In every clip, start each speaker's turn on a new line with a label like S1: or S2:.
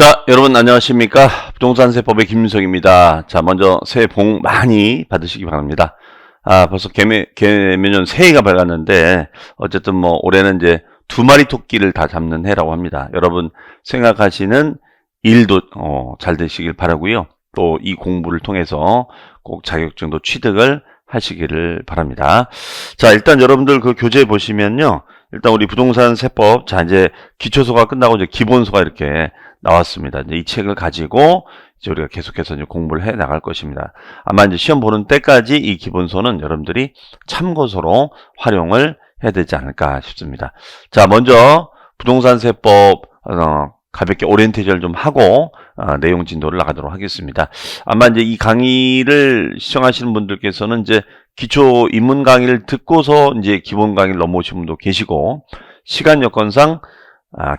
S1: 자, 여러분 안녕하십니까? 부동산 세법의 김윤석입니다. 자, 먼저 새해 복 많이 받으시기 바랍니다. 벌써 개묘년 새해가 밝았는데 어쨌든 뭐 올해는 이제 두 마리 토끼를 다 잡는 해라고 합니다. 여러분 생각하시는 일도 잘 되시길 바라고요. 또 이 공부를 통해서 꼭 자격증도 취득을 하시기를 바랍니다. 자, 일단 여러분들 그 교재 보시면요. 일단 우리 부동산 세법, 자, 이제 기초서가 끝나고 이제 기본서가 이렇게 나왔습니다. 이제 이 책을 가지고 이제 우리가 계속해서 이제 공부를 해 나갈 것입니다. 아마 이제 시험 보는 때까지 이 기본서는 여러분들이 참고서로 활용을 해야 되지 않을까 싶습니다. 자, 먼저 부동산 세법, 가볍게 오리엔테이션을 좀 하고 내용 진도를 나가도록 하겠습니다. 아마 이제 이 강의를 시청하시는 분들께서는 이제 기초 입문 강의를 듣고서 이제 기본 강의를 넘어오신 분도 계시고, 시간 여건상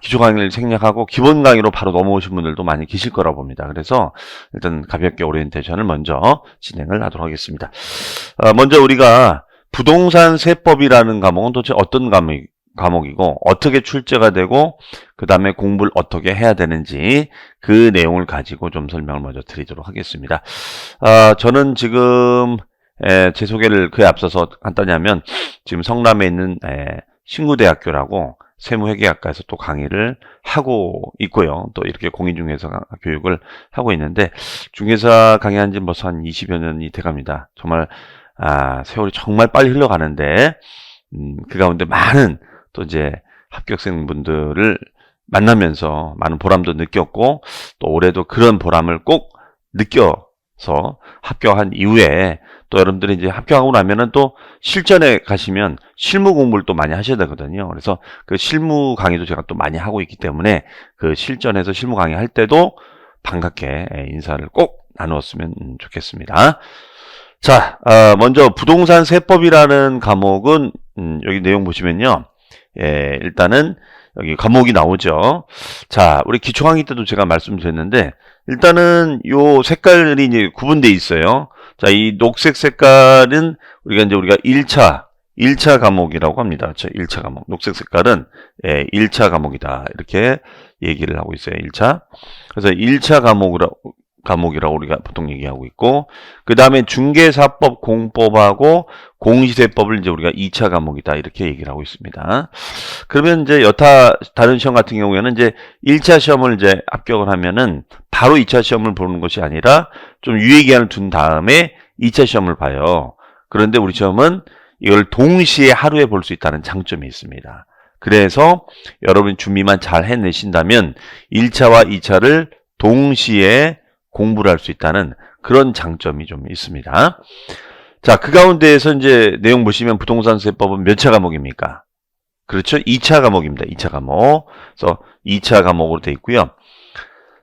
S1: 기초 강의를 생략하고 기본 강의로 바로 넘어오신 분들도 많이 계실 거라 봅니다. 그래서 일단 가볍게 오리엔테이션을 먼저 진행을 하도록 하겠습니다. 먼저 우리가 부동산 세법이라는 과목은 도대체 어떤 과목이고 어떻게 출제가 되고 그 다음에 공부를 어떻게 해야 되는지 그 내용을 가지고 좀 설명을 먼저 드리도록 하겠습니다. 저는 지금 제 소개를 그에 앞서서 간단히 하면 지금 성남에 있는 신구대학교라고 세무회계학과에서 또 강의를 하고 있고요. 또 이렇게 공인중개사 교육을 하고 있는데 중개사 강의한 지 벌써 한 20여 년이 돼갑니다. 정말 세월이 정말 빨리 흘러가는데 그 가운데 많은 또 이제 합격생분들을 만나면서 많은 보람도 느꼈고, 또 올해도 그런 보람을 꼭 느껴서 합격한 이후에 또 여러분들이 이제 합격하고 나면은 또 실전에 가시면 실무 공부를 또 많이 하셔야 되거든요. 그래서 그 실무 강의도 제가 또 많이 하고 있기 때문에 그 실전에서 실무 강의 할 때도 반갑게 인사를 꼭 나누었으면 좋겠습니다. 자, 먼저 부동산 세법이라는 과목은 여기 내용 보시면요. 일단은 여기 과목이 나오죠. 자, 우리 기초 강의 때도 제가 말씀드렸는데 일단은 요 색깔이 이제 구분되어 있어요. 자, 이 녹색 색깔은 우리가 1차 과목이라고 합니다. 자, 1차 과목. 녹색 색깔은 1차 과목이다. 이렇게 얘기를 하고 있어요. 1차. 그래서 1차 과목이라고 우리가 보통 얘기하고 있고, 그 다음에 중개사법 공법하고 공시세법을 이제 우리가 2차 과목이다 이렇게 얘기를 하고 있습니다. 그러면 이제 여타 다른 시험 같은 경우에는 이제 1차 시험을 이제 합격을 하면은 바로 2차 시험을 보는 것이 아니라 좀 유예 기한을 둔 다음에 2차 시험을 봐요. 그런데 우리 시험은 이걸 동시에 하루에 볼 수 있다는 장점이 있습니다. 그래서 여러분 준비만 잘 해내신다면 1차와 2차를 동시에 공부를 할 수 있다는 그런 장점이 좀 있습니다. 자, 그 가운데에서 이제 내용 보시면 부동산 세법은 몇 차 과목입니까? 그렇죠? 2차 과목입니다. 2차 과목. 그래서 2차 과목으로 되어 있고요.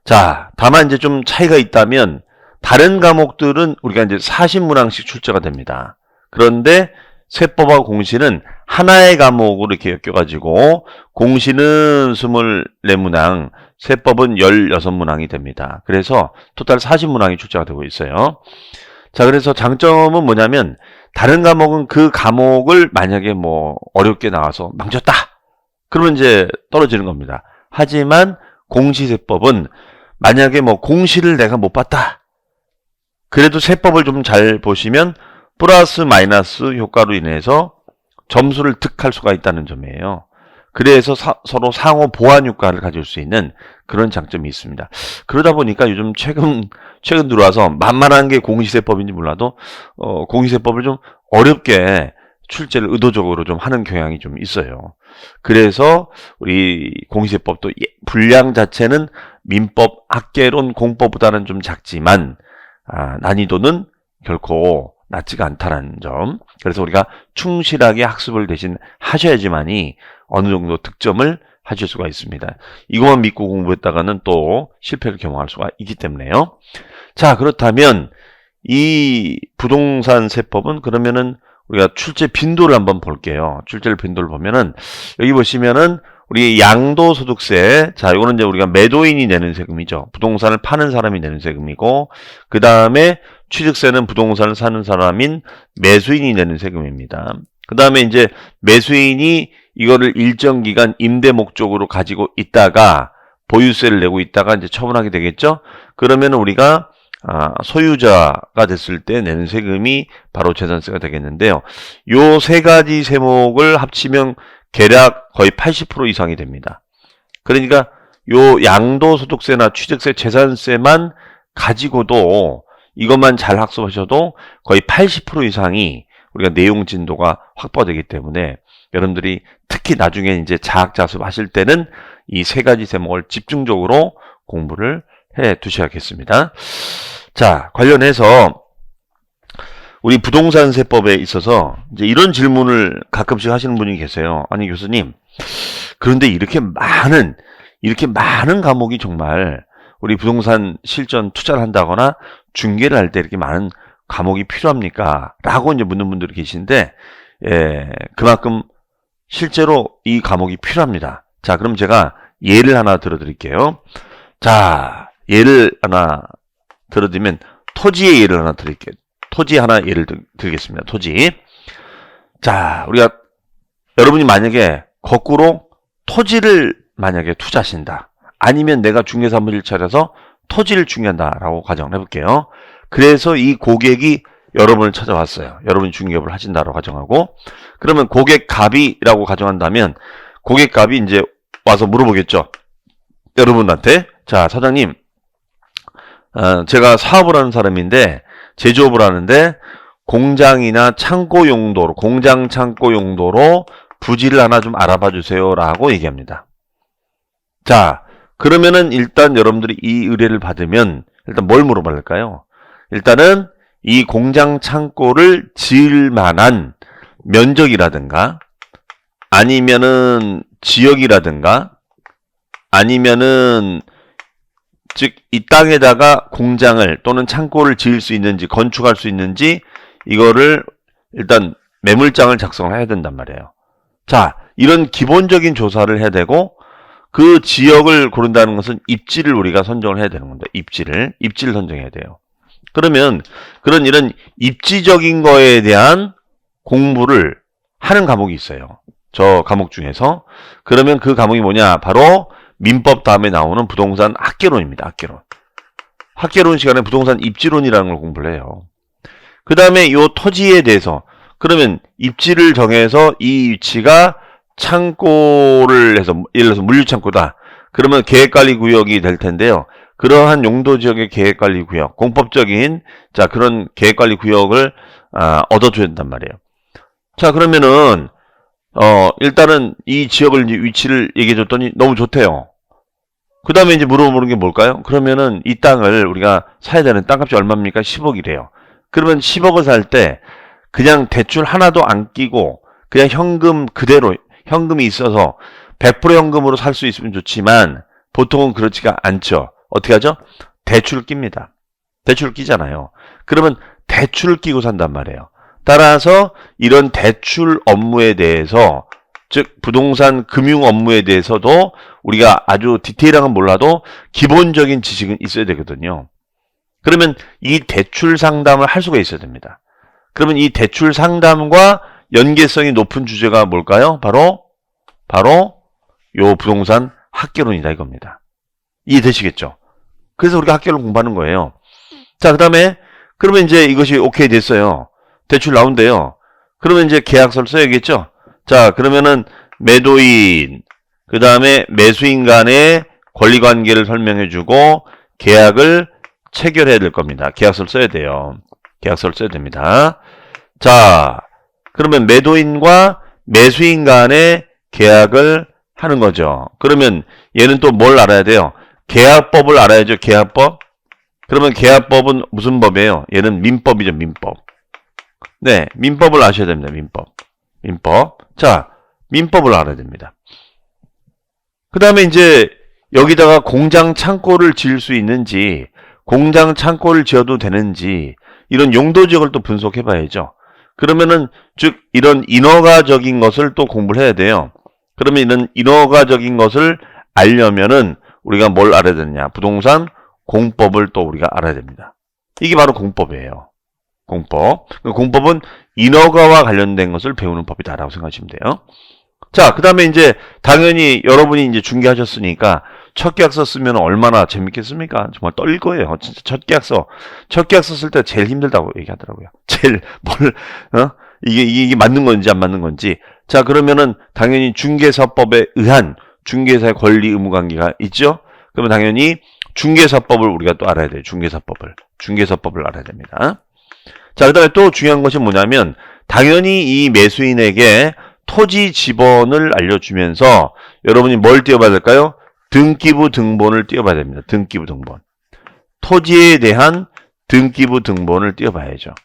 S1: 자, 다만 이제 좀 차이가 있다면 다른 과목들은 우리가 이제 40문항씩 출제가 됩니다. 그런데 세법하고 공시는 하나의 과목으로 이렇게 엮여가지고 공시는 24문항, 세법은 16문항이 됩니다. 그래서 토탈 40문항이 출제가 되고 있어요. 자, 그래서 장점은 뭐냐면 다른 과목은 그 과목을 만약에 뭐 어렵게 나와서 망쳤다. 그러면 이제 떨어지는 겁니다. 하지만 공시세법은 만약에 뭐 공시를 내가 못 봤다. 그래도 세법을 좀 잘 보시면 플러스 마이너스 효과로 인해서 점수를 득할 수가 있다는 점이에요. 그래서 서로 상호 보완 효과를 가질 수 있는 그런 장점이 있습니다. 그러다 보니까 요즘 최근 들어와서 만만한 게 공시세법인지 몰라도 공시세법을 좀 어렵게 출제를 의도적으로 좀 하는 경향이 좀 있어요. 그래서 우리 공시세법도 분량 자체는 민법, 학계론, 공법보다는 좀 작지만 난이도는 결코 낮지가 않다는 점. 그래서 우리가 충실하게 학습을 대신 하셔야지만이 어느 정도 득점을 하실 수가 있습니다. 이것만 믿고 공부했다가는 또 실패를 경험할 수가 있기 때문에요. 자, 그렇다면 이 부동산 세법은 그러면은 우리가 출제 빈도를 한번 볼게요. 출제 빈도를 보면은 여기 보시면은 우리 양도소득세, 자, 이거는 이제 우리가 매도인이 내는 세금이죠. 부동산을 파는 사람이 내는 세금이고, 그 다음에 취득세는 부동산을 사는 사람인 매수인이 내는 세금입니다. 그 다음에 이제 매수인이 이거를 일정 기간 임대 목적으로 가지고 있다가 보유세를 내고 있다가 이제 처분하게 되겠죠. 그러면 우리가 소유자가 됐을 때 내는 세금이 바로 재산세가 되겠는데요. 요 세 가지 세목을 합치면 대략 거의 80% 이상이 됩니다. 그러니까 요 양도소득세나 취득세, 재산세만 가지고도 이것만 잘 학습하셔도 거의 80% 이상이 우리가 내용 진도가 확보되기 때문에 여러분들이 특히 나중에 이제 자학자습 하실 때는 이 세 가지 세목을 집중적으로 공부를 해 두셔야겠습니다. 자, 관련해서 우리 부동산세법에 있어서 이제 이런 질문을 가끔씩 하시는 분이 계세요. 아니 교수님, 그런데 이렇게 많은 과목이 정말 우리 부동산 실전 투자를 한다거나 중개를 할 때 이렇게 많은 과목이 필요합니까? 라고 이제 묻는 분들이 계신데, 그만큼 실제로 이 과목이 필요합니다. 자, 그럼 제가 예를 하나 들어드릴게요. 자, 예를 하나 들어드리면 토지의 예를 하나 드릴게요. 토지 하나 예를 들겠습니다. 토지. 자, 우리가 여러분이 만약에 거꾸로 토지를 만약에 투자하신다. 아니면 내가 중개사무실 차려서 토지를 중개한다라고 가정을 해볼게요. 그래서 이 고객이 여러분을 찾아왔어요. 여러분이 중개업을 하신다고 가정하고, 그러면 고객갑이라고 가정한다면 고객갑이 이제 와서 물어보겠죠. 여러분한테, 자, 사장님, 제가 사업을 하는 사람인데 제조업을 하는데 공장이나 창고 용도로, 공장 창고 용도로 부지를 하나 좀 알아봐 주세요라고 얘기합니다. 자, 그러면은 일단 여러분들이 이 의뢰를 받으면 일단 뭘 물어볼까요? 일단은 이 공장 창고를 지을 만한 면적이라든가 아니면은 지역이라든가 아니면은 즉 이 땅에다가 공장을 또는 창고를 지을 수 있는지 건축할 수 있는지 이거를 일단 매물장을 작성을 해야 된단 말이에요. 자, 이런 기본적인 조사를 해야 되고 그 지역을 고른다는 것은 입지를 우리가 선정을 해야 되는 겁니다. 입지를 선정해야 돼요. 그러면 그런 이런 입지적인 거에 대한 공부를 하는 과목이 있어요. 저 과목 중에서. 그러면 그 과목이 뭐냐? 바로 민법 다음에 나오는 부동산 학개론입니다. 학개론. 학개론 시간에 부동산 입지론이라는 걸 공부를 해요. 그 다음에 이 토지에 대해서 그러면 입지를 정해서 이 위치가 창고를 해서 예를 들어서 물류창고다. 그러면 계획관리구역이 될 텐데요. 그러한 용도지역의 계획관리구역, 공법적인 자 그런 계획관리구역을 얻어줘야 된단 말이에요. 자, 그러면은 일단은 이 지역을 이제 위치를 얘기해줬더니 너무 좋대요. 그 다음에 이제 물어보는 게 뭘까요? 그러면은 이 땅을 우리가 사야 되는 땅값이 얼마입니까? 10억이래요. 그러면 10억을 살 때 그냥 대출 하나도 안 끼고 그냥 현금 그대로 현금이 있어서 100% 현금으로 살 수 있으면 좋지만 보통은 그렇지가 않죠. 어떻게 하죠? 대출을 낍니다. 대출을 끼잖아요. 그러면 대출을 끼고 산단 말이에요. 따라서 이런 대출 업무에 대해서 즉 부동산 금융 업무에 대해서도 우리가 아주 디테일한 건 몰라도 기본적인 지식은 있어야 되거든요. 그러면 이 대출 상담을 할 수가 있어야 됩니다. 그러면 이 대출 상담과 연계성이 높은 주제가 뭘까요? 바로 요 부동산 학개론이다 이겁니다. 이해되시겠죠? 그래서 우리가 학개론 공부하는 거예요. 자, 그 다음에 그러면 이제 이것이 오케이 됐어요. 대출 나온대요. 그러면 이제 계약서를 써야겠죠? 자, 그러면은 매도인, 그 다음에 매수인 간의 권리관계를 설명해주고 계약을 체결해야 될 겁니다. 계약서를 써야 돼요. 계약서를 써야 됩니다. 자, 그러면 매도인과 매수인 간의 계약을 하는 거죠. 그러면 얘는 또 뭘 알아야 돼요? 계약법을 알아야죠. 계약법. 그러면 계약법은 무슨 법이에요? 얘는 민법이죠. 민법. 네, 민법을 아셔야 됩니다. 민법. 자, 민법을 알아야 됩니다. 그 다음에 이제 여기다가 공장 창고를 지을 수 있는지, 공장 창고를 지어도 되는지 이런 용도 지역을 또 분석해 봐야죠. 그러면은 즉 이런 인허가적인 것을 또 공부를 해야 돼요. 그러면 이런 인허가적인 것을 알려면은 우리가 뭘 알아야 되느냐? 부동산 공법을 또 우리가 알아야 됩니다. 이게 바로 공법이에요. 공법. 공법은 인허가와 관련된 것을 배우는 법이다라고 생각하시면 돼요. 자, 그 다음에 이제 당연히 여러분이 이제 중개하셨으니까 첫 계약서 쓰면 얼마나 재밌겠습니까? 정말 떨릴 거예요. 진짜 첫 계약서 쓸 때 제일 힘들다고 얘기하더라고요. 제일 이게 맞는 건지 안 맞는 건지. 자, 그러면은 당연히 중개사법에 의한 중개사의 권리 의무 관계가 있죠. 그러면 당연히 중개사법을 우리가 또 알아야 돼요. 중개사법을 알아야 됩니다. 자, 그다음에 또 중요한 것이 뭐냐면 당연히 이 매수인에게 토지 지번을 알려주면서 여러분이 뭘 띄워봐야 될까요? 등기부 등본을 띄워봐야 됩니다. 등기부 등본. 토지에 대한 등기부 등본을 띄워봐야죠.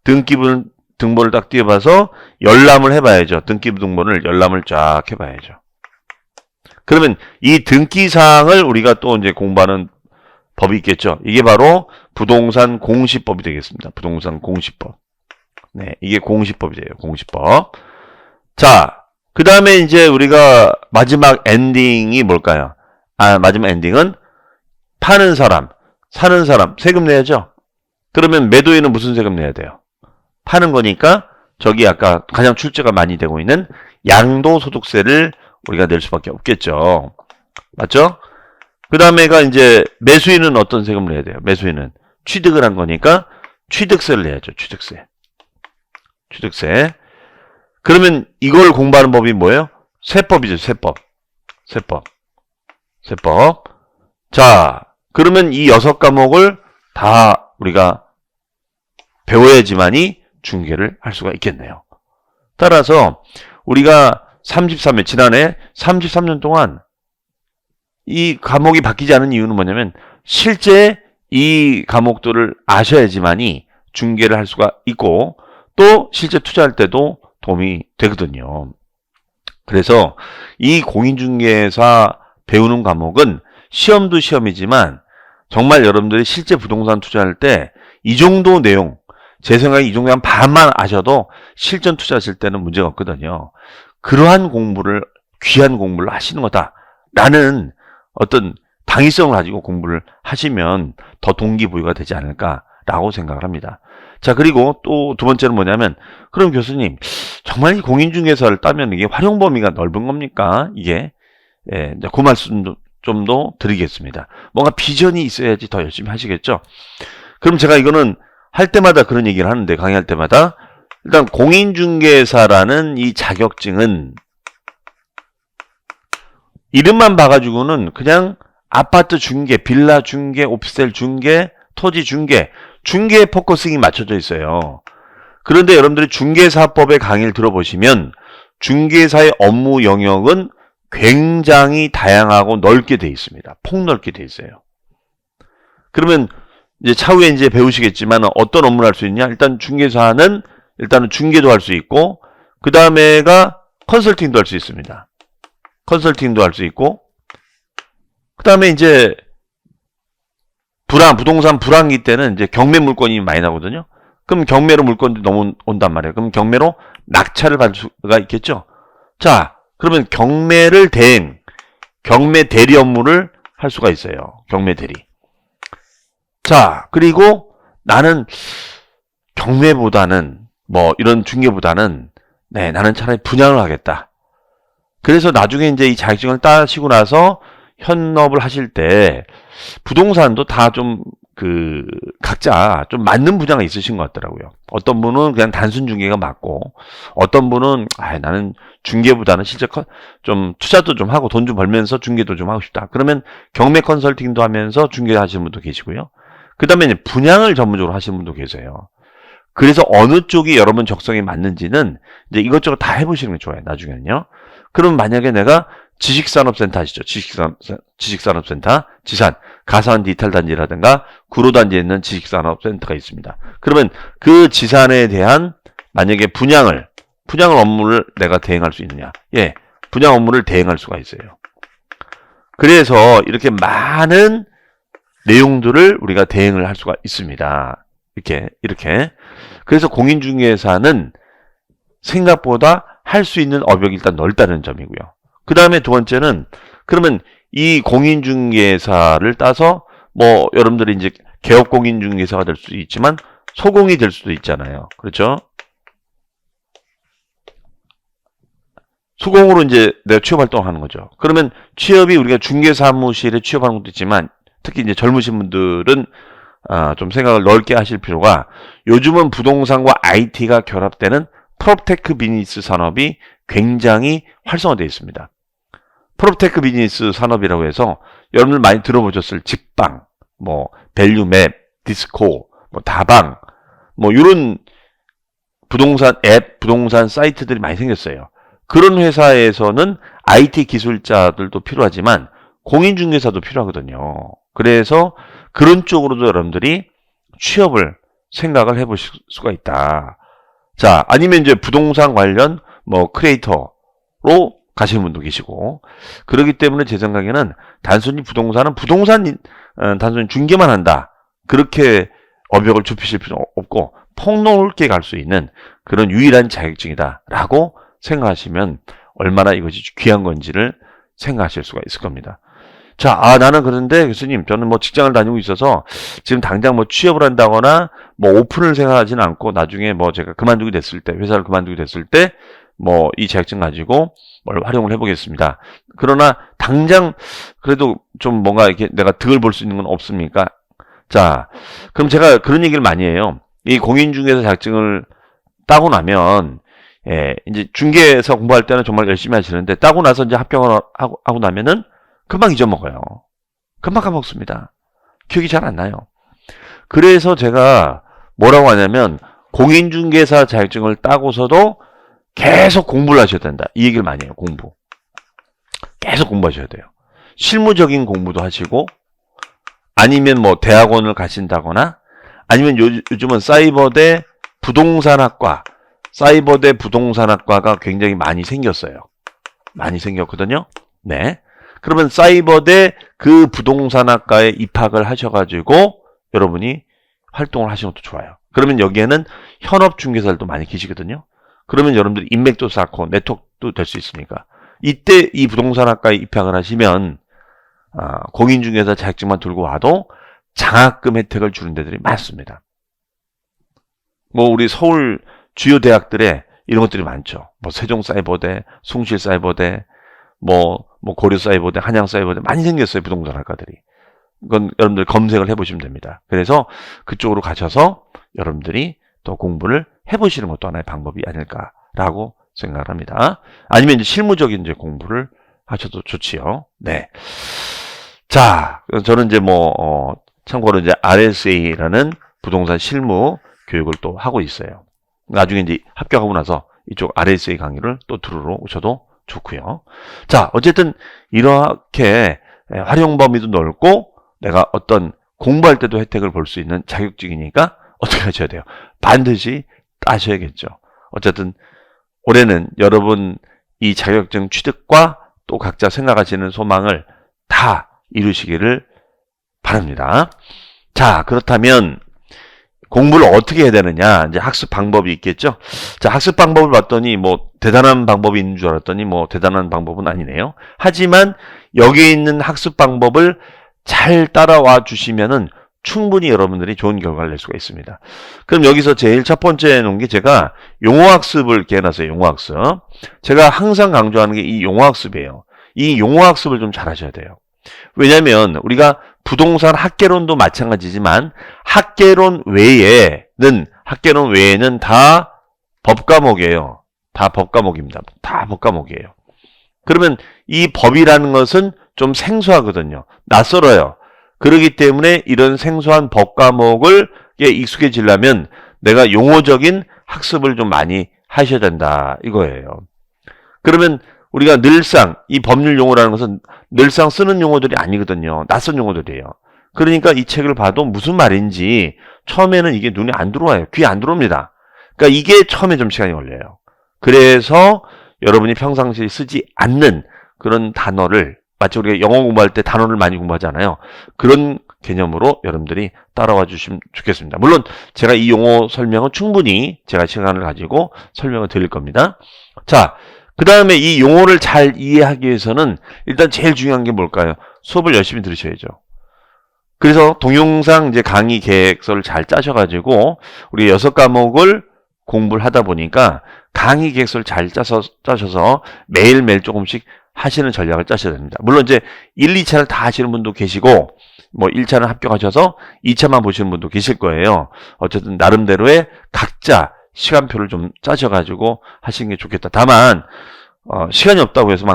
S1: 등기부 등본을 딱 띄워봐서 열람을 해봐야죠. 등기부 등본을 열람을 쫙 해봐야죠. 그러면 이 등기사항을 우리가 또 이제 공부하는 법이 있겠죠. 이게 바로 부동산 공시법이 되겠습니다. 부동산 공시법. 네, 이게 공시법이 돼요. 공시법. 자, 그 다음에 이제 우리가 마지막 엔딩이 뭘까요? 마지막 엔딩은 파는 사람, 사는 사람 세금 내야죠. 그러면 매도인은 무슨 세금 내야 돼요? 파는 거니까 저기 아까 가장 출제가 많이 되고 있는 양도소득세를 우리가 낼 수밖에 없겠죠. 맞죠? 그 다음에가 이제 매수인은 어떤 세금을 내야 돼요? 매수인은 취득을 한 거니까 취득세를 내야죠. 취득세. 그러면 이걸 공부하는 법이 뭐예요? 세법이죠. 세법. 자, 그러면 이 6과목을 다 우리가 배워야지만이 중개를 할 수가 있겠네요. 따라서 우리가 33회 지난해 33년 동안 이 과목이 바뀌지 않은 이유는 뭐냐면 실제 이 과목들을 아셔야지만이 중개를 할 수가 있고 또 실제 투자할 때도 도움이 되거든요. 그래서 이 공인중개사 배우는 과목은 시험도 시험이지만 정말 여러분들이 실제 부동산 투자할 때 이 정도 내용, 제 생각에 이 정도 한 반만 아셔도 실전 투자하실 때는 문제가 없거든요. 그러한 공부를, 귀한 공부를 하시는 거다라는 어떤 당위성을 가지고 공부를 하시면 더 동기부여가 되지 않을까라고 생각을 합니다. 자, 그리고 또 두 번째는 뭐냐면, 그럼 교수님, 정말 이 공인중개사를 따면 이게 활용 범위가 넓은 겁니까? 이게, 그 말씀도 좀 더 드리겠습니다. 뭔가 비전이 있어야지 더 열심히 하시겠죠? 그럼 제가 이거는 할 때마다 그런 얘기를 하는데, 강의할 때마다, 일단 공인중개사라는 이 자격증은 이름만 봐가지고는 그냥 아파트 중개, 빌라 중개, 오피스텔 중개, 토지 중개, 중개에 포커싱이 맞춰져 있어요. 그런데 여러분들이 중개사법의 강의를 들어보시면 중개사의 업무 영역은 굉장히 다양하고 넓게 돼 있습니다. 폭넓게 돼 있어요. 그러면 이제 차후에 이제 배우시겠지만 어떤 업무를 할 수 있냐? 일단 중개사는 일단은 중개도 할 수 있고 그 다음에가 컨설팅도 할 수 있습니다. 컨설팅도 할 수 있고 그 다음에 이제 부동산 불황기 때는 이제 경매 물건이 많이 나거든요. 그럼 경매로 물건이 너무 온단 말이에요. 그럼 경매로 낙찰을 받을 수가 있겠죠. 자, 그러면 경매 대리 업무를 할 수가 있어요. 경매 대리. 자, 그리고 나는 경매보다는 뭐 이런 중개보다는 나는 차라리 분양을 하겠다. 그래서 나중에 이제 이 자격증을 따시고 나서 현업을 하실 때 부동산도 다 좀 각자 좀 맞는 분야가 있으신 것 같더라고요. 어떤 분은 그냥 단순 중개가 맞고 어떤 분은 나는 중개보다는 실제 좀 투자도 좀 하고 돈 좀 벌면서 중개도 좀 하고 싶다. 그러면 경매 컨설팅도 하면서 중개 하시는 분도 계시고요. 그 다음에 이제 분양을 전문적으로 하시는 분도 계세요. 그래서 어느 쪽이 여러분 적성에 맞는지는 이제 이것저것 다 해보시는 게 좋아요. 나중에는요. 그럼 만약에 내가 지식산업센터 아시죠? 지식산업센터, 지산, 가산 디지털단지라든가 구로단지에 있는 지식산업센터가 있습니다. 그러면 그 지산에 대한 만약에 분양 업무를 내가 대행할 수 있느냐? 예, 분양 업무를 대행할 수가 있어요. 그래서 이렇게 많은 내용들을 우리가 대행을 할 수가 있습니다. 이렇게. 그래서 공인중개사는 생각보다 할 수 있는 업역이 일단 넓다는 점이고요. 그 다음에 두 번째는 그러면 이 공인중개사를 따서 뭐 여러분들이 이제 개업공인중개사가 될 수도 있지만 소공이 될 수도 있잖아요. 그렇죠? 수공으로 이제 내가 취업 활동을 하는 거죠. 그러면 취업이 우리가 중개사무실에 취업하는 것도 있지만 특히 이제 젊으신 분들은 좀 생각을 넓게 하실 필요가 요즘은 부동산과 IT가 결합되는 프롭테크 비즈니스 산업이 굉장히 활성화되어 있습니다. 프롭테크 비즈니스 산업이라고 해서 여러분들 많이 들어보셨을 직방, 뭐 밸류맵, 디스코, 뭐 다방, 뭐 이런 부동산 앱, 부동산 사이트들이 많이 생겼어요. 그런 회사에서는 IT 기술자들도 필요하지만 공인중개사도 필요하거든요. 그래서 그런 쪽으로도 여러분들이 취업을 생각을 해보실 수가 있다. 자, 아니면 이제 부동산 관련 뭐 크리에이터로 가시는 분도 계시고, 그렇기 때문에 제 생각에는 단순히 부동산은 단순히 중개만 한다, 그렇게 업역을 좁히실 필요 없고 폭넓게 갈 수 있는 그런 유일한 자격증이다 라고 생각하시면 얼마나 이것이 귀한 건지를 생각하실 수가 있을 겁니다. 자, 나는 그런데 교수님, 저는 뭐 직장을 다니고 있어서 지금 당장 뭐 취업을 한다거나 뭐 오픈을 생각하지는 않고 나중에 뭐 제가 그만두게 됐을 때, 회사를 그만두게 됐을 때 뭐 이 자격증 가지고 뭘 활용을 해보겠습니다. 그러나 당장 그래도 좀 뭔가 이렇게 내가 득을 볼 수 있는 건 없습니까? 자, 그럼 제가 그런 얘기를 많이 해요. 이 공인중개사 자격증을 따고 나면, 이제 중개사 공부할 때는 정말 열심히 하시는데 따고 나서 이제 합격을 하고 나면은 금방 잊어먹어요. 금방 까먹습니다. 기억이 잘 안 나요. 그래서 제가 뭐라고 하냐면 공인중개사 자격증을 따고서도 계속 공부를 하셔야 된다, 이 얘기를 많이 해요. 공부. 계속 공부하셔야 돼요. 실무적인 공부도 하시고, 아니면 뭐 대학원을 가신다거나, 아니면 요즘은 사이버대 부동산학과가 굉장히 많이 생겼어요. 많이 생겼거든요. 네. 그러면 사이버대 그 부동산학과에 입학을 하셔가지고 여러분이 활동을 하시는 것도 좋아요. 그러면 여기에는 현업중개사들도 많이 계시거든요. 그러면 여러분들 인맥도 쌓고 네트워크도 될 수 있으니까 이때 이 부동산학과에 입학을 하시면 공인중개사 자격증만 들고 와도 장학금 혜택을 주는 데들이 많습니다. 뭐 우리 서울 주요 대학들에 이런 것들이 많죠. 뭐 세종사이버대, 숭실사이버대, 뭐 고려사이버대, 한양사이버대 많이 생겼어요. 부동산학과들이. 이건 여러분들 검색을 해보시면 됩니다. 그래서 그쪽으로 가셔서 여러분들이 또 공부를 해보시는 것도 하나의 방법이 아닐까라고 생각을 합니다. 아니면 이제 실무적인 이제 공부를 하셔도 좋지요. 네. 자, 저는 이제 참고로 이제 RSA라는 부동산 실무 교육을 또 하고 있어요. 나중에 이제 합격하고 나서 이쪽 RSA 강의를 또 들으러 오셔도 좋고요. 자, 어쨌든 이렇게 활용 범위도 넓고 내가 어떤 공부할 때도 혜택을 볼 수 있는 자격증이니까 어떻게 하셔야 돼요? 반드시 따셔야겠죠. 어쨌든 올해는 여러분 이 자격증 취득과 또 각자 생각하시는 소망을 다 이루시기를 바랍니다. 자, 그렇다면 공부를 어떻게 해야 되느냐? 이제 학습 방법이 있겠죠? 자, 학습 방법을 봤더니 뭐 대단한 방법이 있는 줄 알았더니 뭐 대단한 방법은 아니네요. 하지만 여기에 있는 학습 방법을 잘 따라와 주시면은 충분히 여러분들이 좋은 결과를 낼 수가 있습니다. 그럼 여기서 제일 첫 번째 놓은 게 제가 용어학습을 이렇게 해놨어요. 용어학습. 제가 항상 강조하는 게 이 용어학습이에요. 이 용어학습을 좀 잘 하셔야 돼요. 왜냐하면 우리가 부동산 학개론도 마찬가지지만 학개론 외에는 다 법과목이에요. 다 법과목입니다. 다 법과목이에요. 그러면 이 법이라는 것은 좀 생소하거든요. 낯설어요. 그렇기 때문에 이런 생소한 법과목을 익숙해지려면 내가 용어적인 학습을 좀 많이 하셔야 된다, 이거예요. 그러면 우리가 늘상 이 법률 용어라는 것은 늘상 쓰는 용어들이 아니거든요. 낯선 용어들이에요. 그러니까 이 책을 봐도 무슨 말인지 처음에는 이게 눈에 안 들어와요. 귀에 안 들어옵니다. 그러니까 이게 처음에 좀 시간이 걸려요. 그래서 여러분이 평상시에 쓰지 않는 그런 단어를, 마치 우리가 영어 공부할 때 단어를 많이 공부하잖아요. 그런 개념으로 여러분들이 따라와 주시면 좋겠습니다. 물론 제가 이 용어 설명은 충분히 제가 시간을 가지고 설명을 드릴 겁니다. 자, 그 다음에 이 용어를 잘 이해하기 위해서는 일단 제일 중요한 게 뭘까요? 수업을 열심히 들으셔야죠. 그래서 동영상 이제 강의 계획서를 잘 짜셔가지고 우리 6과목을 공부를 하다 보니까 강의 계획서를 잘 짜셔서 매일매일 조금씩 하시는 전략을 짜셔야 됩니다. 물론 이제 1, 2차를 다 하시는 분도 계시고 뭐 1차는 합격하셔서 2차만 보시는 분도 계실 거예요. 어쨌든 나름대로의 각자 시간표를 좀 짜셔가지고 하시는 게 좋겠다. 다만 시간이 없다고 해서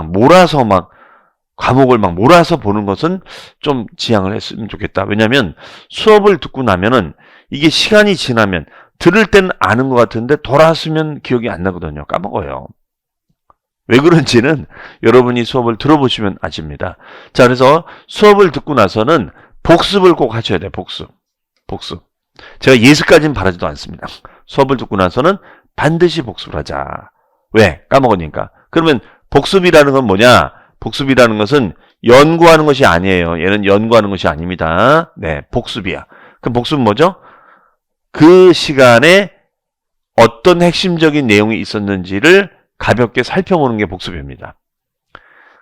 S1: 과목을 몰아서 보는 것은 좀 지양을 했으면 좋겠다. 왜냐하면 수업을 듣고 나면은 이게 시간이 지나면 들을 때는 아는 것 같은데 돌아왔으면 기억이 안 나거든요. 까먹어요. 왜 그런지는 여러분이 수업을 들어보시면 아십니다. 자, 그래서 수업을 듣고 나서는 복습을 꼭 하셔야 돼요. 복습. 제가 예습까지는 바라지도 않습니다. 수업을 듣고 나서는 반드시 복습을 하자. 왜? 까먹으니까. 그러면 복습이라는 건 뭐냐? 복습이라는 것은 연구하는 것이 아니에요. 얘는 연구하는 것이 아닙니다. 네, 복습이야. 그럼 복습은 뭐죠? 그 시간에 어떤 핵심적인 내용이 있었는지를 가볍게 살펴보는 게 복습입니다.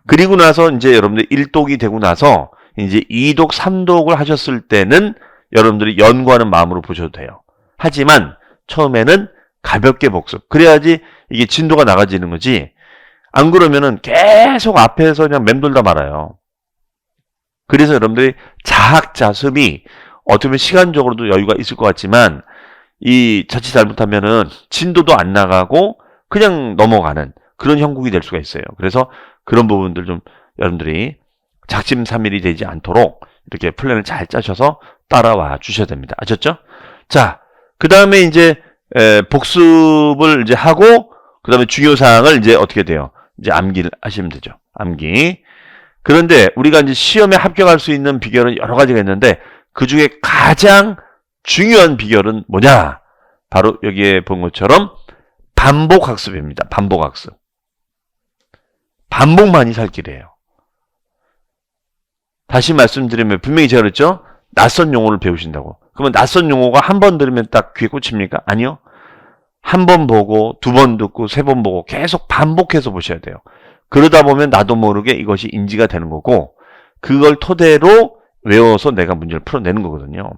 S1: 그리고 나서 이제 여러분들 1독이 되고 나서 이제 2독, 3독을 하셨을 때는 여러분들이 연구하는 마음으로 보셔도 돼요. 하지만 처음에는 가볍게 복습. 그래야지 이게 진도가 나가지는 거지. 안 그러면은 계속 앞에서 그냥 맴돌다 말아요. 그래서 여러분들이 자학자습이 어떻게 보면 시간적으로도 여유가 있을 것 같지만 이 자칫 잘못하면은 진도도 안 나가고 그냥 넘어가는 그런 형국이 될 수가 있어요. 그래서 그런 부분들 좀 여러분들이 작심삼일이 되지 않도록 이렇게 플랜을 잘 짜셔서 따라와 주셔야 됩니다. 아셨죠? 자, 그 다음에 이제 복습을 이제 하고 그 다음에 중요사항을 이제 어떻게 돼요? 이제 암기를 하시면 되죠. 암기. 그런데 우리가 이제 시험에 합격할 수 있는 비결은 여러 가지가 있는데 그 중에 가장 중요한 비결은 뭐냐? 바로 여기에 본 것처럼 반복학습입니다. 반복학습. 반복만이 살 길이에요. 다시 말씀드리면 분명히 제가 그랬죠? 낯선 용어를 배우신다고. 그러면 낯선 용어가 한 번 들으면 딱 귀에 꽂힙니까? 아니요. 한 번 보고 두 번 듣고 세 번 보고 계속 반복해서 보셔야 돼요. 그러다 보면 나도 모르게 이것이 인지가 되는 거고 그걸 토대로 외워서 내가 문제를 풀어내는 거거든요.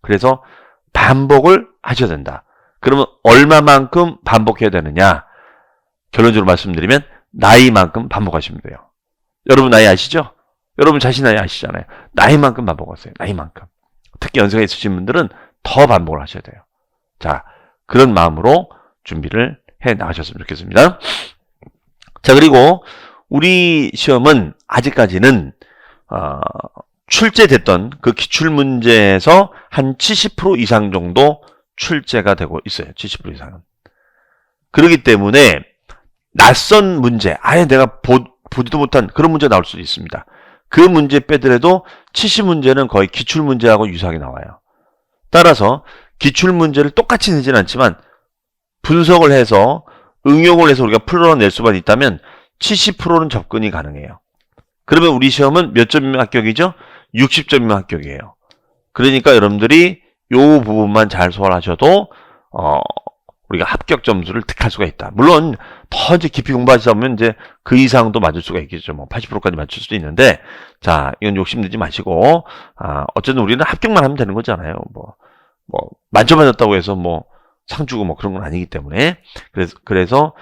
S1: 그래서 반복을 하셔야 된다. 그러면 얼마만큼 반복해야 되느냐? 결론적으로 말씀드리면 나이만큼 반복하시면 돼요. 여러분 나이 아시죠? 여러분 자신 나이 아시잖아요. 나이만큼 반복하세요. 나이만큼. 특히 연세가 있으신 분들은 더 반복을 하셔야 돼요. 자, 그런 마음으로 준비를 해 나가셨으면 좋겠습니다. 자, 그리고 우리 시험은 아직까지는 출제됐던 그 기출문제에서 한 70% 이상 정도 출제가 되고 있어요. 70% 이상은. 그렇기 때문에 낯선 문제, 아예 내가 보지도 못한 그런 문제 나올 수도 있습니다. 그 문제 빼더라도 70문제는 거의 기출문제하고 유사하게 나와요. 따라서 기출문제를 똑같이 내지는 않지만 분석을 해서 응용을 해서 우리가 풀어낼 수만 있다면 70%는 접근이 가능해요. 그러면 우리 시험은 몇 점이면 합격이죠? 60점이면 합격이에요. 그러니까 여러분들이 이 부분만 잘 소화하셔도 우리가 합격 점수를 득할 수가 있다. 물론 더 이제 깊이 공부하시다 보면 이제 그 이상도 맞을 수가 있겠죠. 뭐 80%까지 맞출 수도 있는데, 자, 이건 욕심내지 마시고, 어쨌든 우리는 합격만 하면 되는 거잖아요. 뭐 만점 맞았다고 해서 뭐 상 주고 뭐 그런 건 아니기 때문에 그래서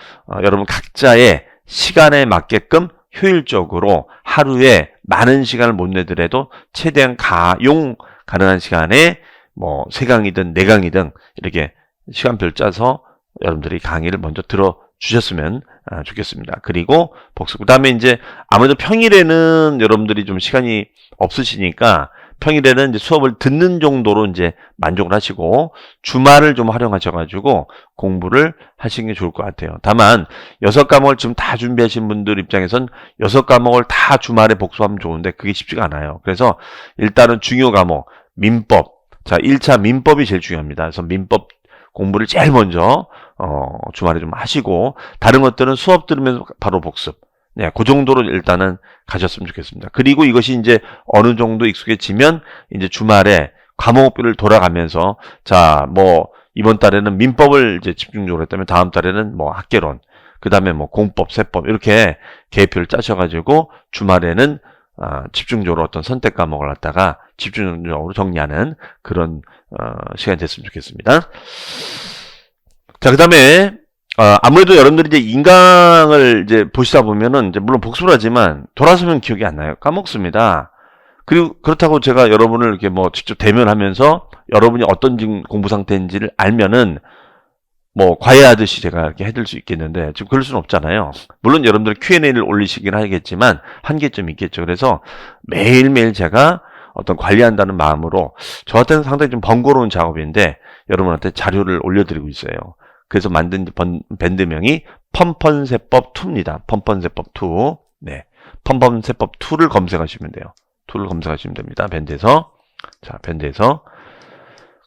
S1: 여러분 각자의 시간에 맞게끔 효율적으로 하루에 많은 시간을 못 내더라도 최대한 가능한 시간에 뭐 3강이든 4강이든 이렇게 시간표를 짜서 여러분들이 강의를 먼저 들어주셨으면 좋겠습니다. 그리고 복습. 그 다음에 이제 아무래도 평일에는 여러분들이 좀 시간이 없으시니까 평일에는 이제 수업을 듣는 정도로 이제 만족을 하시고 주말을 좀 활용하셔가지고 공부를 하시는 게 좋을 것 같아요. 다만 6과목을 지금 다 준비하신 분들 입장에선 6과목을 다 주말에 복습하면 좋은데 그게 쉽지가 않아요. 그래서 일단은 중요 과목, 민법. 자, 1차 민법이 제일 중요합니다. 그래서 민법 공부를 제일 먼저 주말에 좀 하시고 다른 것들은 수업 들으면서 바로 복습. 네, 그 정도로 일단은 가셨으면 좋겠습니다. 그리고 이것이 이제 어느 정도 익숙해지면 이제 주말에 과목별을 돌아가면서 자, 뭐 이번 달에는 민법을 이제 집중적으로 했다면 다음 달에는 뭐 학개론, 그다음에 뭐 공법, 세법 이렇게 계획표를 짜셔가지고 주말에는 집중적으로 어떤 선택 과목을 갖다가 집중적으로 정리하는 그런 시간이 됐으면 좋겠습니다. 자, 그 다음에, 아무래도 여러분들이 이제 인강을 이제 보시다 보면은, 이제 물론 복습을 하지만, 돌아서면 기억이 안 나요. 까먹습니다. 그리고 그렇다고 제가 여러분을 이렇게 뭐 직접 대면하면서 여러분이 어떤 지금 공부 상태인지를 알면은, 뭐 과외하듯이 제가 이렇게 해드릴 수 있겠는데 지금 그럴 수는 없잖아요. 물론 여러분들 Q&A를 올리시긴 하겠지만 한계점이 있겠죠. 그래서 매일매일 제가 어떤 관리한다는 마음으로 저한테는 상당히 좀 번거로운 작업인데 여러분한테 자료를 올려드리고 있어요. 그래서 만든 밴드명이 펀펀세법2입니다. 펀펀세법2. 네, 펀펀세법2를 검색하시면 돼요. 2를 검색하시면 됩니다. 밴드에서. 자, 밴드에서.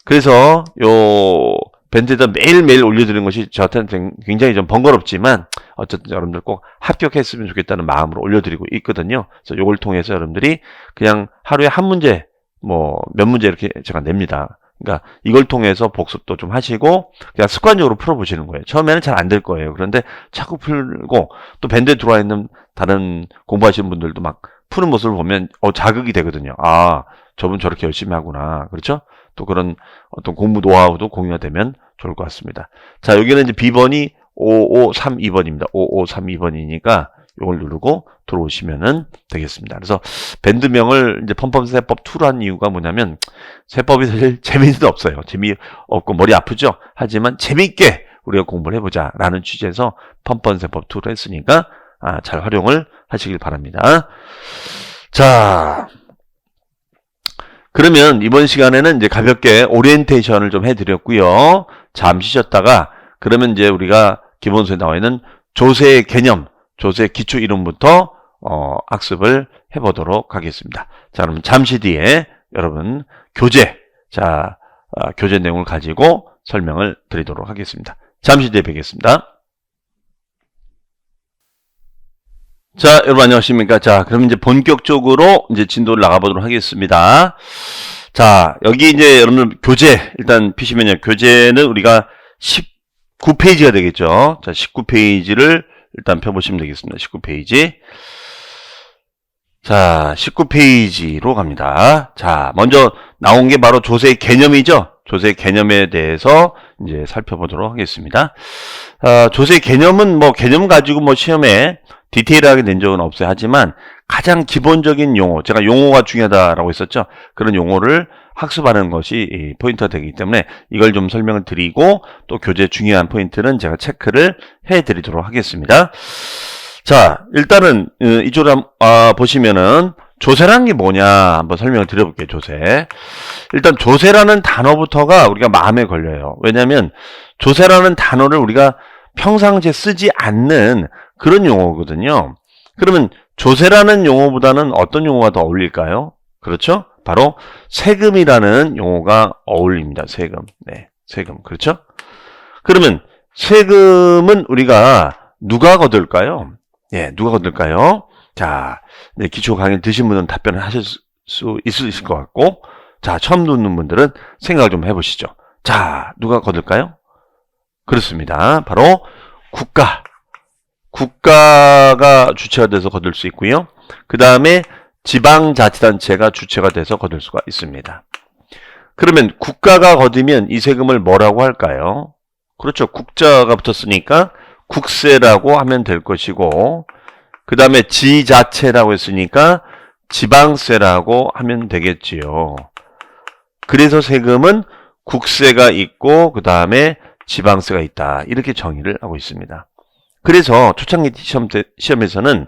S1: 그래서 요 밴드에다 매일매일 올려드리는 것이 저한테는 굉장히 좀 번거롭지만 어쨌든 여러분들 꼭 합격했으면 좋겠다는 마음으로 올려드리고 있거든요. 그래서 이걸 통해서 여러분들이 그냥 하루에 한 문제, 뭐 몇 문제 이렇게 제가 냅니다. 그러니까 이걸 통해서 복습도 좀 하시고 그냥 습관적으로 풀어보시는 거예요. 처음에는 잘 안 될 거예요. 그런데 자꾸 풀고 또 밴드에 들어와 있는 다른 공부하시는 분들도 막 푸는 모습을 보면 자극이 되거든요. 아, 저분 저렇게 열심히 하구나. 그렇죠? 또 그런 어떤 공부 노하우도 공유가 되면 좋을 것 같습니다. 자, 여기는 이제 B번이 5532번입니다. 5532번이니까 이걸 누르고 들어오시면은 되겠습니다. 그래서 밴드명을 이제 펀펀세법2로 한 이유가 뭐냐면 세법이 사실 재미는 없어요. 재미없고 머리 아프죠? 하지만 재미있게 우리가 공부를 해보자 라는 취지에서 펀펀세법2로 했으니까 잘 활용을 하시길 바랍니다. 자, 그러면 이번 시간에는 이제 가볍게 오리엔테이션을 좀 해드렸고요. 잠시 쉬었다가 그러면 이제 우리가 기본서에 나와 있는 조세의 개념, 조세 기초 이론부터 학습을 해보도록 하겠습니다. 자, 그럼 잠시 뒤에 여러분 교재, 교재 내용을 가지고 설명을 드리도록 하겠습니다. 잠시 뒤에 뵙겠습니다. 자, 여러분 안녕하십니까? 자, 그럼 이제 본격적으로 이제 진도를 나가보도록 하겠습니다. 자, 여기 이제 여러분들 교재, 일단 피시면요. 교재는 우리가 19페이지가 되겠죠. 자, 19페이지를 일단 펴보시면 되겠습니다. 19페이지. 자, 19페이지로 갑니다. 자, 먼저 나온 게 바로 조세의 개념이죠. 조세의 개념에 대해서 이제 살펴보도록 하겠습니다. 조세의 개념은 뭐 개념 가지고 뭐 시험에 디테일하게 낸 적은 없어요. 하지만 가장 기본적인 용어, 제가 용어가 중요하다라고 했었죠. 그런 용어를 학습하는 것이 포인트가 되기 때문에 이걸 좀 설명을 드리고 또 교재 중요한 포인트는 제가 체크를 해드리도록 하겠습니다. 자, 일단은 이쪽으로 보시면은 조세라는 게 뭐냐 한번 설명을 드려볼게요. 조세. 일단 조세라는 단어부터가 우리가 마음에 걸려요. 왜냐하면 조세라는 단어를 우리가 평상시에 쓰지 않는 그런 용어거든요. 그러면 조세라는 용어보다는 어떤 용어가 더 어울릴까요? 그렇죠? 바로 세금이라는 용어가 어울립니다. 세금. 네, 세금. 그렇죠? 그러면 세금은 우리가 누가 거둘까요? 예, 누가 거둘까요? 자, 네, 기초 강의 드신 분은 답변을 하실 수 있을 것 같고, 자, 처음 듣는 분들은 생각 좀 해보시죠. 자, 누가 거둘까요? 그렇습니다. 바로 국가가 주체가 돼서 거둘 수 있고요. 그 다음에 지방자치단체가 주체가 돼서 거둘 수가 있습니다. 그러면 국가가 거두면 이 세금을 뭐라고 할까요? 그렇죠. 국자가 붙었으니까 국세라고 하면 될 것이고, 그 다음에 지자체라고 했으니까 지방세라고 하면 되겠지요. 그래서 세금은 국세가 있고 그 다음에 지방세가 있다. 이렇게 정의를 하고 있습니다. 그래서 초창기 시험에서는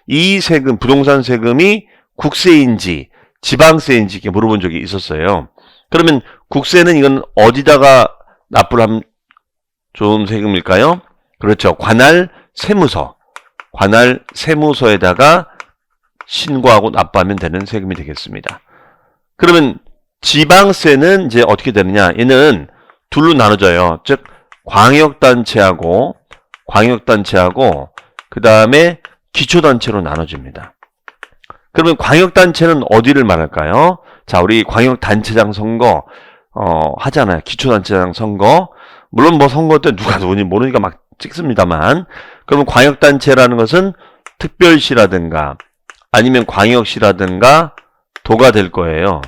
S1: 이 세금, 부동산 세금이 국세인지 지방세인지 이렇게 물어본 적이 있었어요. 그러면 국세는 이건 어디다가 납부를 하면 좋은 세금일까요? 그렇죠. 관할 세무서에다가 신고하고 납부하면 되는 세금이 되겠습니다. 그러면 지방세는 이제 어떻게 되느냐? 얘는 둘로 나눠져요. 즉 광역단체하고 그 다음에 기초단체로 나눠집니다. 그러면 광역단체는 어디를 말할까요? 자, 우리 광역단체장 선거 하잖아요. 기초단체장 선거. 물론 뭐 선거 때 누가 누군지 모르니까 막 찍습니다만, 그러면 광역단체라는 것은 특별시라든가 아니면 광역시라든가 도가 될 거예요.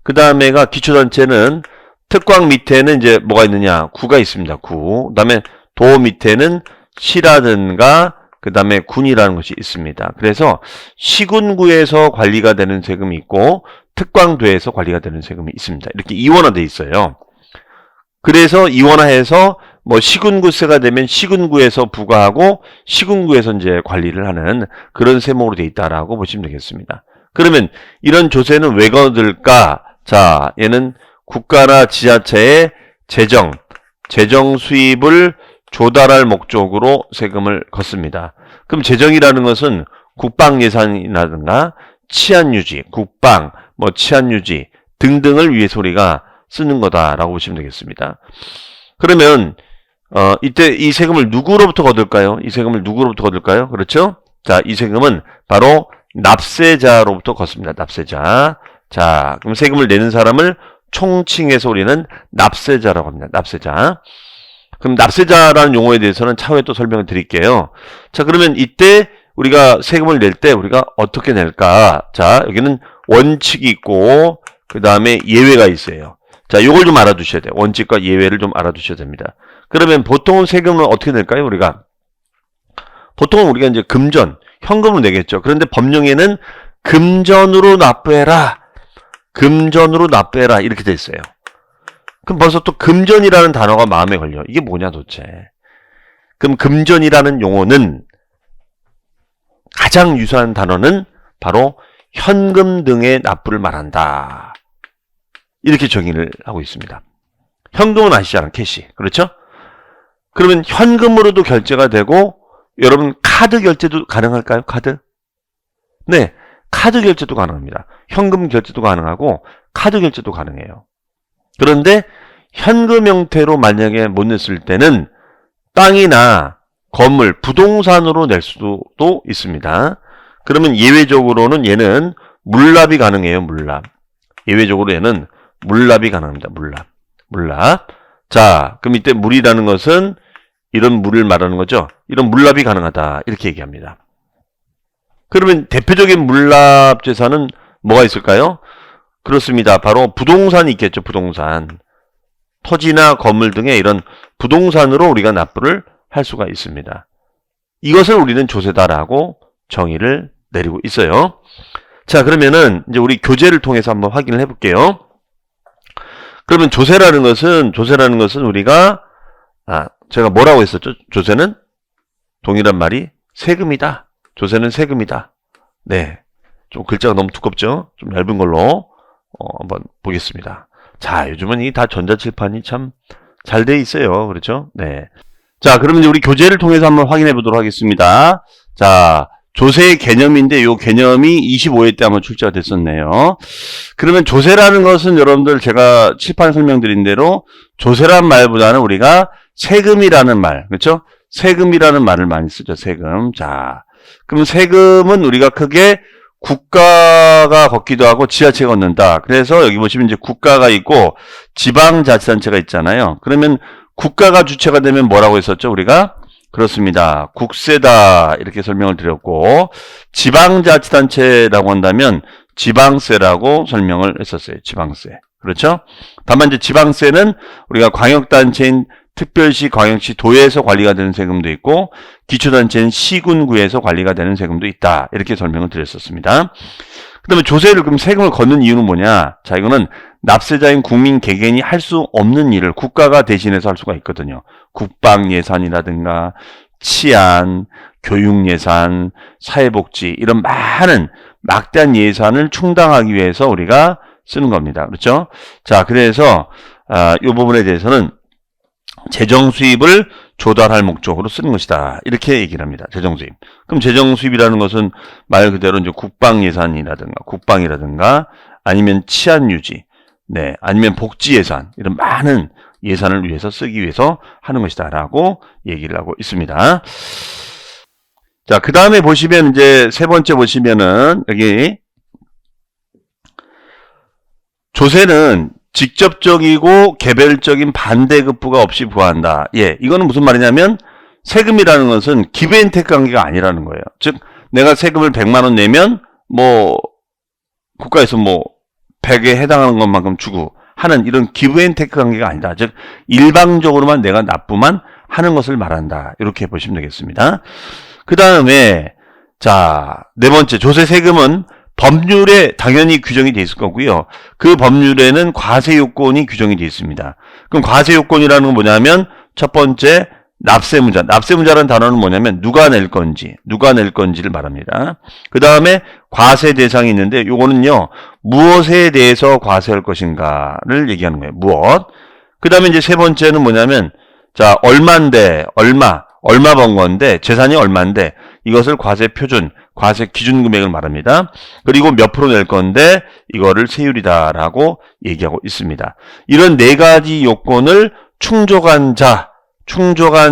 S1: 그 다음에가 기초단체는 특광 밑에는 이제 뭐가 있느냐? 구가 있습니다. 구. 그 다음에 도 밑에는 시라든가 그 다음에 군이라는 것이 있습니다. 그래서 시군구에서 관리가 되는 세금이 있고 특광도에서 관리가 되는 세금이 있습니다. 이렇게 이원화되어 있어요. 그래서 이원화해서 뭐 시군구세가 되면 시군구에서 부과하고 시군구에서 이제 관리를 하는 그런 세목으로 되어 있다라고 보시면 되겠습니다. 그러면 이런 조세는 왜 거둘까? 자, 얘는 국가나 지자체의 재정 수입을 조달할 목적으로 세금을 걷습니다. 그럼 재정이라는 것은 국방 예산이라든가 치안 유지, 국방, 뭐 치안 유지 등등을 위해서 우리가 쓰는 거다라고 보시면 되겠습니다. 그러면 이때 이 세금을 누구로부터 거둘까요? 이 세금을 누구로부터 거둘까요? 그렇죠? 자, 이 세금은 바로 납세자로부터 걷습니다. 납세자. 자, 그럼 세금을 내는 사람을 총칭해서 우리는 납세자라고 합니다. 납세자. 그럼 납세자라는 용어에 대해서는 차후에 또 설명을 드릴게요. 자, 그러면 이때 우리가 세금을 낼 때 우리가 어떻게 낼까? 자, 여기는 원칙이 있고 그 다음에 예외가 있어요. 자, 요걸 좀 알아두셔야 돼요. 원칙과 예외를 좀 알아두셔야 됩니다. 그러면 보통은 세금을 어떻게 낼까요? 보통은 우리가 이제 금전, 현금으로 내겠죠. 그런데 법령에는 금전으로 납부해라. 금전으로 납부해라. 이렇게 돼 있어요. 그럼 벌써 또 금전이라는 단어가 마음에 걸려. 이게 뭐냐 도대체. 그럼 금전이라는 용어는 가장 유사한 단어는 바로 현금 등의 납부를 말한다. 이렇게 정의를 하고 있습니다. 현금은 아시잖아요. 캐시. 그렇죠? 그러면 현금으로도 결제가 되고 여러분 카드 결제도 가능할까요? 카드? 네. 카드 결제도 가능합니다. 현금 결제도 가능하고 카드 결제도 가능해요. 그런데 현금 형태로 만약에 못 냈을 때는 땅이나 건물, 부동산으로 낼 수도 있습니다. 그러면 예외적으로는 얘는 물납이 가능해요. 물납. 예외적으로 얘는 물납이 가능합니다. 물납. 자, 그럼 이때 물이라는 것은 이런 물을 말하는 거죠. 이런 물납이 가능하다. 이렇게 얘기합니다. 그러면 대표적인 물납 재산은 뭐가 있을까요? 그렇습니다. 바로 부동산이 있겠죠. 부동산. 토지나 건물 등의 이런 부동산으로 우리가 납부를 할 수가 있습니다. 이것을 우리는 조세다라고 정의를 내리고 있어요. 자, 그러면은 이제 우리 교재를 통해서 한번 확인을 해볼게요. 그러면 조세라는 것은 우리가 제가 뭐라고 했었죠? 조세는 동일한 말이 세금이다. 조세는 세금이다. 네, 좀 글자가 너무 두껍죠? 좀 얇은 걸로 한번 보겠습니다. 자, 요즘은 이 다 전자칠판이 참 잘 돼 있어요. 그렇죠? 네. 자, 그러면 이제 우리 교재를 통해서 한번 확인해 보도록 하겠습니다. 자, 조세의 개념인데 이 개념이 25회 때 한번 출제가 됐었네요. 그러면 조세라는 것은 여러분들 제가 칠판에 설명드린 대로 조세란 말보다는 우리가 세금이라는 말, 그렇죠? 세금이라는 말을 많이 쓰죠. 세금. 자, 그럼 세금은 우리가 크게 국가가 걷기도 하고 지자체가 걷는다. 그래서 여기 보시면 이제 국가가 있고 지방자치단체가 있잖아요. 그러면 국가가 주체가 되면 뭐라고 했었죠? 우리가? 그렇습니다. 국세다. 이렇게 설명을 드렸고 지방자치단체라고 한다면 지방세라고 설명을 했었어요. 지방세. 그렇죠? 다만 이제 지방세는 우리가 광역단체인 특별시, 광역시, 도에서 관리가 되는 세금도 있고 기초단체인 시군구에서 관리가 되는 세금도 있다. 이렇게 설명을 드렸었습니다. 그 다음에 조세를 그럼 세금을 걷는 이유는 뭐냐? 자, 이거는 납세자인 국민 개개인이 할 수 없는 일을 국가가 대신해서 할 수가 있거든요. 국방 예산이라든가 치안, 교육 예산, 사회복지 이런 많은 막대한 예산을 충당하기 위해서 우리가 쓰는 겁니다. 그렇죠? 자, 그래서 이 부분에 대해서는 재정 수입을 조달할 목적으로 쓰는 것이다. 이렇게 얘기를 합니다. 재정 수입. 그럼 재정 수입이라는 것은 말 그대로 이제 국방 예산이라든가 국방이라든가 아니면 치안 유지, 네, 아니면 복지 예산 이런 많은 예산을 위해서 쓰기 위해서 하는 것이다라고 얘기를 하고 있습니다. 자, 그 다음에 보시면 이제 세 번째 보시면은 여기 조세는 직접적이고 개별적인 반대급부가 없이 부과한다. 예, 이거는 무슨 말이냐면 세금이라는 것은 기브앤테이크 관계가 아니라는 거예요. 즉 내가 세금을 100만 원 내면 뭐 국가에서 뭐 100에 해당하는 것만큼 주고 하는 이런 기브앤테크 관계가 아니다. 즉 일방적으로만 내가 납부만 하는 것을 말한다. 이렇게 보시면 되겠습니다. 그 다음에 자, 네 번째, 조세 세금은 법률에 당연히 규정이 되어 있을 거고요. 그 법률에는 과세 요건이 규정이 되어 있습니다. 그럼 과세 요건이라는 건 뭐냐면 첫 번째 납세문자. 납세문자라는 단어는 뭐냐면 누가 낼 건지를 말합니다. 그 다음에 과세 대상이 있는데 요거는요, 무엇에 대해서 과세할 것인가를 얘기하는 거예요. 무엇. 그 다음에 이제 세 번째는 뭐냐면 자, 얼마인데, 얼마 번 건데, 재산이 얼마인데, 이것을 과세 표준, 과세 기준 금액을 말합니다. 그리고 몇 프로 낼 건데, 이거를 세율이다라고 얘기하고 있습니다. 이런 네 가지 요건을 충족한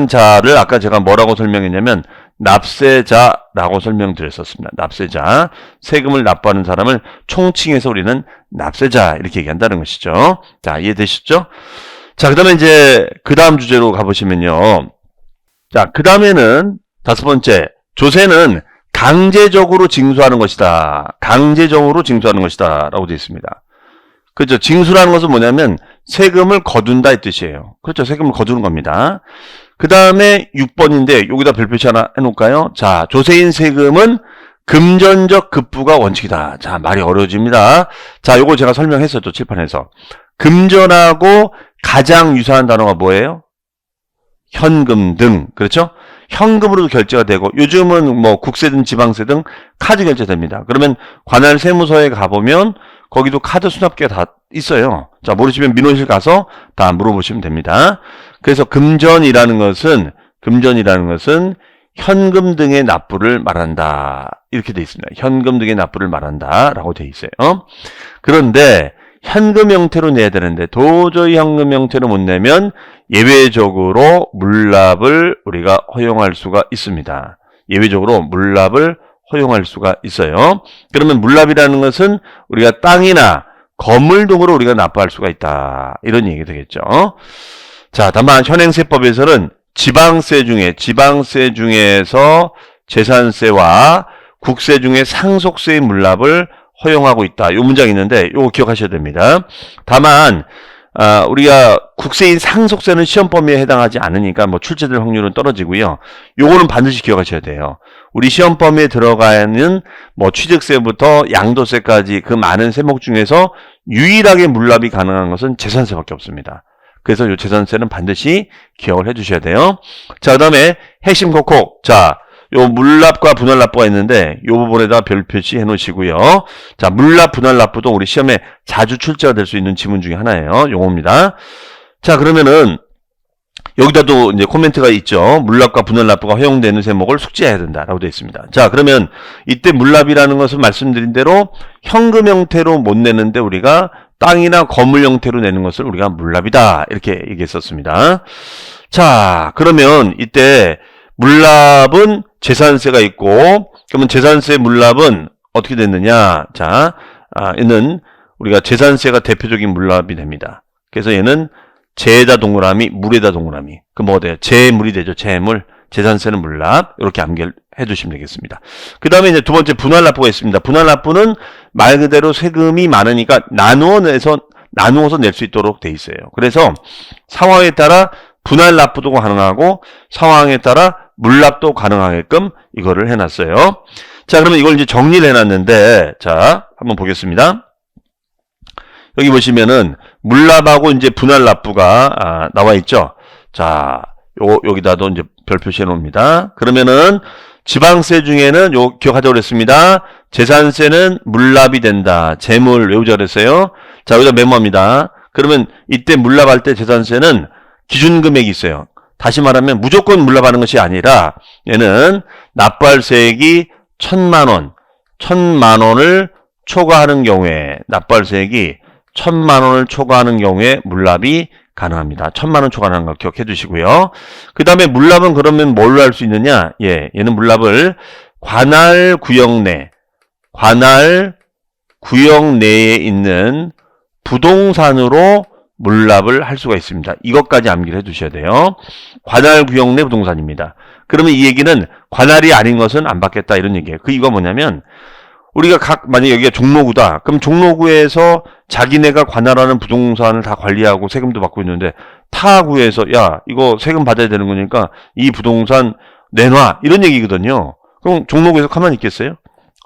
S1: 자를 아까 제가 뭐라고 설명했냐면, 납세자라고 설명드렸었습니다. 납세자. 세금을 납부하는 사람을 총칭해서 우리는 납세자, 이렇게 얘기한다는 것이죠. 자, 이해되시죠? 자, 그 다음에 이제, 그 다음 주제로 가보시면요. 자, 그 다음에는, 다섯 번째, 조세는 강제적으로 징수하는 것이다. 강제적으로 징수하는 것이다. 라고 되어 있습니다. 그렇죠. 징수라는 것은 뭐냐면, 세금을 거둔다 이 뜻이에요. 그렇죠. 세금을 거두는 겁니다. 그 다음에 6번인데, 여기다 별표시 하나 해놓을까요? 자, 조세인 세금은 금전적 급부가 원칙이다. 자, 말이 어려워집니다. 자, 요거 제가 설명했었죠. 칠판에서. 금전하고 가장 유사한 단어가 뭐예요? 현금 등. 그렇죠? 현금으로도 결제가 되고 요즘은 뭐 국세든 지방세 등 카드 결제됩니다. 그러면 관할 세무서에 가보면 거기도 카드 수납기가 다 있어요. 자, 모르시면 민원실 가서 다 물어보시면 됩니다. 그래서 금전이라는 것은 현금 등의 납부를 말한다. 이렇게 돼 있습니다. 현금 등의 납부를 말한다. 라고 돼 있어요. 그런데 현금 형태로 내야 되는데 도저히 현금 형태로 못 내면 예외적으로 물납을 우리가 허용할 수가 있습니다. 예외적으로 물납을 허용할 수가 있어요. 그러면 물납이라는 것은 우리가 땅이나 건물 등으로 우리가 납부할 수가 있다. 이런 얘기 되겠죠. 자, 다만 현행세법에서는 지방세 중에서 재산세와 국세 중에 상속세의 물납을 허용하고 있다. 요 문장이 있는데 요거 기억하셔야 됩니다. 다만 우리가 국세인 상속세는 시험 범위에 해당하지 않으니까 뭐 출제될 확률은 떨어지고요. 요거는 반드시 기억하셔야 돼요. 우리 시험 범위에 들어가는 뭐 취득세부터 양도세까지 그 많은 세목 중에서 유일하게 물납이 가능한 것은 재산세밖에 없습니다. 그래서 요 재산세는 반드시 기억을 해 주셔야 돼요. 자, 그다음에 핵심 코콕. 자, 요 물납과 분할납부가 있는데 요 부분에다 별 표시해 놓으시고요. 자, 물납 분할납부도 우리 시험에 자주 출제가 될 수 있는 지문 중에 하나예요. 용어입니다. 자, 그러면은 여기다도 이제 코멘트가 있죠. 물납과 분할납부가 허용되는 세목을 숙지해야 된다라고 되어 있습니다. 자, 그러면 이때 물납이라는 것은 말씀드린 대로 현금 형태로 못 내는데 우리가 땅이나 건물 형태로 내는 것을 우리가 물납이다 이렇게 얘기했었습니다. 자, 그러면 이때 물납은 재산세가 있고, 그러면 재산세 물납은 어떻게 됐느냐? 자, 얘는 우리가 재산세가 대표적인 물납이 됩니다. 그래서 얘는 재에다 동그라미, 물에다 동그라미. 그 뭐가 돼요? 재물이 되죠. 재물. 재산세는 물납. 이렇게 암기해 두시면 되겠습니다. 그 다음에 이제 두 번째 분할납부가 있습니다. 분할납부는 말 그대로 세금이 많으니까 나누어서 낼 수 있도록 돼 있어요. 그래서 상황에 따라 분할납부도 가능하고 상황에 따라 물납도 가능하게끔 이거를 해놨어요. 자, 그러면 이걸 이제 정리를 해놨는데, 자, 한번 보겠습니다. 여기 보시면은 물납하고 이제 분할납부가 나와 있죠. 자, 여기다도 이제 별 표시해 놓습니다. 그러면은 지방세 중에는 요 기억하자고 그랬습니다. 재산세는 물납이 된다. 재물 외우자 그랬어요. 자, 여기다 메모합니다. 그러면 이때 물납할 때 재산세는 기준 금액이 있어요. 다시 말하면 무조건 물납하는 것이 아니라 얘는 납부할 세액이 1,000만 원을 초과하는 경우에 납부할 세액이 1,000만 원을 초과하는 경우에 물납이 가능합니다. 1,000만 원 초과하는 거 기억해 두시고요. 그 다음에 물납은 그러면 뭘로 할 수 있느냐? 예, 얘는 물납을 관할 구역 내에 있는 부동산으로 물납을 할 수가 있습니다. 이것까지 암기를 해 두셔야 돼요. 관할 구역 내 부동산입니다. 그러면 이 얘기는 관할이 아닌 것은 안 받겠다 이런 얘기예요. 이거 뭐냐면 우리가 만약에 여기가 종로구다. 그럼 종로구에서 자기네가 관할하는 부동산을 다 관리하고 세금도 받고 있는데 타구에서 야, 이거 세금 받아야 되는 거니까 이 부동산 내놔. 이런 얘기거든요. 그럼 종로구에서 가만히 있겠어요?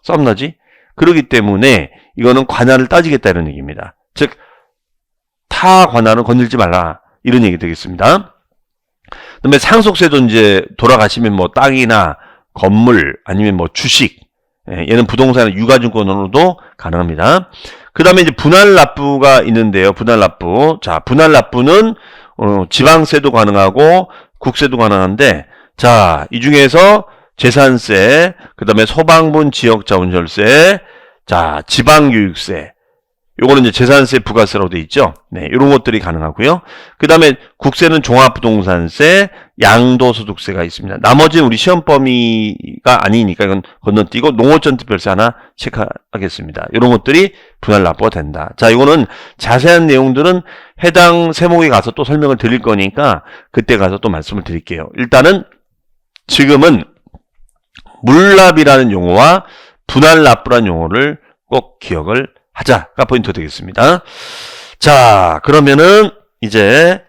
S1: 썸나지? 그렇기 때문에 이거는 관할을 따지겠다 이런 얘기입니다. 즉, 타 관할은 건들지 말라. 이런 얘기 되겠습니다. 그다음에 상속세도 이제 돌아가시면 뭐 땅이나 건물 아니면 뭐 주식, 얘는 부동산의 유가증권으로도 가능합니다. 그 다음에 이제 분할납부가 있는데요. 분할납부. 자, 분할납부는 지방세도 가능하고 국세도 가능한데, 자, 이 중에서 재산세, 그 다음에 소방분 지역자원절세, 자, 지방교육세, 요거는 이제 재산세, 부가세라고 돼 있죠. 네, 이런 것들이 가능하고요. 그 다음에 국세는 종합부동산세, 양도소득세가 있습니다. 나머지는 우리 시험 범위가 아니니까 이건 건너뛰고 농어촌특별세 하나 체크하겠습니다. 이런 것들이 분할납부가 된다. 자, 이거는 자세한 내용들은 해당 세목에 가서 또 설명을 드릴 거니까 그때 가서 또 말씀을 드릴게요. 일단은 지금은 물납이라는 용어와 분할납부라는 용어를 꼭 기억을 하자가 포인트 되겠습니다. 자, 그러면은 이제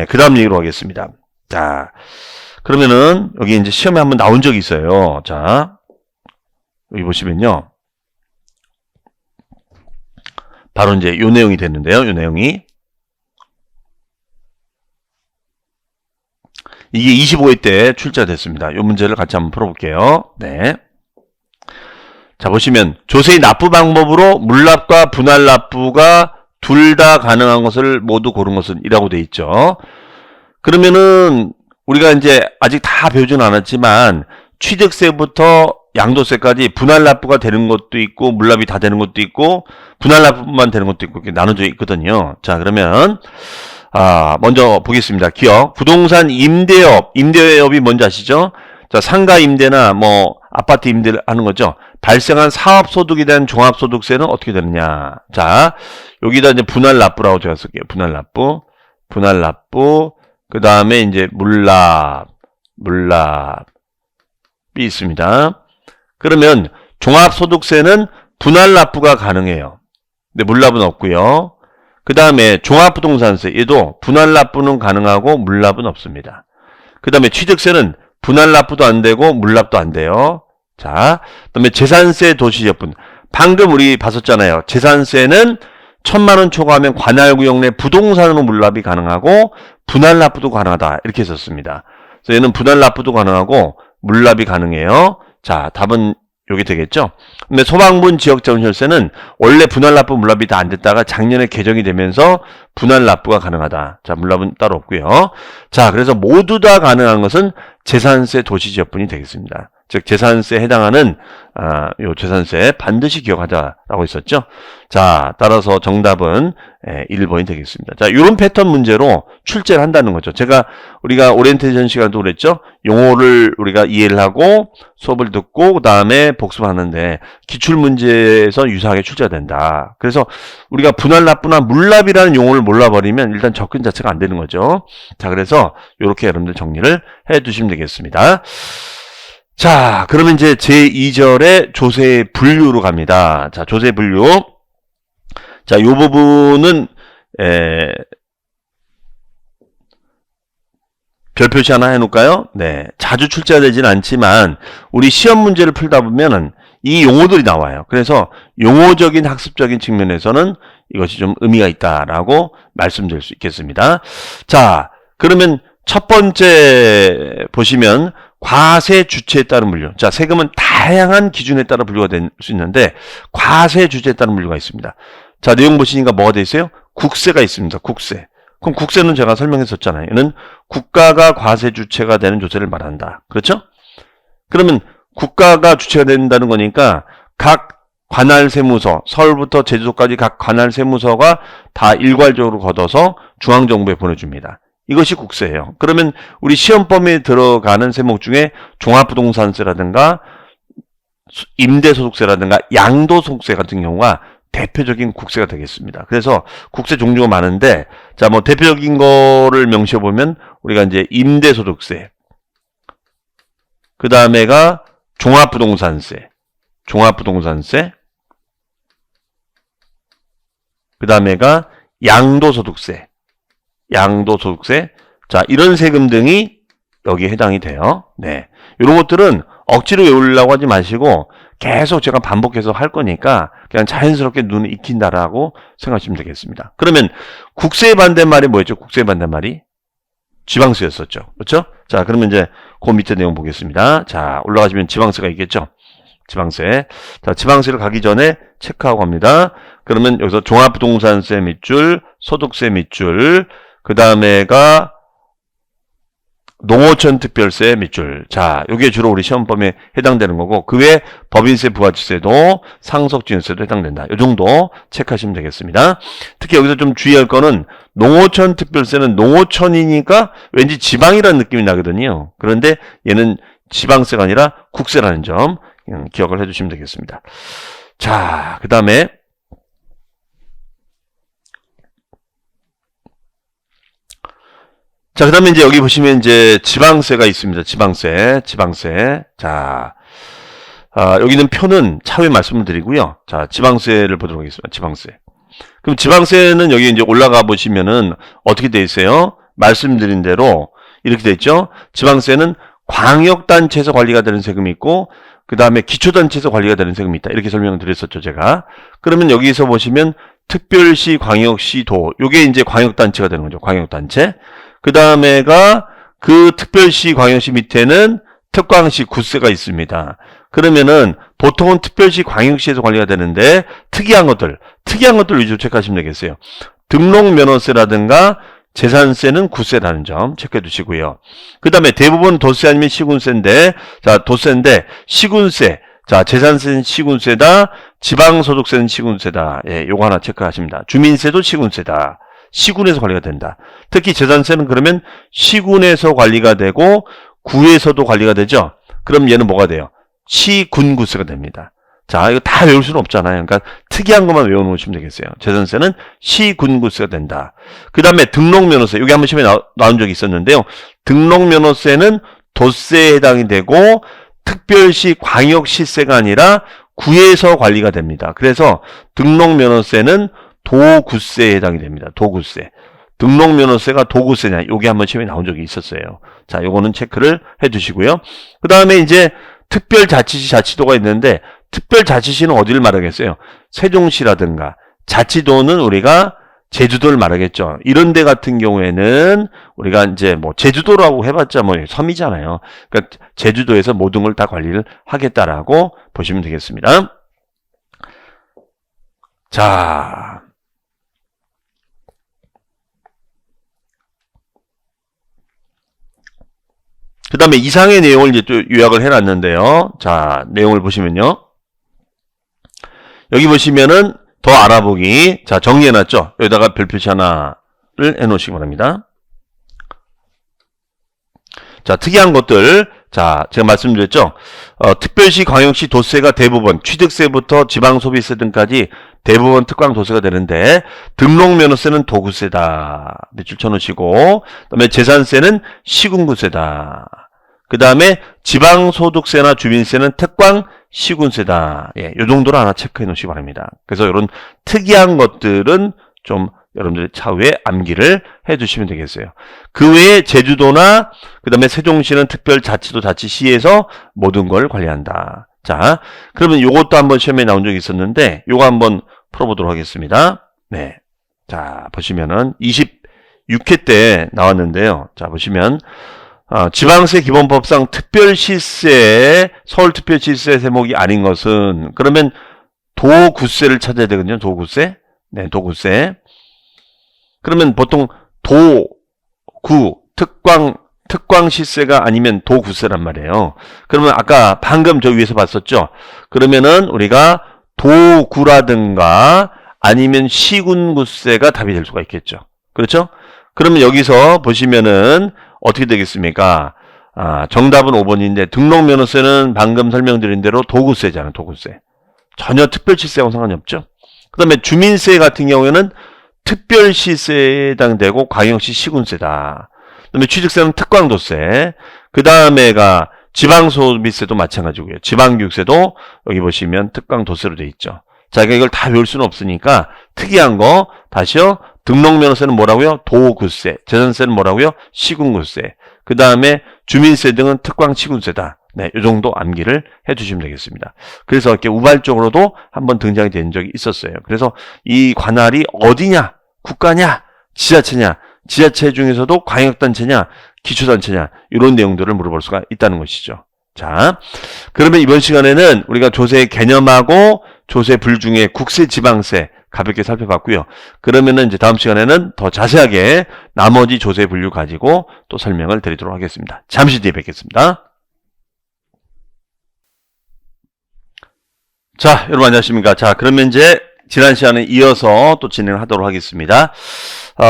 S1: 그 다음 얘기로 하겠습니다. 자, 그러면은 여기 이제 시험에 한번 나온 적이 있어요. 자, 여기 보시면요. 바로 이제 요 내용이 됐는데요. 요 내용이 이게 25회 때 출제됐습니다. 요 문제를 같이 한번 풀어볼게요. 네. 자, 보시면 조세의 납부 방법으로 물납과 분할납부가 둘 다 가능한 것을 모두 고른 것은 이라고 돼 있죠. 그러면은 우리가 이제 아직 다 배우진 않았지만 취득세부터 양도세까지 분할납부가 되는 것도 있고 물납이 다 되는 것도 있고 분할납부만 되는 것도 있고 이렇게 나눠져 있거든요. 자, 그러면 먼저 보겠습니다. 기억. 부동산 임대업. 임대업이 뭔지 아시죠? 자, 상가 임대나 뭐 아파트 임대를 하는 거죠. 발생한 사업소득에 대한 종합소득세는 어떻게 되느냐. 자, 여기다 이제 분할납부라고 제가 쓸게요. 분할납부, 그 다음에 이제 물납이 있습니다. 그러면 종합소득세는 분할납부가 가능해요. 근데 물납은 없고요. 그 다음에 종합부동산세, 얘도 분할납부는 가능하고 물납은 없습니다. 그 다음에 취득세는 분할납부도 안 되고 물납도 안 돼요. 자, 그다음에 재산세 도시지역분. 방금 우리 봤었잖아요. 재산세는 1,000만 원 초과하면 관할구역 내 부동산으로 물납이 가능하고 분할납부도 가능하다. 이렇게 했었습니다. 그래서 얘는 분할납부도 가능하고 물납이 가능해요. 자, 답은 여기 되겠죠. 근데 소방분 지역자원시설세는 원래 분할납부 물납이 다 안 됐다가 작년에 개정이 되면서 분할납부가 가능하다. 자, 물납은 따로 없고요. 자, 그래서 모두 다 가능한 것은 재산세 도시지역분이 되겠습니다. 즉 재산세에 해당하는 요 재산세 반드시 기억하자라고 했었죠. 자, 따라서 정답은 1번이 되겠습니다. 자, 이런 패턴 문제로 출제를 한다는 거죠. 우리가 오리엔테이션 시간도 그랬죠. 용어를 우리가 이해를 하고 수업을 듣고 그 다음에 복습하는데 기출 문제에서 유사하게 출제가 된다. 그래서 우리가 분할납부나 물납이라는 용어를 몰라버리면 일단 접근 자체가 안 되는 거죠. 자, 그래서 이렇게 여러분들 정리를 해두시면 되겠습니다. 자, 그러면 이제 제2절의 조세 분류로 갑니다. 자, 조세 분류. 자, 이 부분은 별 표시 하나 해놓을까요? 네, 자주 출제가 되진 않지만 우리 시험 문제를 풀다 보면은 이 용어들이 나와요. 그래서 용어적인 학습적인 측면에서는 이것이 좀 의미가 있다라고 말씀드릴 수 있겠습니다. 자, 그러면 첫 번째 보시면 과세 주체에 따른 분류. 자, 세금은 다양한 기준에 따라 분류가 될 수 있는데 과세 주체에 따른 분류가 있습니다. 자, 내용 보시니까 뭐가 돼 있어요? 국세가 있습니다. 국세. 그럼 국세는 제가 설명했었잖아요. 이는 국가가 과세 주체가 되는 조세를 말한다. 그렇죠? 그러면 국가가 주체가 된다는 거니까 각 관할세무서, 서울부터 제주도까지 각 관할세무서가 다 일괄적으로 걷어서 중앙정부에 보내줍니다. 이것이 국세예요. 그러면 우리 시험 범위에 들어가는 세목 중에 종합부동산세라든가 임대소득세라든가 양도소득세 같은 경우가 대표적인 국세가 되겠습니다. 그래서 국세 종류가 많은데, 자, 뭐 대표적인 거를 명시해 보면 우리가 이제 임대소득세, 그 다음에가 종합부동산세, 그 다음에가 양도소득세. 자, 이런 세금 등이 여기에 해당이 돼요. 네. 이런 것들은 억지로 외우려고 하지 마시고 계속 제가 반복해서 할 거니까 그냥 자연스럽게 눈에 익힌다라고 생각하시면 되겠습니다. 그러면 국세의 반대말이 뭐였죠? 국세의 반대말이 지방세였었죠. 그렇죠? 자, 그러면 이제 그 밑에 내용 보겠습니다. 자, 올라가시면 지방세가 있겠죠? 지방세. 자, 지방세를 가기 전에 체크하고 갑니다. 그러면 여기서 종합부동산세 밑줄, 소득세 밑줄, 그 다음에가 농어촌 특별세 밑줄. 자, 이게 주로 우리 시험범위에 해당되는 거고, 그 외에 법인세, 부가치세도, 상속증여세도 해당된다. 이 정도 체크하시면 되겠습니다. 특히 여기서 좀 주의할 거는 농어촌 특별세는 농어촌이니까 왠지 지방이라는 느낌이 나거든요. 그런데 얘는 지방세가 아니라 국세라는 점 기억을 해주시면 되겠습니다. 자, 그 다음에 자, 그 다음에 이제 여기 보시면 이제 지방세가 있습니다. 지방세. 자, 여기는 표는 차후에 말씀을 드리고요. 자, 지방세를 보도록 하겠습니다. 지방세. 그럼 지방세는 여기 이제 올라가 보시면은 어떻게 돼 있어요? 말씀드린 대로 이렇게 돼 있죠? 지방세는 광역단체에서 관리가 되는 세금이 있고, 그 다음에 기초단체에서 관리가 되는 세금이 있다. 이렇게 설명을 드렸었죠, 제가. 그러면 여기서 보시면 특별시, 광역시, 도. 요게 이제 광역단체가 되는 거죠. 광역단체. 그 다음에가 그 특별시, 광역시 밑에는 특광시, 구세가 있습니다. 그러면은 보통은 특별시, 광역시에서 관리가 되는데 특이한 것들 위주로 체크하시면 되겠어요. 등록면허세라든가 재산세는 구세라는 점 체크해 두시고요. 그 다음에 대부분 도세 아니면 시군세인데, 자, 도세인데 시군세, 자, 재산세는 시군세다, 지방소득세는 시군세다. 예, 요거 하나 체크하십니다. 주민세도 시군세다. 시군에서 관리가 된다. 특히 재산세는 그러면 시군에서 관리가 되고 구에서도 관리가 되죠. 그럼 얘는 뭐가 돼요? 시군구세가 됩니다. 자, 이거 다 외울 수는 없잖아요. 그러니까 특이한 것만 외워놓으시면 되겠어요. 재산세는 시군구세가 된다. 그 다음에 등록면허세. 여기 한번 시험에 나온 적이 있었는데요. 등록면허세는 도세에 해당이 되고 특별시, 광역시세가 아니라 구에서 관리가 됩니다. 그래서 등록면허세는 도구세에 해당이 됩니다. 도구세. 등록면허세가 도구세냐, 요게 한번 시험에 나온 적이 있었어요. 자, 요거는 체크를 해 두시고요. 그 다음에 이제 특별자치시, 자치도가 있는데, 특별자치시는 어디를 말하겠어요? 세종시라든가, 자치도는 우리가 제주도를 말하겠죠. 이런 데 같은 경우에는 우리가 이제 뭐 제주도라고 해봤자 뭐 섬이잖아요. 그러니까 제주도에서 모든 걸 다 관리를 하겠다라고 보시면 되겠습니다. 자, 그 다음에 이상의 내용을 이제 또 요약을 해놨는데요. 자, 내용을 보시면요. 여기 보시면은 더 알아보기. 자, 정리해놨죠? 여기다가 별표시 하나를 해놓으시기 바랍니다. 자, 특이한 것들. 자, 제가 말씀드렸죠? 특별시, 광역시 도세가 대부분, 취득세부터 지방소비세 등까지 대부분 특광 도세가 되는데, 등록면허세는 도구세다. 밑줄 쳐놓으시고, 그 다음에 재산세는 시군구세다. 그 다음에 지방소득세나 주민세는 특광 시군세다. 예, 요 정도로 하나 체크해 놓으시기 바랍니다. 그래서 이런 특이한 것들은 좀 여러분들이 차후에 암기를 해 주시면 되겠어요. 그 외에 제주도나 그 다음에 세종시는 특별자치도 자치시에서 모든 걸 관리한다. 자, 그러면 요것도 한번 시험에 나온 적이 있었는데 요거 한번 풀어보도록 하겠습니다. 네, 자, 보시면은 26회 때 나왔는데요. 자, 보시면 지방세 기본법상 특별시세, 서울특별시세 세목이 아닌 것은, 그러면 도구세를 찾아야 되거든요. 도구세. 네, 도구세. 그러면 보통 특광시세가 아니면 도구세란 말이에요. 그러면 아까 방금 저 위에서 봤었죠. 그러면은 우리가 도구라든가 아니면 시군구세가 답이 될 수가 있겠죠. 그렇죠? 그러면 여기서 보시면은 어떻게 되겠습니까? 정답은 5번인데 등록면허세는 방금 설명드린 대로 도구세잖아요. 도구세. 전혀 특별시세하고 상관이 없죠. 그 다음에 주민세 같은 경우에는 특별시세에 해당되고 광역시 시군세다. 그 다음에 취득세는 특광도세. 그 다음에가 지방소비세도 마찬가지고요. 지방교육세도 여기 보시면 특광도세로 되어 있죠. 자기가 이걸 다 외울 수는 없으니까 특이한 거 다시요. 등록면허세는 뭐라고요? 도구세. 재산세는 뭐라고요? 시군구세. 그 다음에 주민세 등은 특광치군세다. 네, 이 정도 암기를 해주시면 되겠습니다. 그래서 이렇게 우발적으로도 한번 등장이 된 적이 있었어요. 그래서 이 관할이 어디냐? 국가냐? 지자체냐? 지자체 중에서도 광역단체냐? 기초단체냐? 이런 내용들을 물어볼 수가 있다는 것이죠. 자, 그러면 이번 시간에는 우리가 조세 개념하고 조세 불중에 국세, 지방세 가볍게 살펴봤고요. 그러면은 이제 다음 시간에는 더 자세하게 나머지 조세 분류 가지고 또 설명을 드리도록 하겠습니다. 잠시 뒤에 뵙겠습니다. 자, 여러분 안녕하십니까? 자, 그러면 이제 지난 시간에 이어서 또 진행을 하도록 하겠습니다.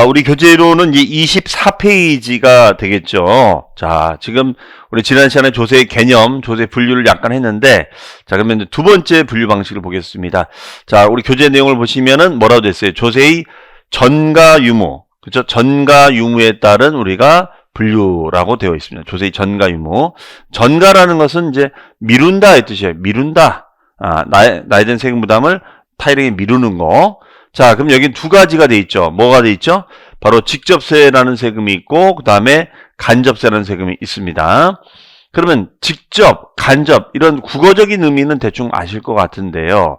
S1: 우리 교재로는 이제 24페이지가 되겠죠. 자, 지금 우리 지난 시간에 조세 개념, 조세 분류를 약간 했는데, 자, 그러면 이제 두 번째 분류 방식을 보겠습니다. 자, 우리 교재 내용을 보시면은 뭐라고 됐어요? 조세의 전가 유무, 그렇죠? 전가 유무에 따른 우리가 분류라고 되어 있습니다. 조세의 전가 유무. 전가라는 것은 이제 미룬다 이 뜻이에요. 미룬다. 나에 대한 세금 부담을 타일에게 미루는 거. 자, 그럼 여기 두 가지가 돼 있죠. 뭐가 돼 있죠? 바로 직접세라는 세금이 있고, 그 다음에 간접세라는 세금이 있습니다. 그러면 직접, 간접, 이런 국어적인 의미는 대충 아실 것 같은데요.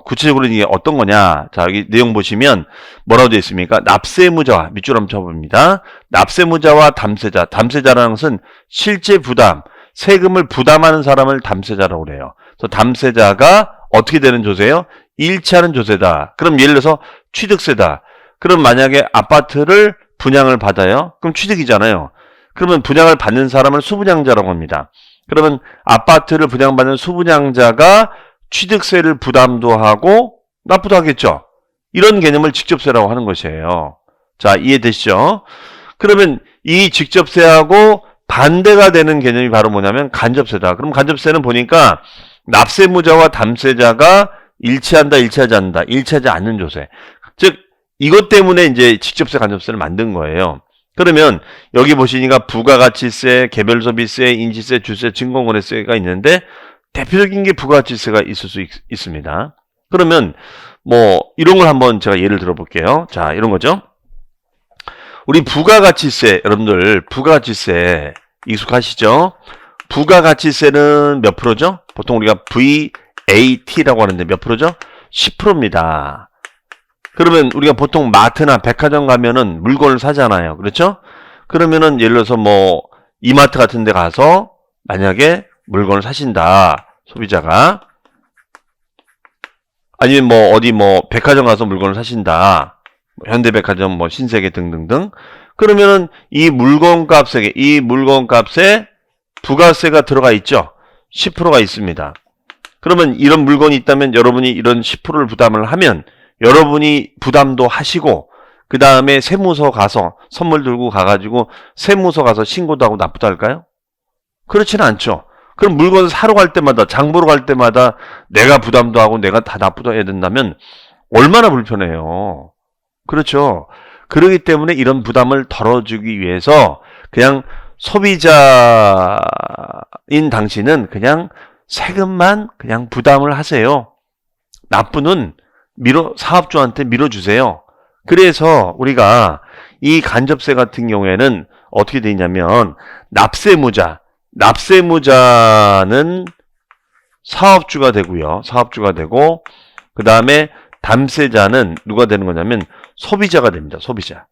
S1: 구체적으로 이게 어떤 거냐. 자, 여기 내용 보시면 뭐라고 되어 있습니까? 납세무자와, 밑줄 한번 쳐봅니다. 납세무자와 담세자. 담세자라는 것은 실제 부담, 세금을 부담하는 사람을 담세자라고 그래요. 그래서 담세자가 어떻게 되는 조세예요? 일치하는 조세다. 그럼 예를 들어서 취득세다. 그럼 만약에 아파트를 분양을 받아요. 그럼 취득이잖아요. 그러면 분양을 받는 사람을 수분양자라고 합니다. 그러면 아파트를 분양받는 수분양자가 취득세를 부담도 하고 납부도 하겠죠. 이런 개념을 직접세라고 하는 것이에요. 자, 이해되시죠? 그러면 이 직접세하고 반대가 되는 개념이 바로 뭐냐면 간접세다. 그럼 간접세는 보니까 납세무자와 담세자가 일치한다, 일치하지 않는다. 일치하지 않는 조세. 즉, 이것 때문에 이제 직접세, 간접세를 만든 거예요. 그러면 여기 보시니까 부가가치세, 개별소비세, 인지세, 주세, 증권거래세가 있는데 대표적인 게 부가가치세가 있을 수 있습니다. 그러면 뭐 이런 걸 한번 제가 예를 들어볼게요. 자, 이런 거죠. 우리 부가가치세, 여러분들 부가가치세 익숙하시죠? 부가가치세는 몇 프로죠? 보통 우리가 VAT라고 하는데 몇 프로죠? 10%입니다. 그러면 우리가 보통 마트나 백화점 가면은 물건을 사잖아요. 그렇죠? 그러면은 예를 들어서 뭐 이마트 같은 데 가서 만약에 물건을 사신다. 소비자가. 아니면 뭐 어디 뭐 백화점 가서 물건을 사신다. 현대백화점 뭐 신세계 등등등. 그러면은 이 물건 값에 부가세가 들어가 있죠. 10%가 있습니다. 그러면 이런 물건이 있다면 여러분이 이런 10%를 부담을 하면 여러분이 부담도 하시고 그 다음에 세무서 가서 선물 들고 가가지고 세무서 가서 신고도 하고 납부도 할까요? 그렇지는 않죠. 그럼 물건을 사러 갈 때마다 장 보러 갈 때마다 내가 부담도 하고 내가 다 납부도 해야 된다면 얼마나 불편해요. 그렇죠. 그렇기 때문에 이런 부담을 덜어주기 위해서 그냥 소비자인 당신은 그냥 세금만 그냥 부담을 하세요. 납부는 사업주한테 밀어주세요. 그래서 우리가 이 간접세 같은 경우에는 어떻게 돼 있냐면 납세무자는 사업주가 되고요. 사업주가 되고 그 다음에 담세자는 누가 되는 거냐면 소비자가 됩니다. 소비자.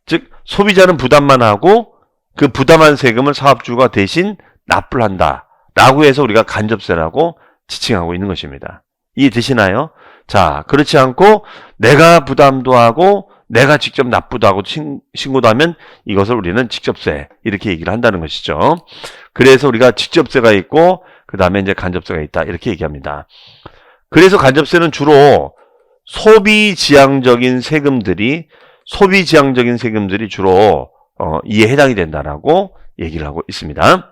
S1: 즉 소비자는 부담만 하고 그 부담한 세금을 사업주가 대신 납부를 한다. 라고 해서 우리가 간접세라고 지칭하고 있는 것입니다. 이해되시나요? 자, 그렇지 않고 내가 부담도 하고 내가 직접 납부도 하고 신고도 하면 이것을 우리는 직접세 이렇게 얘기를 한다는 것이죠. 그래서 우리가 직접세가 있고 그 다음에 이제 간접세가 있다 이렇게 얘기합니다. 그래서 간접세는 주로 소비지향적인 세금들이 주로 이에 해당이 된다라고 얘기를 하고 있습니다.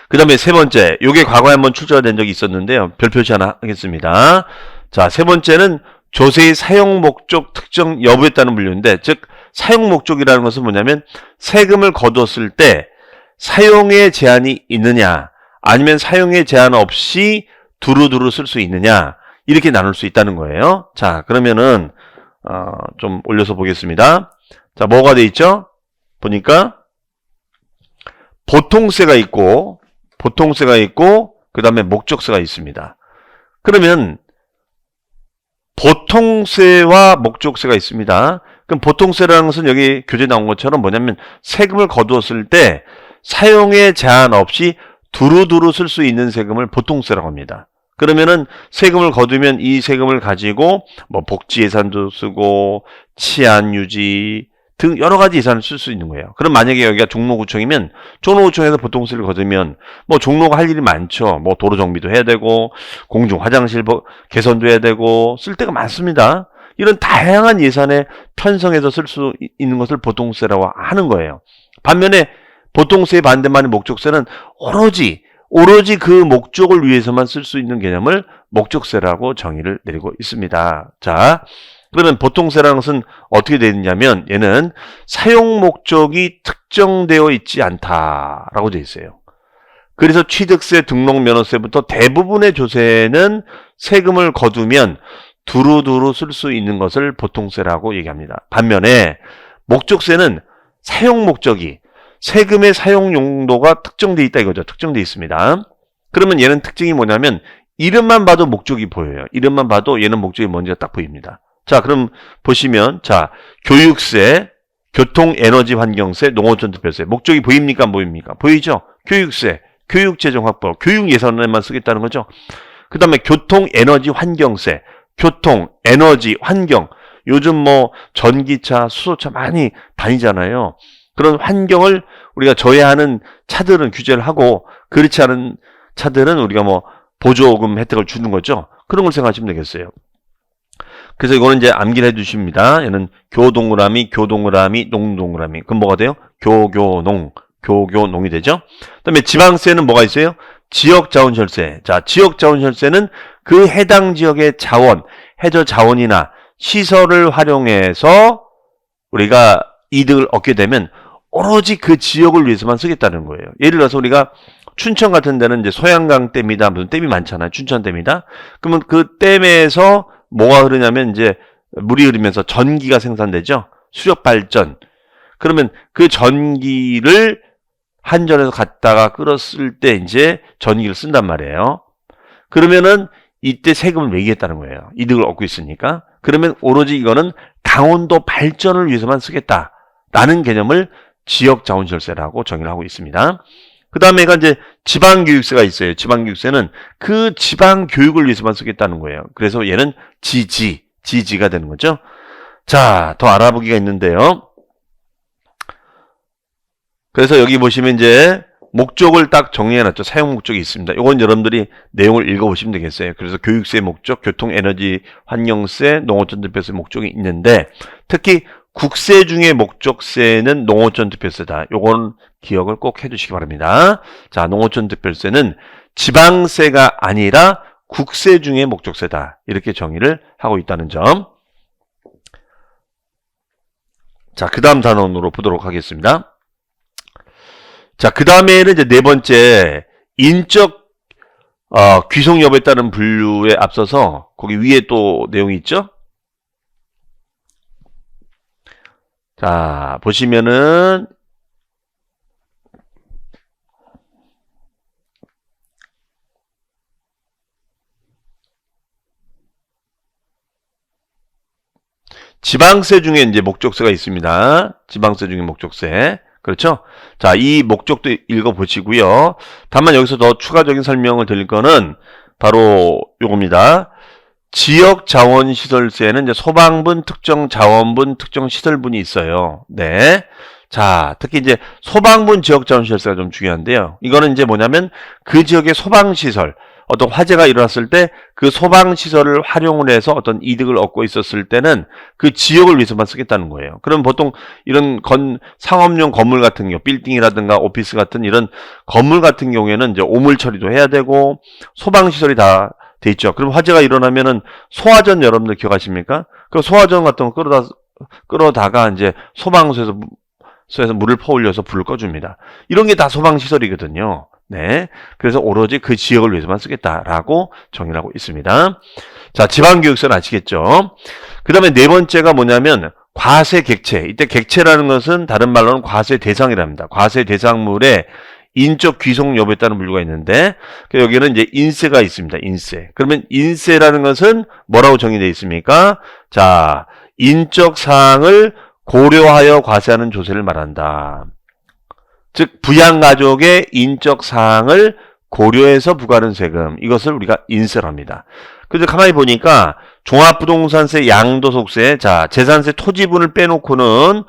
S1: 그 다음에 세 번째, 요게 과거에 한번 출제가 된 적이 있었는데요. 별 표시 하나 하겠습니다. 자, 세 번째는 조세의 사용 목적 특정 여부에 따른 분류인데, 즉 사용 목적이라는 것은 뭐냐면 세금을 거뒀을 때 사용에 제한이 있느냐, 아니면 사용에 제한 없이 두루두루 쓸 수 있느냐, 이렇게 나눌 수 있다는 거예요. 자, 그러면은 좀 올려서 보겠습니다. 자, 뭐가 돼 있죠? 보니까 보통세가 있고 그 다음에 목적세가 있습니다. 그러면 보통세와 목적세가 있습니다. 그럼 보통세라는 것은 여기 교재에 나온 것처럼 뭐냐면 세금을 거두었을 때 사용에 제한 없이 두루두루 쓸 수 있는 세금을 보통세라고 합니다. 그러면은 세금을 거두면 이 세금을 가지고 뭐 복지 예산도 쓰고 치안 유지 등 여러 가지 예산을 쓸 수 있는 거예요. 그럼 만약에 여기가 종로구청이면 종로구청에서 보통세를 거두면 뭐 종로가 할 일이 많죠. 뭐 도로 정비도 해야 되고 공중 화장실 개선도 해야 되고 쓸 데가 많습니다. 이런 다양한 예산에 편성해서 쓸 수 있는 것을 보통세라고 하는 거예요. 반면에 보통세의 반대말인 목적세는 오로지 그 목적을 위해서만 쓸 수 있는 개념을 목적세라고 정의를 내리고 있습니다. 자, 그러면 보통세라는 것은 어떻게 되어 있냐면 얘는 사용 목적이 특정되어 있지 않다라고 되어 있어요. 그래서 취득세, 등록 면허세부터 대부분의 조세는 세금을 거두면 두루두루 쓸 수 있는 것을 보통세라고 얘기합니다. 반면에 목적세는 사용 목적이 세금의 사용 용도가 특정되어 있다 이거죠. 특정되어 있습니다. 그러면 얘는 특징이 뭐냐면 이름만 봐도 목적이 보여요. 이름만 봐도 얘는 목적이 뭔지가 딱 보입니다. 자, 그럼 보시면 자, 교육세, 교통, 에너지, 환경세, 농어촌 특별세 목적이 보입니까? 안 보입니까? 보이죠? 교육세, 교육재정 확보, 교육 예산에만 쓰겠다는 거죠. 그 다음에 교통, 에너지, 환경세, 교통, 에너지, 환경. 요즘 뭐 전기차, 수소차 많이 다니잖아요. 그런 환경을 우리가 저해하는 차들은 규제를 하고 그렇지 않은 차들은 우리가 뭐 보조금 혜택을 주는 거죠. 그런 걸 생각하시면 되겠어요. 그래서 이거는 이제 암기를 해주십니다. 얘는 교동그라미, 농동그라미. 그럼 뭐가 돼요? 교교농이 되죠. 그다음에 지방세는 뭐가 있어요? 지역자원혈세. 자, 지역자원혈세는 그 해당 지역의 자원, 해저 자원이나 시설을 활용해서 우리가 이득을 얻게 되면 오로지 그 지역을 위해서만 쓰겠다는 거예요. 예를 들어서 우리가 춘천 같은 데는 이제 소양강 댐이다, 무슨 댐이 많잖아요. 춘천댐이다. 그러면 그 댐에서 뭐가 흐르냐면 이제 물이 흐르면서 전기가 생산되죠. 수력 발전. 그러면 그 전기를 한전에서 갖다가 끌었을 때 이제 전기를 쓴단 말이에요. 그러면은 이때 세금을 매기겠다는 거예요. 이득을 얻고 있으니까. 그러면 오로지 이거는 강원도 발전을 위해서만 쓰겠다라는 개념을 지역자원시설세라고 정의를 하고 있습니다. 그 다음에가 이제 지방교육세가 있어요. 지방교육세는 그 지방교육을 위해서만 쓰겠다는 거예요. 그래서 얘는 지지가 되는 거죠. 자, 더 알아보기가 있는데요. 그래서 여기 보시면 이제 목적을 딱 정리해놨죠. 사용 목적이 있습니다. 이건 여러분들이 내용을 읽어보시면 되겠어요. 그래서 교육세 목적, 교통, 에너지, 환경세, 농어촌 특별세 목적이 있는데 특히 국세 중에 목적세는 농어촌 특별세다. 요건 기억을 꼭 해주시기 바랍니다. 자, 농어촌 특별세는 지방세가 아니라 국세 중에 목적세다. 이렇게 정의를 하고 있다는 점. 자, 그 다음 단원으로 보도록 하겠습니다. 자, 그 다음에는 이제 네 번째, 인적, 귀속 여부에 따른 분류에 앞서서 거기 위에 또 내용이 있죠? 자, 보시면은, 지방세 중에 이제 목적세가 있습니다. 지방세 중에 목적세. 그렇죠? 자, 이 목적도 읽어보시고요. 다만 여기서 더 추가적인 설명을 드릴 거는 바로 요겁니다. 지역자원시설세는 이제 소방분, 특정 자원분, 특정 시설분이 있어요. 네. 자, 특히 이제 소방분 지역자원시설세가 좀 중요한데요. 이거는 이제 뭐냐면 그 지역의 소방시설, 어떤 화재가 일어났을 때 그 소방시설을 활용을 해서 어떤 이득을 얻고 있었을 때는 그 지역을 위해서만 쓰겠다는 거예요. 그럼 보통 이런 상업용 건물 같은 경우, 빌딩이라든가 오피스 같은 이런 건물 같은 경우에는 이제 오물 처리도 해야 되고 소방시설이 다 돼 있죠. 그럼 화재가 일어나면은 소화전 여러분들 기억하십니까? 그 소화전 같은 거 끌어다가 이제 소방서에서 물을 퍼올려서 불을 꺼줍니다. 이런 게 다 소방시설이거든요. 네. 그래서 오로지 그 지역을 위해서만 쓰겠다라고 정의를 하고 있습니다. 자, 지방교육서는 아시겠죠? 그 다음에 네 번째가 뭐냐면 과세 객체. 이때 객체라는 것은 다른 말로는 과세 대상이랍니다. 과세 대상물의 인적 귀속 여부에 따른 분류가 있는데 여기는 이제 인세가 있습니다. 인세. 그러면 인세라는 것은 뭐라고 정의되어 있습니까? 자, 인적 사항을 고려하여 과세하는 조세를 말한다. 즉 부양가족의 인적 사항을 고려해서 부과하는 세금, 이것을 우리가 인세랍니다. 그래서 가만히 보니까 종합부동산세, 양도소득세, 자 재산세, 토지분을 빼놓고는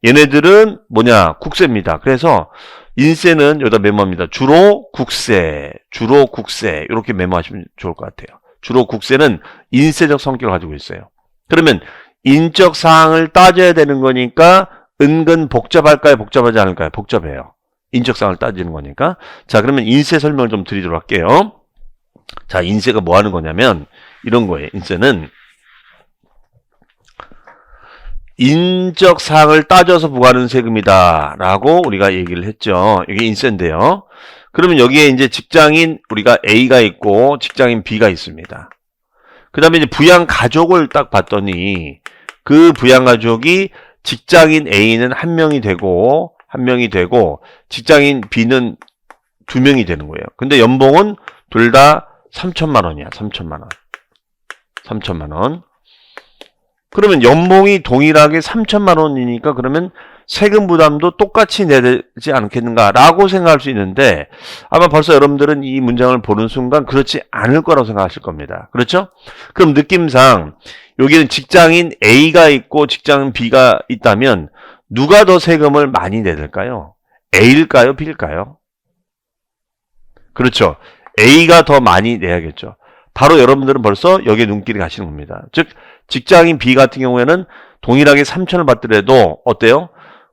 S1: 얘네들은 뭐냐, 국세입니다. 그래서 인세는 여기다 메모합니다. 주로 국세, 주로 국세, 이렇게 메모하시면 좋을 것 같아요. 주로 국세는 인세적 성격을 가지고 있어요. 그러면 인적 사항을 따져야 되는 거니까 은근 복잡할까요? 복잡하지 않을까요? 복잡해요. 인적 사항을 따지는 거니까. 자, 그러면 인세 설명을 좀 드리도록 할게요. 자, 인세가 뭐 하는 거냐면 이런 거예요. 인세는 인적 사항을 따져서 부과하는 세금이다 라고 우리가 얘기를 했죠. 이게 인세인데요. 그러면 여기에 이제 직장인 우리가 A가 있고 직장인 B가 있습니다. 그 다음에 이제 부양 가족을 딱 봤더니 그 부양 가족이 직장인 A는 한 명이 되고 직장인 B는 두 명이 되는 거예요. 근데 연봉은 둘 다 3천만 원이야. 3천만 원. 3천만 원. 그러면 연봉이 동일하게 3천만 원이니까 그러면 세금 부담도 똑같이 내지 않겠는가라고 생각할 수 있는데 아마 벌써 여러분들은 이 문장을 보는 순간 그렇지 않을 거라고 생각하실 겁니다. 그렇죠? 그럼 느낌상 여기는 직장인 A가 있고 직장인 B가 있다면 누가 더 세금을 많이 내릴까요? A일까요? B일까요? 그렇죠. A가 더 많이 내야겠죠. 바로 여러분들은 벌써 여기에 눈길이 가시는 겁니다. 즉 직장인 B 같은 경우에는 동일하게 3천을 받더라도 어때요?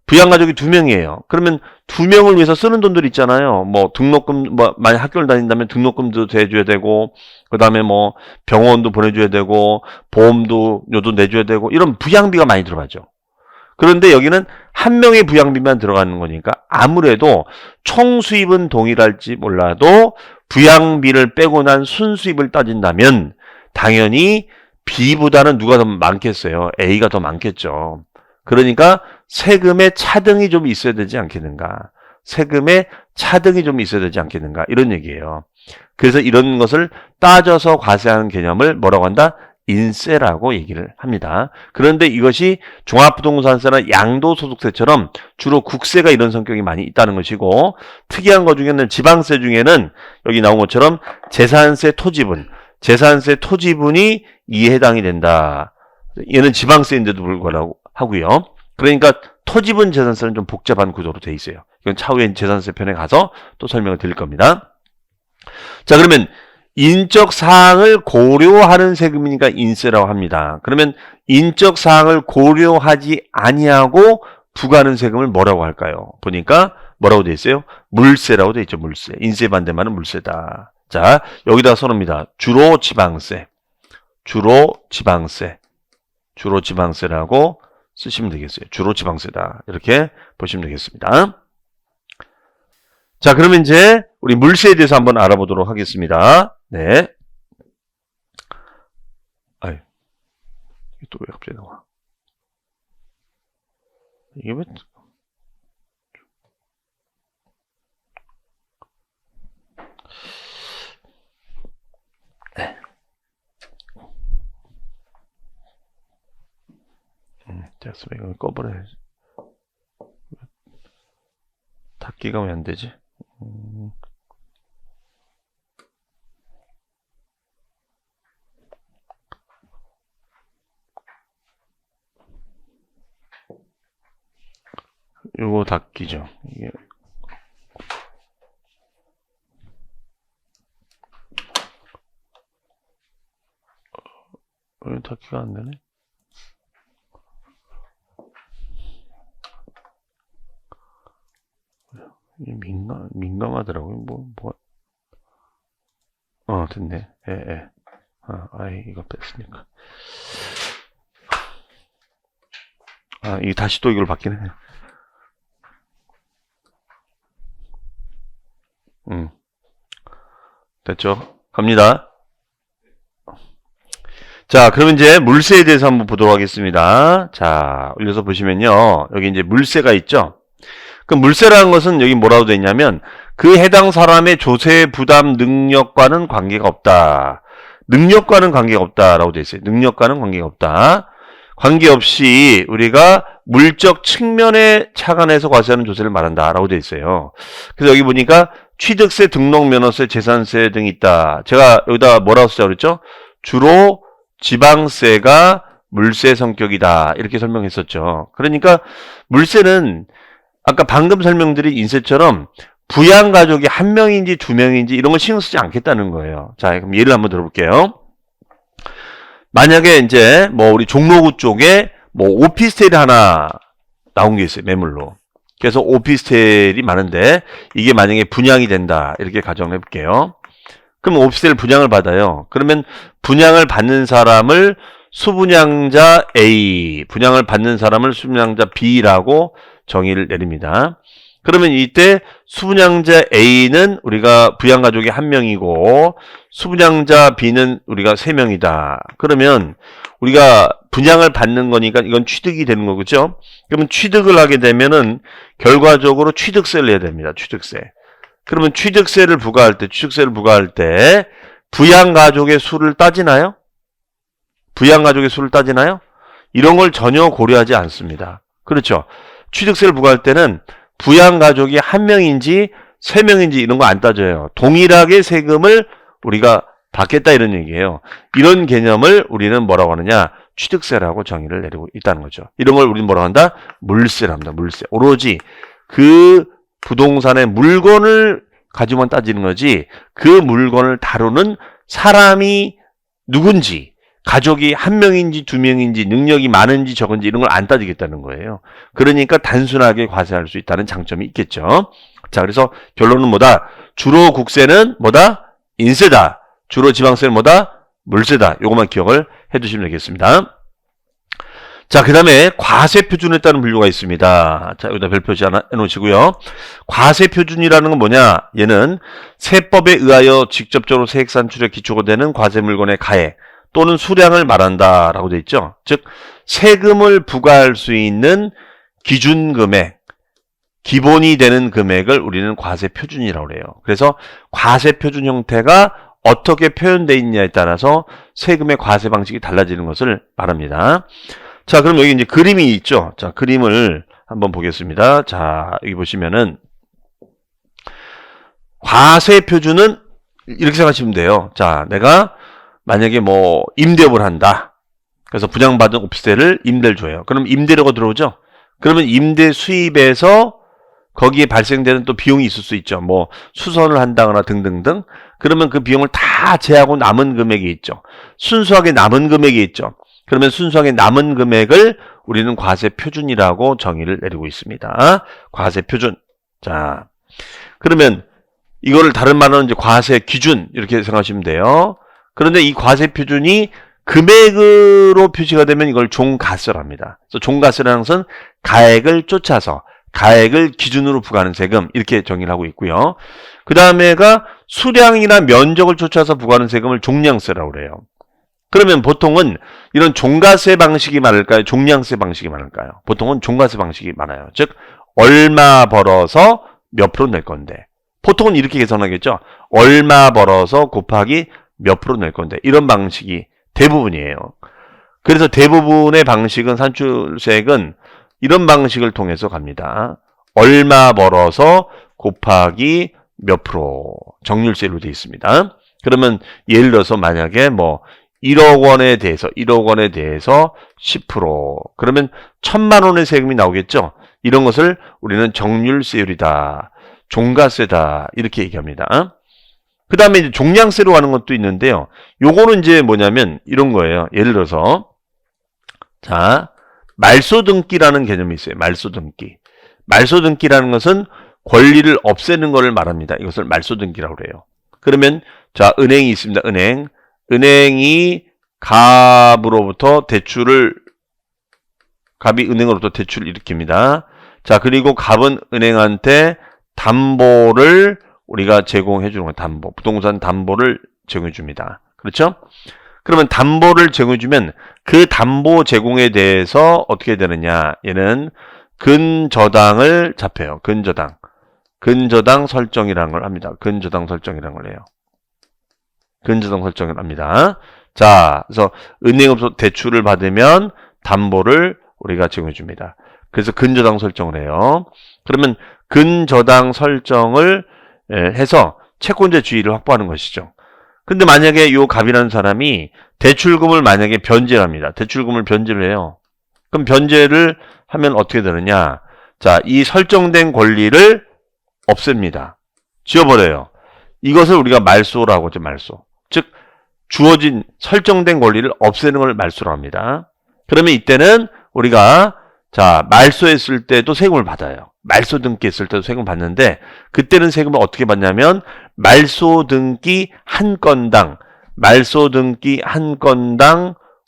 S1: 부양가족이 2명이에요. 그러면 2명을 위해서 쓰는 돈들 있잖아요. 뭐 등록금, 뭐 만약 학교를 다닌다면 등록금도 대줘야 되고, 그 다음에 뭐 병원도 보내줘야 되고, 보험도 요도 내줘야 되고, 이런 부양비가 많이 들어가죠. 그런데 여기는 한 명의 부양비만 들어가는 거니까 아무래도 총 수입은 동일할지 몰라도 부양비를 빼고 난 순수입을 따진다면 당연히 B보다는 누가 더 많겠어요? A가 더 많겠죠. 그러니까 세금의 차등이 좀 있어야 되지 않겠는가. 세금의 차등이 좀 있어야 되지 않겠는가. 이런 얘기예요. 그래서 이런 것을 따져서 과세하는 개념을 뭐라고 한다? 인세라고 얘기를 합니다. 그런데 이것이 종합부동산세나 양도소득세처럼 주로 국세가 이런 성격이 많이 있다는 것이고 특이한 것 중에는 지방세 중에는 여기 나온 것처럼 재산세, 토지분, 재산세, 토지분이 이에 해당이 된다. 얘는 지방세인데도 불구하고 하고요. 그러니까 토지분 재산세는 좀 복잡한 구조로 돼 있어요. 이건 차후에 재산세 편에 가서 또 설명을 드릴 겁니다. 자, 그러면 인적 사항을 고려하는 세금이니까 인세라고 합니다. 그러면 인적 사항을 고려하지 아니하고 부과하는 세금을 뭐라고 할까요? 보니까 뭐라고 돼 있어요? 물세라고 돼 있죠. 물세. 인세 반대말은 물세다. 자, 여기다가 써놓습니다. 주로 지방세. 주로 지방세. 주로 지방세라고 쓰시면 되겠어요. 주로 지방세다. 이렇게 보시면 되겠습니다. 자, 그러면 이제 우리 물세에 대해서 한번 알아보도록 하겠습니다. 네. 아유, 또 왜 갑자기 나와? 이게 왜? 네. 됐어. 이거 꺼버려야지. 닫기가 왜 안 되지? 요거 닫기죠. 이게 왜 닫기가 안 되네? 이게 민감하더라고요. 됐네. 예. 이거 뺐으니까. 이게 다시 또 이걸 바뀌네. 됐죠? 갑니다. 자, 그러면 이제 물세에 대해서 한번 보도록 하겠습니다. 자, 올려서 보시면요. 여기 이제 물세가 있죠? 그 물세라는 것은 여기 뭐라고 되어 있냐면 그 해당 사람의 조세 부담 능력과는 관계가 없다. 능력과는 관계가 없다라고 되어 있어요. 능력과는 관계가 없다. 관계없이 우리가 물적 측면에 착안해서 과세하는 조세를 말한다라고 되어 있어요. 그래서 여기 보니까 취득세, 등록면허세, 재산세 등이 있다. 제가 여기다 뭐라고 쓰자고 그랬죠? 주로 지방세가 물세 성격이다. 이렇게 설명했었죠. 그러니까 물세는 아까 방금 설명드린 인세처럼 부양가족이 한 명인지 두 명인지 이런 걸 신경 쓰지 않겠다는 거예요. 자, 그럼 예를 한번 들어볼게요. 만약에 이제 뭐 우리 종로구 쪽에 뭐 오피스텔이 하나 나온 게 있어요. 매물로. 그래서 오피스텔이 많은데 이게 만약에 분양이 된다. 이렇게 가정을 해볼게요. 그럼 오피스텔 분양을 받아요. 그러면 분양을 받는 사람을 수분양자 A, 분양을 받는 사람을 수분양자 B라고 정의를 내립니다. 그러면 이때 수분양자 A는 우리가 부양가족이 한 명이고 수분양자 B는 우리가 세 명이다. 그러면 우리가 분양을 받는 거니까 이건 취득이 되는 거겠죠? 그러면 취득을 하게 되면은 결과적으로 취득세를 내야 됩니다. 취득세. 그러면 취득세를 부과할 때 부양가족의 수를 따지나요? 부양가족의 수를 따지나요? 이런 걸 전혀 고려하지 않습니다. 그렇죠? 취득세를 부과할 때는 부양가족이 한 명인지 세 명인지 이런 거 안 따져요. 동일하게 세금을 우리가 받겠다 이런 얘기예요. 이런 개념을 우리는 뭐라고 하느냐? 취득세라고 정의를 내리고 있다는 거죠. 이런 걸 우리는 뭐라고 한다? 물세라고 합니다. 물세. 오로지 그 부동산의 물건을 가지고만 따지는 거지 그 물건을 다루는 사람이 누군지 가족이 한 명인지 두 명인지 능력이 많은지 적은지 이런 걸 안 따지겠다는 거예요. 그러니까 단순하게 과세할 수 있다는 장점이 있겠죠. 자, 그래서 결론은 뭐다? 주로 국세는 뭐다? 인세다. 주로 지방세는 뭐다? 물세다. 요것만 기억을 해두시면 되겠습니다. 자, 그 다음에 과세표준에 따른 분류가 있습니다. 자, 여기다 별표시 하나 해놓으시고요. 과세표준이라는 건 뭐냐? 얘는 세법에 의하여 직접적으로 세액 산출에 기초가 되는 과세물건의 가액 또는 수량을 말한다 라고 되어 있죠. 즉 세금을 부과할 수 있는 기준금액, 기본이 되는 금액을 우리는 과세표준이라고 해요. 그래서 과세표준 형태가 어떻게 표현되어 있냐에 따라서 세금의 과세 방식이 달라지는 것을 말합니다. 자, 그럼 여기 이제 그림이 있죠. 자, 그림을 한번 보겠습니다. 자, 여기 보시면은 과세표준은 이렇게 생각하시면 돼요. 자, 내가 만약에 뭐 임대업을 한다. 그래서 분양받은 오피스텔을 임대를 줘요. 그럼 임대료가 들어오죠. 그러면 임대 수입에서 거기에 발생되는 또 비용이 있을 수 있죠. 뭐 수선을 한다거나 등등등. 그러면 그 비용을 다 제하고 남은 금액이 있죠. 순수하게 남은 금액이 있죠. 그러면 순수하게 남은 금액을 우리는 과세표준이라고 정의를 내리고 있습니다. 과세표준. 자, 그러면 이거를 다른 말로는 이제 과세기준 이렇게 생각하시면 돼요. 그런데 이 과세표준이 금액으로 표시가 되면 이걸 종가세랍니다. 그래서 종가세라는 것은 가액을 쫓아서 가액을 기준으로 부과하는 세금 이렇게 정의를 하고 있고요. 그 다음에가 수량이나 면적을 쫓아서 부과하는 세금을 종량세라고 그래요. 그러면 보통은 이런 종가세 방식이 많을까요? 종량세 방식이 많을까요? 보통은 종가세 방식이 많아요. 즉 얼마 벌어서 몇 프로 낼 건데 보통은 이렇게 계산하겠죠. 얼마 벌어서 곱하기 몇 프로 낼 건데 이런 방식이 대부분이에요. 그래서 대부분의 방식은 산출세액은 이런 방식을 통해서 갑니다. 얼마 벌어서 곱하기 몇 프로 정률세로 되어 있습니다. 그러면 예를 들어서 만약에 뭐 1억 원에 대해서 10% 그러면 1,000만 원의 세금이 나오겠죠. 이런 것을 우리는 정률세율이다. 종가세다. 이렇게 얘기합니다. 그 다음에 이제 종량세로 가는 것도 있는데요. 요거는 이제 뭐냐면 이런 거예요. 예를 들어서 자, 말소등기라는 개념이 있어요. 말소등기. 말소등기라는 것은 권리를 없애는 것을 말합니다. 이것을 말소등기라고 그래요. 그러면 자, 은행이 있습니다. 은행이 갑으로부터 갑이 은행으로부터 대출을 일으킵니다. 자, 그리고 갑은 은행한테 담보를 우리가 제공해 주는 거 담보. 부동산 담보를 제공해 줍니다. 그렇죠? 그러면 담보를 제공해 주면 그 담보 제공에 대해서 어떻게 되느냐? 얘는 근저당을 잡혀요. 근저당. 근저당 설정이라는 걸 합니다. 근저당 설정이라는 걸 해요. 근저당 설정을 합니다. 자, 그래서 은행으로부터 대출을 받으면 담보를 우리가 제공해 줍니다. 그래서 근저당 설정을 해요. 그러면 근저당 설정을 해서 채권자 주의를 확보하는 것이죠. 근데 만약에 요 갑이라는 사람이 대출금을 만약에 변제를 합니다. 대출금을 변제를 해요. 그럼 변제를 하면 어떻게 되느냐? 자, 이 설정된 권리를 없앱니다. 지워버려요. 이것을 우리가 말소라고 하죠, 말소. 즉, 주어진 설정된 권리를 없애는 걸 말소라고 합니다. 그러면 이때는 우리가 자, 말소했을 때도 세금을 받아요. 말소 등기했을 때도 세금을 받는데 그때는 세금을 어떻게 받냐면 말소 등기 한 건당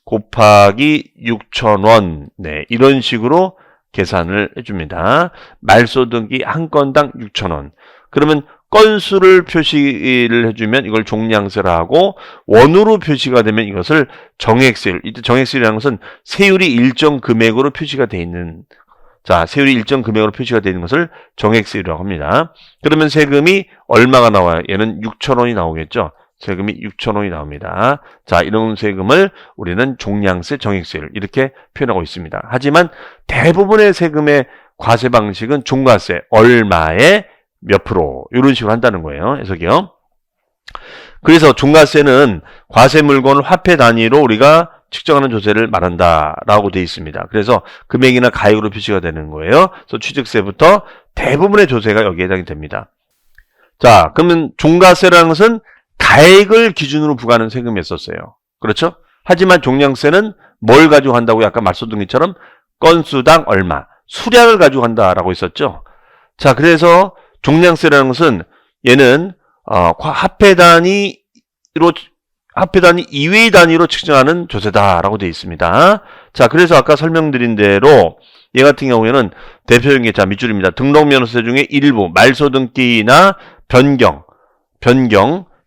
S1: 곱하기 6,000원. 네, 이런 식으로 계산을 해줍니다. 말소 등기 한 건당 6,000원. 그러면 건수를 표시를 해주면 이걸 종량세라 하고 원으로 표시가 되면 이것을 정액세율. 이때 정액세율이라는 것은 세율이 일정 금액으로 표시가 되어 있는 자, 세율이 일정 금액으로 표시가 되어 있는 것을 정액세율이라고 합니다. 그러면 세금이 얼마가 나와요? 얘는 6,000원이 나오겠죠? 세금이 6,000원이 나옵니다. 자, 이런 세금을 우리는 종량세, 정액세율 이렇게 표현하고 있습니다. 하지만 대부분의 세금의 과세 방식은 종가세, 얼마에 몇 프로 이런 식으로 한다는 거예요. 해석이요. 그래서 종가세는 과세 물건을 화폐 단위로 우리가 측정하는 조세를 말한다라고 되어 있습니다. 그래서 금액이나 가액으로 표시가 되는 거예요. 그래서 취득세부터 대부분의 조세가 여기에 해당이 됩니다. 자, 그러면 종가세라는 것은 가액을 기준으로 부과하는 세금이었었어요. 그렇죠? 하지만 종량세는 뭘 가지고 한다고요? 아까 말소등기처럼 건수당 얼마, 수량을 가지고 한다라고 했었죠. 자, 그래서 종량세라는 것은 얘는 화폐 단위 이외의 단위로 측정하는 조세다라고 되어 있습니다. 자, 그래서 아까 설명드린 대로 얘 같은 경우에는 대표적인 게 자, 밑줄입니다. 등록면허세 중에 일부 말소 등기나 변경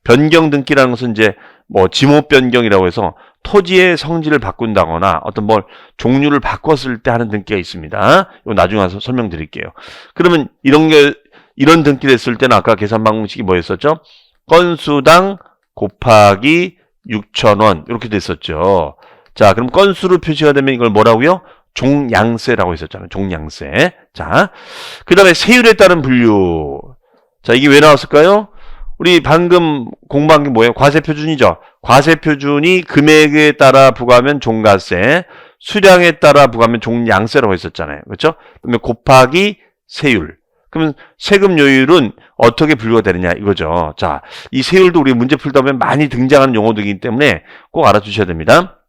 S1: 등기라는 것은 이제 뭐 지목 변경이라고 해서 토지의 성질을 바꾼다거나 어떤 뭘 종류를 바꿨을 때 하는 등기가 있습니다. 이거 나중에 와서 설명드릴게요. 그러면 이런 등기를 했을 때는 아까 계산 방식이 뭐였었죠? 건수당 곱하기 6,000원 이렇게 됐었죠. 자, 그럼 건수로 표시가 되면 이걸 뭐라고요? 종량세라고 했었잖아요. 종량세. 자, 그 다음에 세율에 따른 분류. 자, 이게 왜 나왔을까요? 우리 방금 공부한 게 뭐예요? 과세표준이죠. 과세표준이 금액에 따라 부과하면 종가세, 수량에 따라 부과하면 종량세라고 했었잖아요. 그렇죠? 그러면 곱하기 세율. 그러면 세금 요율은 어떻게 분류가 되느냐 이거죠. 자, 이 세율도 우리 문제 풀다 보면 많이 등장하는 용어들이기 때문에 꼭 알아두셔야 됩니다.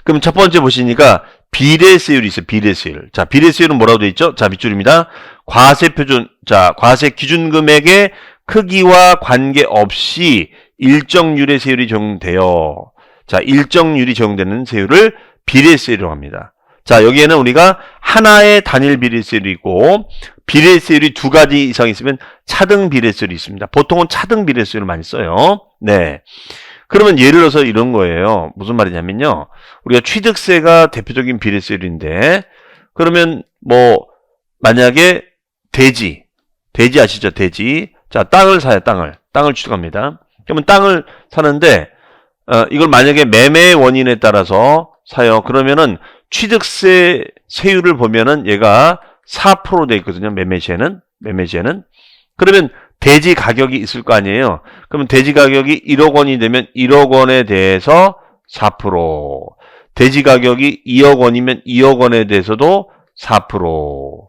S1: 그럼 첫 번째 보시니까 비례세율이 있어요. 비례세율. 자, 비례세율은 뭐라고 되어 있죠? 자, 밑줄입니다. 과세표준. 자, 과세 기준금액의 크기와 관계없이 일정률의 세율이 적용돼요. 자, 일정률이 적용되는 세율을 비례세율이라고 합니다. 자, 여기에는 우리가 하나의 단일 비례세율이 있고 비례세율이 두 가지 이상 있으면 차등 비례세율이 있습니다. 보통은 차등 비례세율을 많이 써요. 네. 그러면 예를 들어서 이런 거예요. 무슨 말이냐면요. 우리가 취득세가 대표적인 비례세율인데 그러면 뭐 만약에 돼지 아시죠? 돼지. 자, 땅을 사요. 땅을 취득합니다. 그러면 땅을 사는데 이걸 만약에 매매 원인에 따라서 사요. 그러면은 취득세 세율을 보면은 얘가 4% 돼 있거든요. 매매 시에는. 그러면 대지 가격이 있을 거 아니에요. 그러면 대지 가격이 1억 원이 되면 1억 원에 대해서 4%. 대지 가격이 2억 원이면 2억 원에 대해서도 4%.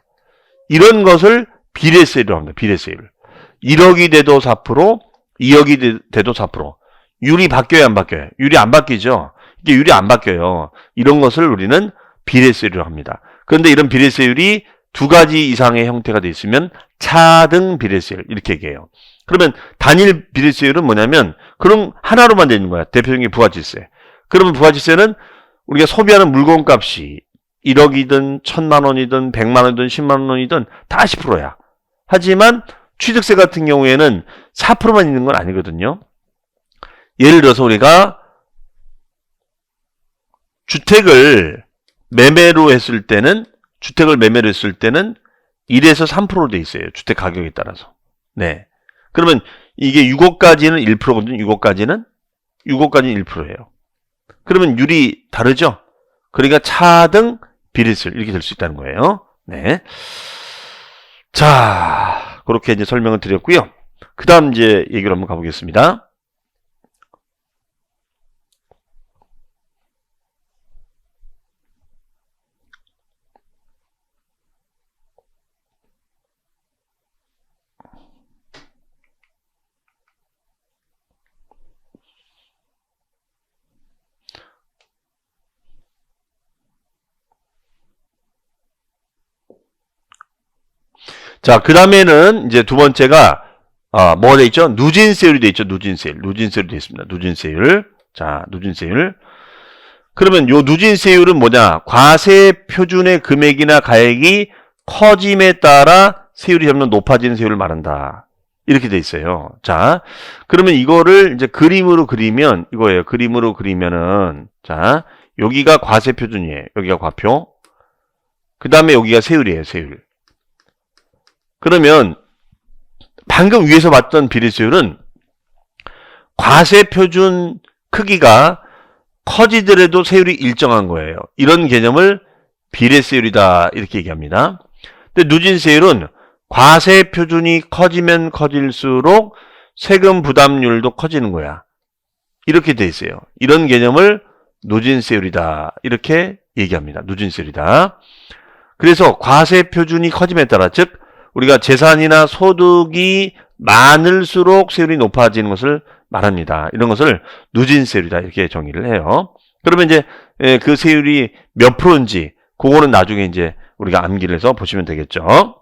S1: 이런 것을 비례세율이라고 합니다. 비례세율. 1억이 돼도 4%, 2억이 돼도 4%. 율이 바뀌어요, 안 바뀌어요? 율이 안 바뀌죠. 이게 율이 안 바뀌어요. 이런 것을 우리는 비례세율이라고 합니다. 그런데 이런 비례세율이 두 가지 이상의 형태가 되어 있으면 차등 비례세율 이렇게 얘기해요. 그러면 단일 비례세율은 뭐냐면 그럼 하나로만 되는 거야. 대표적인 게 부가지세. 그러면 부가지세는 우리가 소비하는 물건값이 1억이든 1,000만 원이든 100만 원이든 10만 원이든 다 10%야. 하지만 취득세 같은 경우에는 4%만 있는 건 아니거든요. 예를 들어서 우리가 주택을 매매로 했을 때는 1에서 3%로 돼 있어요. 주택 가격에 따라서. 네. 그러면 이게 6억까지는 1%거든요. 6억까지는 1%예요. 그러면 율이 다르죠? 그러니까 차등 비례세율 이렇게 될 수 있다는 거예요. 네. 자, 그렇게 이제 설명을 드렸고요. 그 다음 이제 얘기를 한번 가보겠습니다. 자, 그 다음에는 이제 두 번째가, 뭐가 돼 있죠? 누진세율이 돼 있죠. 누진세율이 돼 있습니다. 누진세율. 자, 누진세율. 그러면 요 누진세율은 뭐냐? 과세 표준의 금액이나 가액이 커짐에 따라 세율이 점점 높아지는 세율을 말한다. 이렇게 돼 있어요. 자, 그러면 이거를 이제 그림으로 그리면 이거예요. 그림으로 그리면은, 자, 여기가 과세 표준이에요. 여기가 과표. 그 다음에 여기가 세율이에요. 세율. 그러면 방금 위에서 봤던 비례세율은 과세 표준 크기가 커지더라도 세율이 일정한 거예요. 이런 개념을 비례세율이다 이렇게 얘기합니다. 근데 누진세율은 과세 표준이 커지면 커질수록 세금 부담률도 커지는 거야. 이렇게 돼 있어요. 이런 개념을 누진세율이다 이렇게 얘기합니다. 누진세율이다. 그래서 과세 표준이 커짐에 따라 즉 우리가 재산이나 소득이 많을수록 세율이 높아지는 것을 말합니다. 이런 것을 누진세율이다 이렇게 정의를 해요. 그러면 이제 그 세율이 몇 프로인지 그거는 나중에 이제 우리가 암기를 해서 보시면 되겠죠.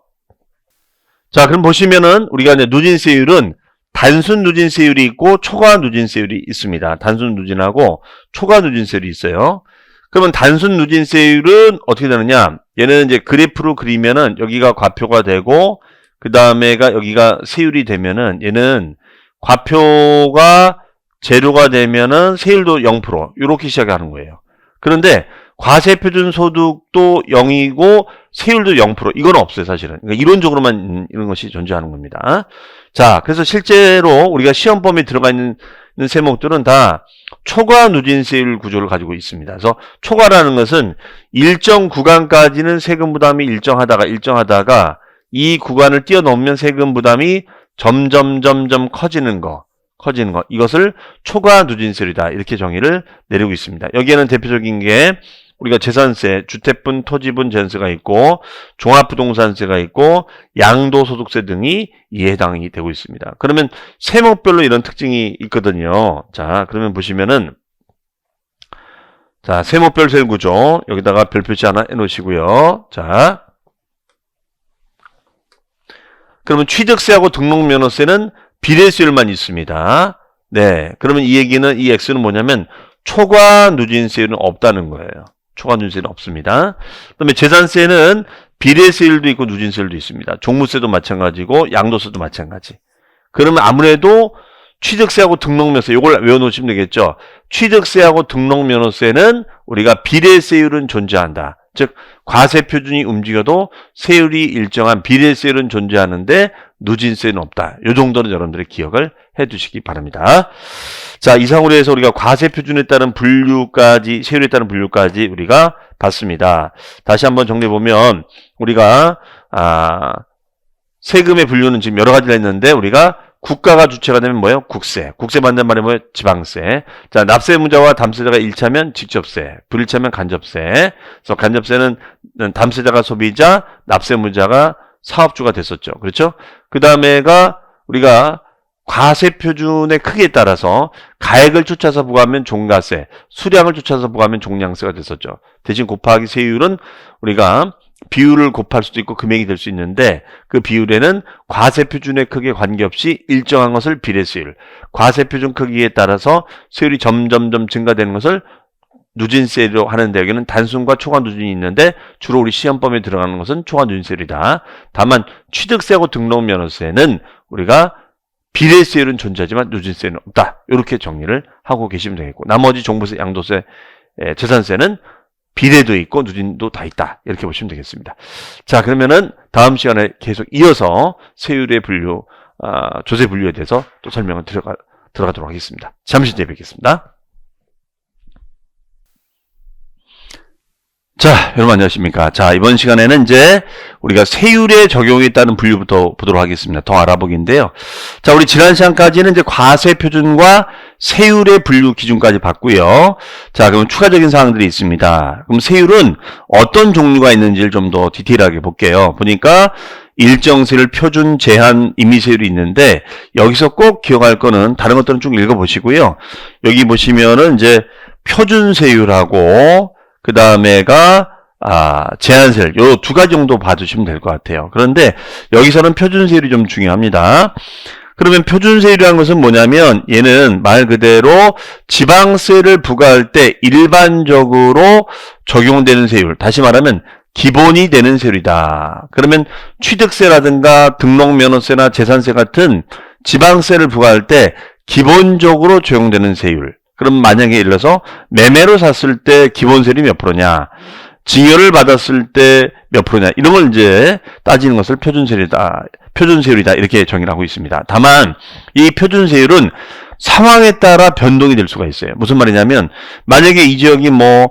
S1: 자, 그럼 보시면은 우리가 이제 누진세율은 단순 누진세율이 있고 초과 누진세율이 있습니다. 단순 누진하고 초과 누진세율이 있어요. 그러면 단순 누진세율은 어떻게 되느냐? 얘는 이제 그래프로 그리면은 여기가 과표가 되고 그 다음에가 여기가 세율이 되면은 얘는 과표가 제로가 되면은 세율도 0% 이렇게 시작하는 거예요. 그런데 과세표준 소득도 0이고 세율도 0% 이건 없어요 사실은. 그러니까 이론적으로만 이런 것이 존재하는 겁니다. 자, 그래서 실제로 우리가 시험범위에 들어가 있는 세목들은 다 초과 누진세율 구조를 가지고 있습니다. 그래서 초과라는 것은 일정 구간까지는 세금 부담이 일정하다가 이 구간을 뛰어넘으면 세금 부담이 점점 커지는 거. 이것을 초과 누진세율이다. 이렇게 정의를 내리고 있습니다. 여기에는 대표적인 게 우리가 재산세, 주택분, 토지분 전세가 있고 종합부동산세가 있고 양도소득세 등이 이에 해당이 되고 있습니다. 그러면 세목별로 이런 특징이 있거든요. 자, 그러면 보시면은 자, 세목별 세율 구조 여기다가 별 표시 하나 해놓으시고요. 자, 그러면 취득세하고 등록면허세는 비례세율만 있습니다. 네, 그러면 이 얘기는 이 X는 뭐냐면 초과 누진세율은 없다는 거예요. 초과 누진세율은 없습니다. 그다음에 재산세는 비례세율도 있고 누진세율도 있습니다. 종부세도 마찬가지고 양도세도 마찬가지. 그러면 아무래도 취득세하고 등록면허세 이걸 외워놓으시면 되겠죠. 취득세하고 등록면허세는 우리가 비례세율은 존재한다. 즉 과세 표준이 움직여도 세율이 일정한 비례세율은 존재하는데 누진세는 없다. 이 정도는 여러분들이 기억을 해두시기 바랍니다. 자, 이상으로 해서 우리가 과세 표준에 따른 분류까지, 세율에 따른 분류까지 우리가 봤습니다. 다시 한번 정리해보면 우리가 세금의 분류는 지금 여러 가지가 있는데 우리가 국가가 주체가 되면 뭐예요? 국세. 국세 반대말이 뭐예요? 지방세. 자, 납세무자와 담세자가 일차면 직접세, 불일차면 간접세. 그래서 간접세는 담세자가 소비자, 납세무자가 사업주가 됐었죠. 그렇죠? 그 다음에가 우리가 과세 표준의 크기에 따라서 가액을 쫓아서 부과하면 종가세, 수량을 쫓아서 부과하면 종량세가 됐었죠. 대신 곱하기 세율은 우리가 비율을 곱할 수도 있고 금액이 될 수 있는데 그 비율에는 과세 표준의 크기에 관계없이 일정한 것을 비례세율, 과세 표준 크기에 따라서 세율이 점점 증가되는 것을 누진세율로 하는데 여기는 단순과 초과 누진이 있는데 주로 우리 시험범위에 들어가는 것은 초과 누진세율이다. 다만 취득세하고 등록면허세는 우리가 비례세율은 존재하지만 누진세는 없다. 이렇게 정리를 하고 계시면 되겠고 나머지 종부세, 양도세, 재산세는 비례도 있고 누진도 다 있다. 이렇게 보시면 되겠습니다. 자, 그러면은 다음 시간에 계속 이어서 세율의 분류, 조세 분류에 대해서 또 설명을 들어가도록 하겠습니다. 잠시 뒤에 뵙겠습니다. 자, 여러분 안녕하십니까. 자, 이번 시간에는 이제 우리가 세율의 적용에 따른 분류부터 보도록 하겠습니다. 더 알아보기인데요. 자, 우리 지난 시간까지는 이제 과세 표준과 세율의 분류 기준까지 봤고요. 자, 그럼 추가적인 사항들이 있습니다. 그럼 세율은 어떤 종류가 있는지를 좀 더 디테일하게 볼게요. 보니까 일정 세율, 표준, 제한, 임의세율이 있는데 여기서 꼭 기억할 거는 다른 것들은 쭉 읽어보시고요. 여기 보시면은 이제 표준세율하고 그 다음에가 제한세율 요 두 가지 정도 봐주시면 될 것 같아요. 그런데 여기서는 표준세율이 좀 중요합니다. 그러면 표준세율이라는 것은 뭐냐면 얘는 말 그대로 지방세를 부과할 때 일반적으로 적용되는 세율, 다시 말하면 기본이 되는 세율이다. 그러면 취득세라든가 등록면허세나 재산세 같은 지방세를 부과할 때 기본적으로 적용되는 세율. 그럼 만약에 예를 들어서 매매로 샀을 때 기본세율이 몇 프로냐, 증여를 받았을 때 몇 프로냐, 이런 걸 이제 따지는 것을 표준세율이다 이렇게 정의를 하고 있습니다. 다만 이 표준세율은 상황에 따라 변동이 될 수가 있어요. 무슨 말이냐면 만약에 이 지역이 뭐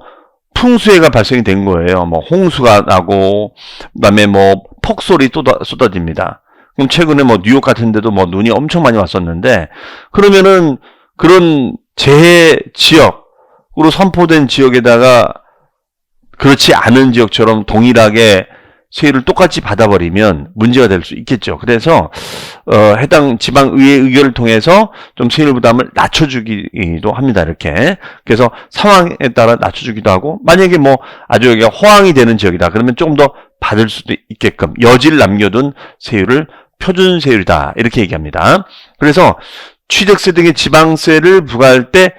S1: 풍수해가 발생이 된 거예요. 뭐 홍수가 나고 그다음에 뭐 폭설이 쏟아집니다. 그럼 최근에 뭐 뉴욕 같은 데도 뭐 눈이 엄청 많이 왔었는데 그러면은 그런 재해 지역으로 선포된 지역에다가 그렇지 않은 지역처럼 동일하게 세율을 똑같이 받아버리면 문제가 될 수 있겠죠. 그래서 해당 지방의회 의결을 통해서 좀 세율 부담을 낮춰주기도 합니다. 이렇게. 그래서 상황에 따라 낮춰주기도 하고 만약에 뭐 아주 여기가 호황이 되는 지역이다. 그러면 조금 더 받을 수도 있게끔 여지를 남겨둔 세율을 표준세율이다. 이렇게 얘기합니다. 그래서 취득세 등의 지방세를 부과할 때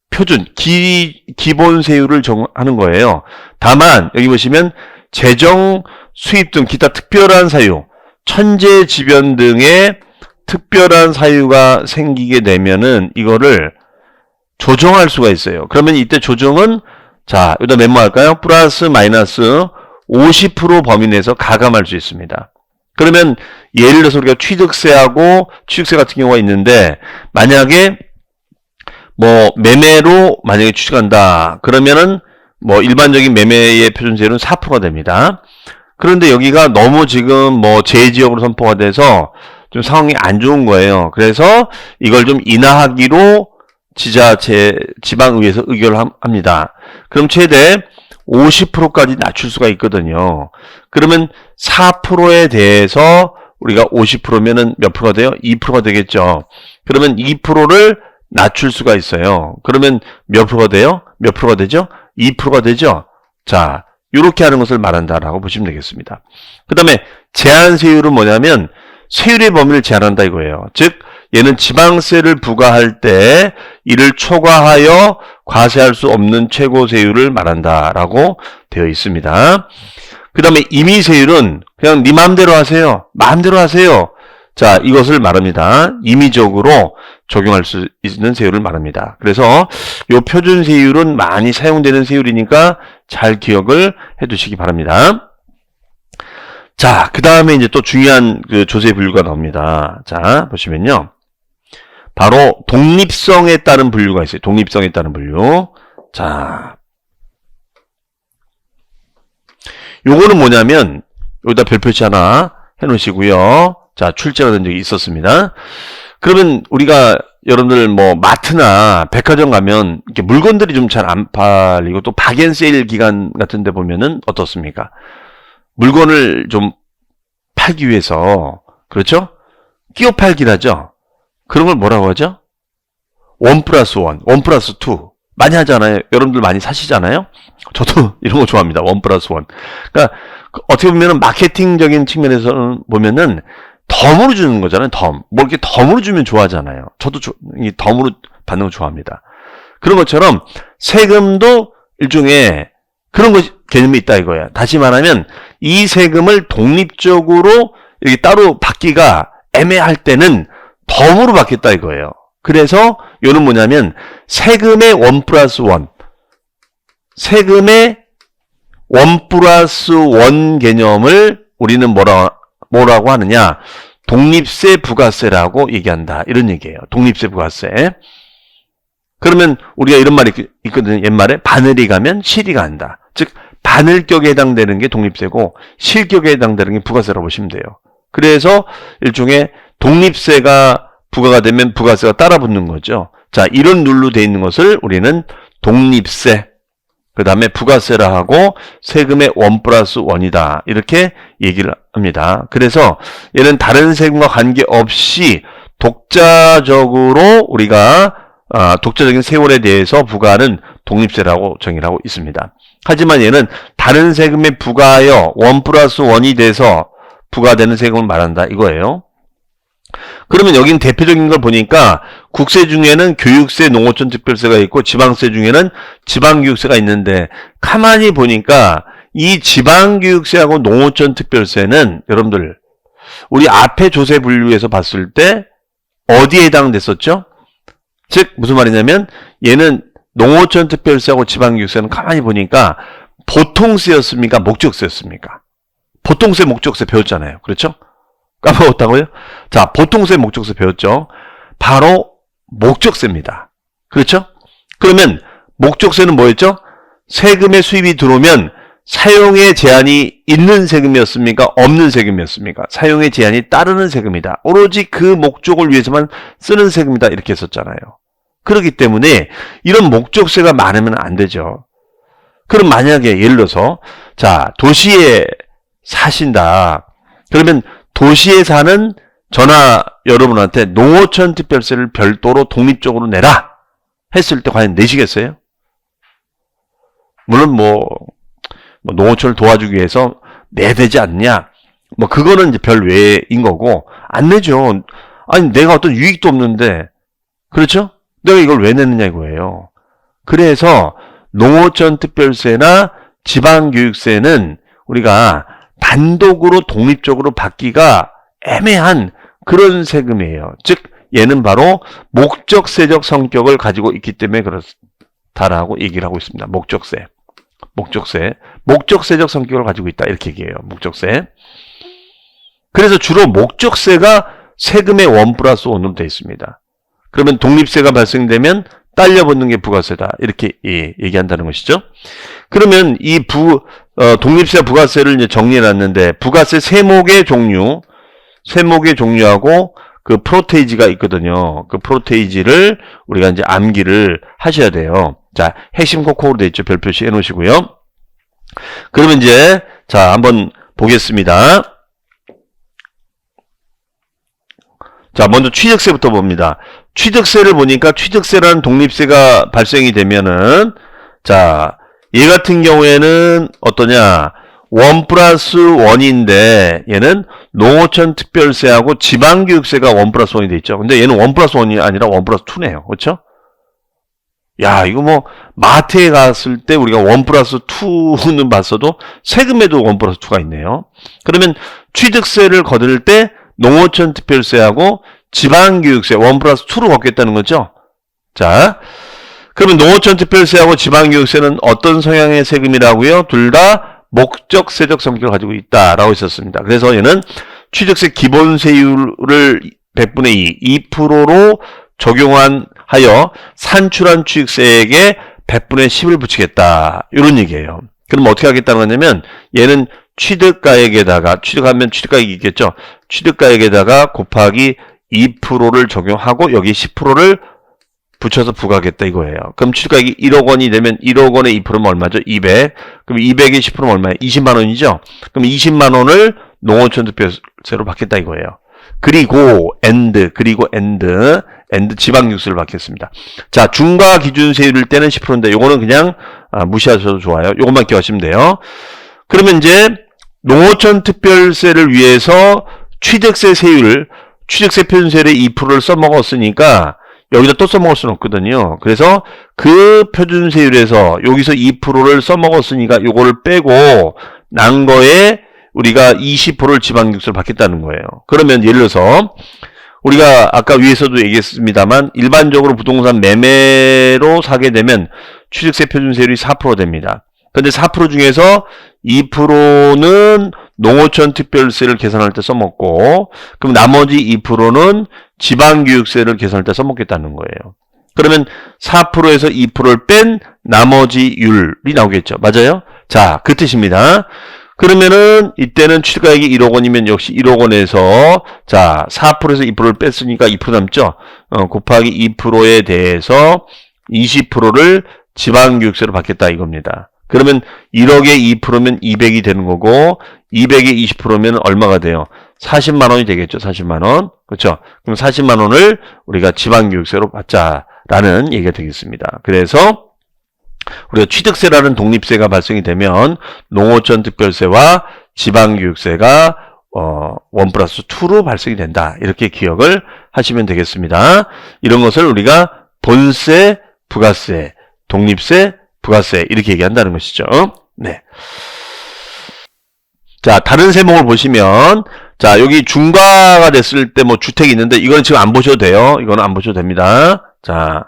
S1: 표준, 기본세율을 정하는 거예요. 다만 여기 보시면 재정, 수입 등 기타 특별한 사유, 천재지변 등의 특별한 사유가 생기게 되면은 이거를 조정할 수가 있어요. 그러면 이때 조정은 자, 여기다 메모할까요? 플러스 마이너스 50% 범위 내에서 가감할 수 있습니다. 그러면 예를 들어서 우리가 취득세하고 취득세 같은 경우가 있는데 만약에 뭐 매매로 만약에 취득한다 그러면은 뭐 일반적인 매매의 표준세율은 4%가 됩니다. 그런데 여기가 너무 지금 뭐 제지역으로 선포가 돼서 좀 상황이 안 좋은 거예요. 그래서 이걸 좀 인하하기로 지방의회에서 의결을 합니다. 그럼 최대 50%까지 낮출 수가 있거든요. 그러면 4%에 대해서 우리가 50%면은 몇 프로가 돼요? 2%가 되겠죠. 그러면 2%를 낮출 수가 있어요. 그러면 몇 프로가 돼요? 몇 프로가 되죠? 2%가 되죠? 자, 이렇게 하는 것을 말한다라고 보시면 되겠습니다. 그 다음에 제한세율은 뭐냐면 세율의 범위를 제한한다 이거예요. 즉 얘는 지방세를 부과할 때 이를 초과하여 과세할 수 없는 최고세율을 말한다라고 되어 있습니다. 그 다음에 임의세율은 그냥 네 마음대로 하세요. 마음대로 하세요. 자, 이것을 말합니다. 임의적으로 적용할 수 있는 세율을 말합니다. 그래서 이 표준세율은 많이 사용되는 세율이니까 잘 기억을 해 두시기 바랍니다. 자, 그 다음에 이제 또 중요한 그 조세 분류가 나옵니다. 자, 보시면요. 바로 독립성에 따른 분류가 있어요. 독립성에 따른 분류. 자, 요거는 뭐냐면 여기다 별표치 하나 해 놓으시고요. 자, 출제가 된 적이 있었습니다. 그러면 우리가 여러분들 뭐 마트나 백화점 가면 이렇게 물건들이 좀 잘 안 팔리고 또 박앤세일 기간 같은 데 보면은 어떻습니까? 물건을 좀 팔기 위해서 그렇죠? 끼워 팔기를 하죠. 그런 걸 뭐라고 하죠? 1+1, 1+2 많이 하잖아요. 여러분들 많이 사시잖아요. 저도 이런 거 좋아합니다. 1+1. 그러니까 어떻게 보면은 마케팅적인 측면에서는 보면은 덤으로 주는 거잖아요. 덤. 뭐 이렇게 덤으로 주면 좋아하잖아요. 저도 이 덤으로 받는 거 좋아합니다. 그런 것처럼 세금도 일종의 그런 개념이 있다 이거야. 다시 말하면 이 세금을 독립적으로 이렇게 따로 받기가 애매할 때는 덤으로 받겠다 이거예요. 그래서 이거는 뭐냐면 세금의 1+1, 세금의 1+1 개념을 우리는 뭐라고 하느냐? 독립세 부가세라고 얘기한다. 이런 얘기예요. 독립세 부가세. 그러면 우리가 이런 말이 있거든요. 옛말에 바늘이 가면 실이 간다. 즉 바늘격에 해당되는 게 독립세고 실격에 해당되는 게 부가세라고 보시면 돼요. 그래서 일종의 독립세가 부과가 되면 부가세가 따라 붙는 거죠. 자, 이런 룰로 되어 있는 것을 우리는 독립세, 그 다음에 부가세라 하고 세금의 1+1이다. 이렇게 얘기를 합니다. 그래서 얘는 다른 세금과 관계없이 독자적으로 우리가 독자적인 세월에 대해서 부과하는 독립세라고 정의를 하고 있습니다. 하지만 얘는 다른 세금에 부과하여 1+1이 돼서 부과되는 세금을 말한다 이거예요. 그러면 여긴 대표적인 걸 보니까 국세 중에는 교육세, 농어촌 특별세가 있고 지방세 중에는 지방교육세가 있는데 가만히 보니까 이 지방교육세하고 농어촌 특별세는 여러분들 우리 앞에 조세 분류에서 봤을 때 어디에 해당됐었죠? 즉 무슨 말이냐면 얘는 농어촌 특별세하고 지방교육세는 가만히 보니까 보통세였습니까? 목적세였습니까? 보통세, 목적세 배웠잖아요. 그렇죠? 까먹었다고요? 자, 보통세, 목적세 배웠죠? 바로 목적세입니다. 그렇죠? 그러면 목적세는 뭐였죠? 세금의 수입이 들어오면 사용의 제한이 있는 세금이었습니까? 없는 세금이었습니까? 사용의 제한이 따르는 세금이다. 오로지 그 목적을 위해서만 쓰는 세금이다. 이렇게 했었잖아요. 그렇기 때문에 이런 목적세가 많으면 안 되죠. 그럼 만약에 예를 들어서 자, 도시에 사신다. 그러면 도시에 사는 전화 여러분한테 농어촌 특별세를 별도로 독립적으로 내라 했을 때 과연 내시겠어요? 물론 농어촌을 도와주기 위해서 내야 되지 않냐? 그거는 이제 별 외인 거고 안 내죠. 아니 내가 어떤 유익도 없는데 그렇죠? 내가 이걸 왜 내느냐 이거예요. 그래서 농어촌 특별세나 지방교육세는 우리가 단독으로 독립적으로 받기가 애매한 그런 세금이에요. 즉 얘는 바로 목적세적 성격을 가지고 있기 때문에 그렇다라고 얘기를 하고 있습니다. 목적세적 성격을 가지고 있다 이렇게 얘기해요. 목적세. 그래서 주로 목적세가 세금의 1+1으로 되어 있습니다. 그러면 독립세가 발생되면 딸려붙는 게 부가세다 이렇게 얘기한다는 것이죠. 그러면 이 독립세 부가세를 이제 정리해놨는데 부가세 세목의 종류하고 그 프로테이지가 있거든요. 그 프로테이지를 우리가 이제 암기를 하셔야 돼요. 자, 핵심 코코로 되어 있죠. 별표시 해놓으시고요. 그러면 이제 자 한번 보겠습니다. 자, 먼저 취득세부터 봅니다. 취득세를 보니까 취득세라는 독립세가 발생이 되면은 자, 얘 같은 경우에는 어떠냐? 1+1인데 얘는 농어촌 특별세하고 지방교육세가 1+1이 돼 있죠. 근데 얘는 1+1이 아니라 1+2네요. 그렇죠? 야, 이거 마트에 갔을 때 우리가 1+2는 봤어도 세금에도 1+2가 있네요. 그러면 취득세를 거둘 때 농어촌 특별세하고 지방교육세 1+2로 걷겠다는 거죠. 자, 그러면 농어촌 특별세하고 지방교육세는 어떤 성향의 세금이라고요? 둘 다 목적세적 성격을 가지고 있다라고 했었습니다. 그래서 얘는 취득세 기본세율을 100분의 2, 2%로 적용하여 산출한 취득세액에 100분의 10을 붙이겠다. 이런 얘기예요. 그럼 어떻게 하겠다는 거냐면 얘는 취득가액에다가 취득하면 취득가액이 있겠죠. 취득가액에다가 곱하기 2%를 적용하고 여기 10%를 붙여서 부과하겠다 이거예요. 그럼 취득가액이 1억 원이 되면 1억 원의 2%면 얼마죠? 200. 그럼 200의 10%면 얼마예요? 20만 원이죠? 그럼 20만 원을 농어촌 특별세로 받겠다 이거예요. 그리고 지방교육세를 받겠습니다. 자, 중과 기준세율일 때는 10%인데 요거는 그냥 무시하셔도 좋아요. 요것만 기억하시면 돼요. 그러면 이제 농어촌 특별세를 위해서 취득세 표준세율의 2%를 써먹었으니까 여기다 또 써먹을 수는 없거든요. 그래서 그 표준세율에서 여기서 2%를 써먹었으니까 요거를 빼고 난 거에 우리가 20%를 지방교육세를 받겠다는 거예요. 그러면 예를 들어서 우리가 아까 위에서도 얘기했습니다만 일반적으로 부동산 매매로 사게 되면 취득세 표준세율이 4% 됩니다. 근데 4% 중에서 2%는 농어촌 특별세를 계산할 때 써먹고 그럼 나머지 2%는 지방교육세를 계산할 때 써먹겠다는 거예요. 그러면 4%에서 2%를 뺀 나머지 율이 나오겠죠. 맞아요? 자, 그 뜻입니다. 그러면은 이때는 취득가액이 1억 원이면 역시 1억 원에서 자 4%에서 2%를 뺐으니까 2% 남죠. 곱하기 2%에 대해서 20%를 지방교육세로 받겠다 이겁니다. 그러면 1억에 2%면 200이 되는 거고 200에 20%면 얼마가 돼요? 40만 원이 되겠죠. 40만 원. 그렇죠? 그럼 40만 원을 우리가 지방교육세로 받자라는 얘기가 되겠습니다. 그래서 우리가 취득세라는 독립세가 발생이 되면 농어촌 특별세와 지방교육세가 1+2로 발생이 된다. 이렇게 기억을 하시면 되겠습니다. 이런 것을 우리가 본세, 부가세, 독립세, 부가세 이렇게 얘기한다는 것이죠. 네. 자, 다른 세목을 보시면 자, 여기 중과가 됐을 때 뭐 주택이 있는데 이거는 지금 안 보셔도 돼요. 이거는 안 보셔도 됩니다. 자,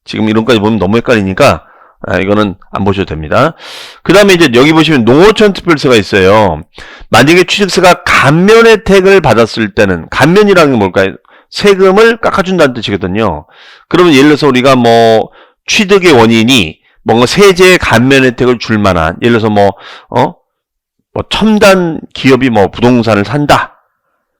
S1: 지금 이런까지 보면 너무 헷갈리니까 이거는 안 보셔도 됩니다. 그 다음에 이제 여기 보시면 농어촌 특별세가 있어요. 만약에 취득세가 감면 혜택을 받았을 때는 감면이라는 게 뭘까요? 세금을 깎아준다는 뜻이거든요. 그러면 예를 들어서 우리가 뭐 취득의 원인이 뭔가 세제 감면 혜택을 줄 만한 예를 들어서 뭐 첨단 기업이 뭐 부동산을 산다.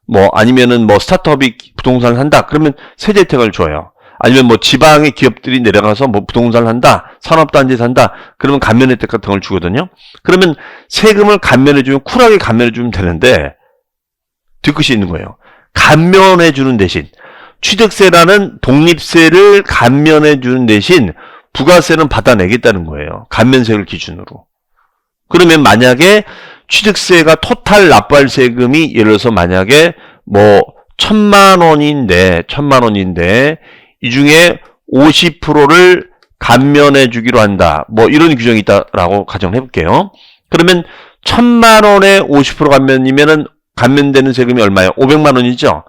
S1: 뭐 아니면은 뭐 스타트업이 부동산을 산다. 그러면 세제 혜택을 줘요. 아니면 뭐 지방의 기업들이 내려가서 뭐 부동산을 한다. 산업단지에 산다. 그러면 감면 혜택 같은 걸 주거든요. 그러면 세금을 감면해주면 쿨하게 감면해주면 되는데 뒤끝이 있는 거예요. 감면해주는 대신 취득세라는 독립세를 감면해주는 대신 부가세는 받아내겠다는 거예요. 감면세를 기준으로. 그러면 만약에 취득세가 토탈 납부할 세금이 예를 들어서 만약에 뭐 1,000만 원인데 이 중에 50%를 감면해 주기로 한다. 뭐 이런 규정이 있다라고 가정을 해볼게요. 그러면 1,000만 원에 50% 감면이면은 감면되는 세금이 얼마예요? 500만 원이죠.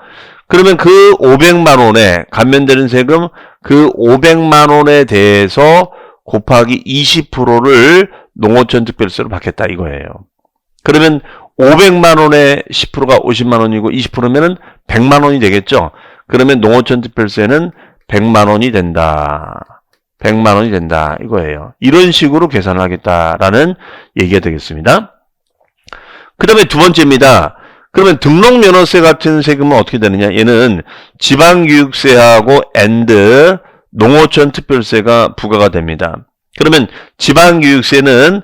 S1: 그러면 그 500만 원에 감면되는 세금 그 500만 원에 대해서 곱하기 20%를 농어촌 특별세로 받겠다 이거예요. 그러면 500만 원에 10%가 50만 원이고 20%면은 100만 원이 되겠죠. 그러면 농어촌 특별세는 100만 원이 된다. 100만 원이 된다 이거예요. 이런 식으로 계산을 하겠다라는 얘기가 되겠습니다. 그 다음에 두 번째입니다. 그러면 등록면허세 같은 세금은 어떻게 되느냐? 얘는 지방교육세하고 농어촌 특별세가 부과가 됩니다. 그러면 지방교육세는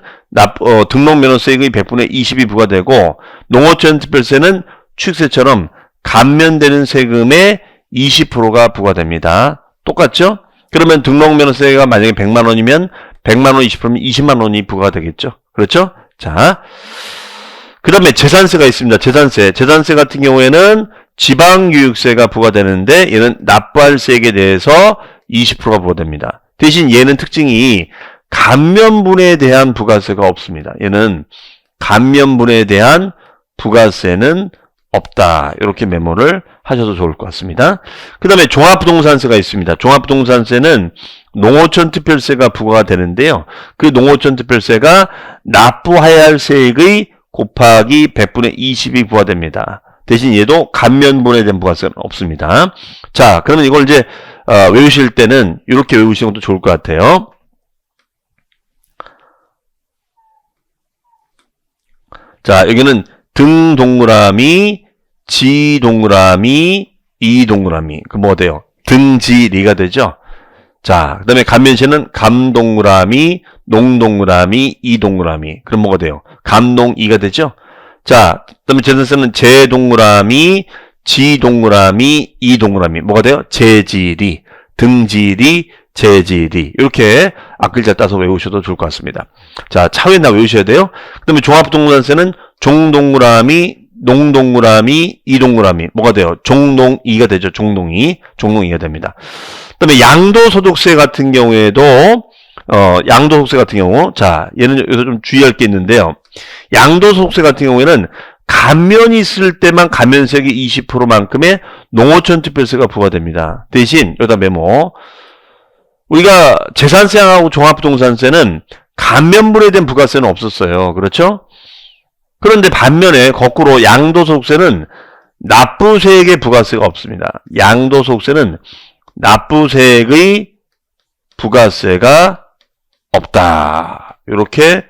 S1: 등록면허세의 100분의 20이 부과되고 농어촌 특별세는 취득세처럼 감면되는 세금의 20%가 부과됩니다. 똑같죠? 그러면 등록면허세가 만약에 100만 원이면 100만 원 20%면 20만 원이 부과가 되겠죠? 그렇죠? 자, 그 다음에 재산세가 있습니다. 재산세 같은 경우에는 지방교육세가 부과되는데 얘는 납부할 세액에 대해서 20%가 부과됩니다. 대신 얘는 특징이 감면분에 대한 부가세가 없습니다. 얘는 감면분에 대한 부가세는 없다. 이렇게 메모를 하셔도 좋을 것 같습니다. 그 다음에 종합부동산세가 있습니다. 종합부동산세는 농어촌 특별세가 부과가 되는데요. 그 농어촌 특별세가 납부해야 할 세액의 곱하기 100분의 20이 부과됩니다. 대신 얘도 감면분에 대한 부가세는 없습니다. 자, 그러면 이걸 이제 외우실 때는 이렇게 외우시는 것도 좋을 것 같아요. 자, 여기는 등 동그라미, 지 동그라미, 이 동그라미. 그 뭐가 돼요? 등지리가 되죠? 자, 그 다음에 감면세는 감 동그라미, 농 동그라미, 이 동그라미. 그럼 뭐가 돼요? 감농이가 되죠? 자, 그 다음에 재산세는 제 동그라미, 지 동그라미, 이 동그라미. 뭐가 돼요? 제지리, 등지리, 제지리. 이렇게 앞글자 따서 외우셔도 좋을 것 같습니다. 자, 차후에 나 외우셔야 돼요. 그 다음에 종합부동산세는 종 동그라미, 농동그라미, 이동그라미 뭐가 돼요? 종농이가 되죠. 종농이가 됩니다. 그다음에 양도소득세 같은 경우에도 양도소득세 같은 경우 자 얘는 여기서 좀 주의할 게 있는데요. 양도소득세 같은 경우에는 감면이 있을 때만 감면세액이 20%만큼의 농어촌 특별세가 부과됩니다. 대신 여기다 메모. 우리가 재산세하고 종합부동산세는 감면분에 대한 부가세는 없었어요. 그렇죠? 그런데 반면에 거꾸로 양도소득세는 납부세액의 부가세가 없습니다. 양도소득세는 납부세액의 부가세가 없다. 이렇게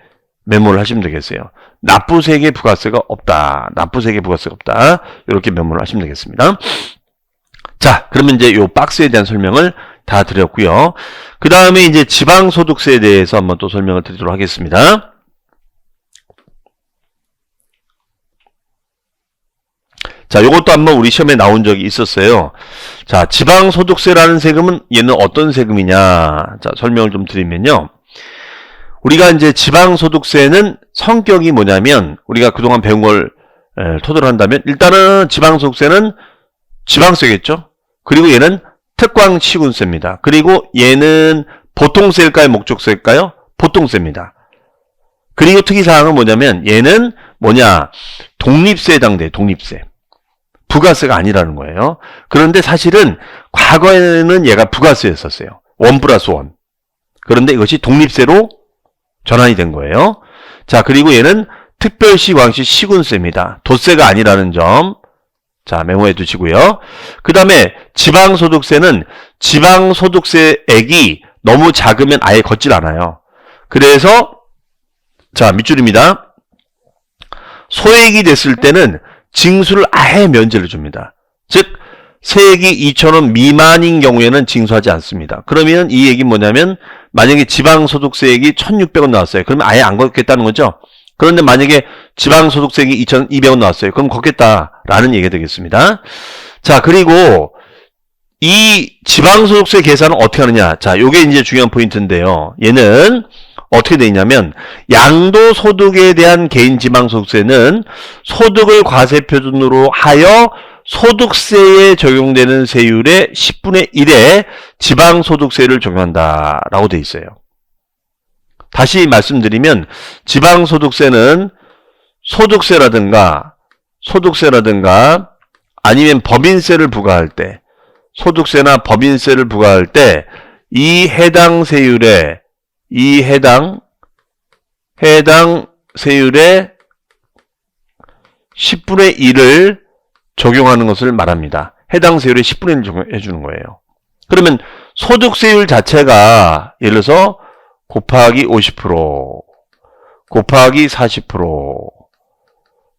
S1: 메모를 하시면 되겠어요. 납부세액의 부가세가 없다. 납부세액의 부가세가 없다. 이렇게 메모를 하시면 되겠습니다. 자, 그러면 이제 요 박스에 대한 설명을 다 드렸고요. 그 다음에 이제 지방소득세에 대해서 한번 또 설명을 드리도록 하겠습니다. 자, 요것도 한번 우리 시험에 나온 적이 있었어요. 자, 지방소득세라는 세금은 얘는 어떤 세금이냐? 자, 설명을 좀 드리면요. 우리가 이제 지방소득세는 성격이 뭐냐면 우리가 그동안 배운 걸 토대로 한다면 일단은 지방소득세는 지방세겠죠. 그리고 얘는 특광시군세입니다. 그리고 얘는 보통세일까요? 목적세일까요? 보통세입니다. 그리고 특이사항은 뭐냐면 얘는 뭐냐? 독립세에 해당돼요. 독립세. 부가세가 아니라는 거예요. 그런데 사실은 과거에는 얘가 부가세였었어요. 1+1. 그런데 이것이 독립세로 전환이 된 거예요. 자, 그리고 얘는 특별시, 광시, 시군세입니다. 도세가 아니라는 점. 자, 메모해 두시고요. 그 다음에 지방소득세는 지방소득세액이 너무 작으면 아예 걷질 않아요. 그래서 자, 밑줄입니다. 소액이 됐을 때는 징수를 아예 면제를 줍니다. 즉 세액이 2,000원 미만인 경우에는 징수하지 않습니다. 그러면 이 얘기는 뭐냐면 만약에 지방소득세액이 1,600원 나왔어요. 그러면 아예 안 걷겠다는 거죠. 그런데 만약에 지방소득세액이 2,200원 나왔어요. 그럼 걷겠다라는 얘기가 되겠습니다. 자, 그리고 이 지방소득세 계산은 어떻게 하느냐. 자, 요게 이제 중요한 포인트인데요. 얘는 어떻게 되어 있냐면 양도소득에 대한 개인 지방소득세는 소득을 과세표준으로 하여 소득세에 적용되는 세율의 10분의 1에 지방소득세를 적용한다라고 되어 있어요. 다시 말씀드리면 지방소득세는 소득세라든가 아니면 법인세를 부과할 때 소득세나 법인세를 부과할 때 이 해당 세율의 해당 세율의 10분의 1을 적용하는 것을 말합니다. 해당 세율의 10분의 1을 적용해 주는 거예요. 그러면 소득세율 자체가 예를 들어서 곱하기 50% 곱하기 40%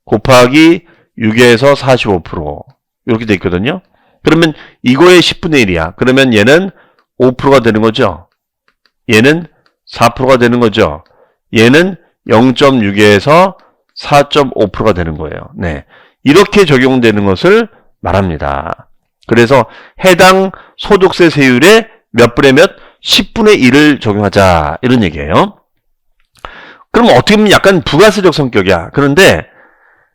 S1: 곱하기 6에서 45% 이렇게 돼 있거든요. 그러면 이거의 10분의 1이야. 그러면 얘는 5%가 되는 거죠. 얘는 4%가 되는 거죠. 얘는 0.6에서 4.5%가 되는 거예요. 네. 이렇게 적용되는 것을 말합니다. 그래서 해당 소득세 세율의 몇 분의 몇? 10분의 1을 적용하자. 이런 얘기예요. 그럼 어떻게 보면 약간 부가세적 성격이야. 그런데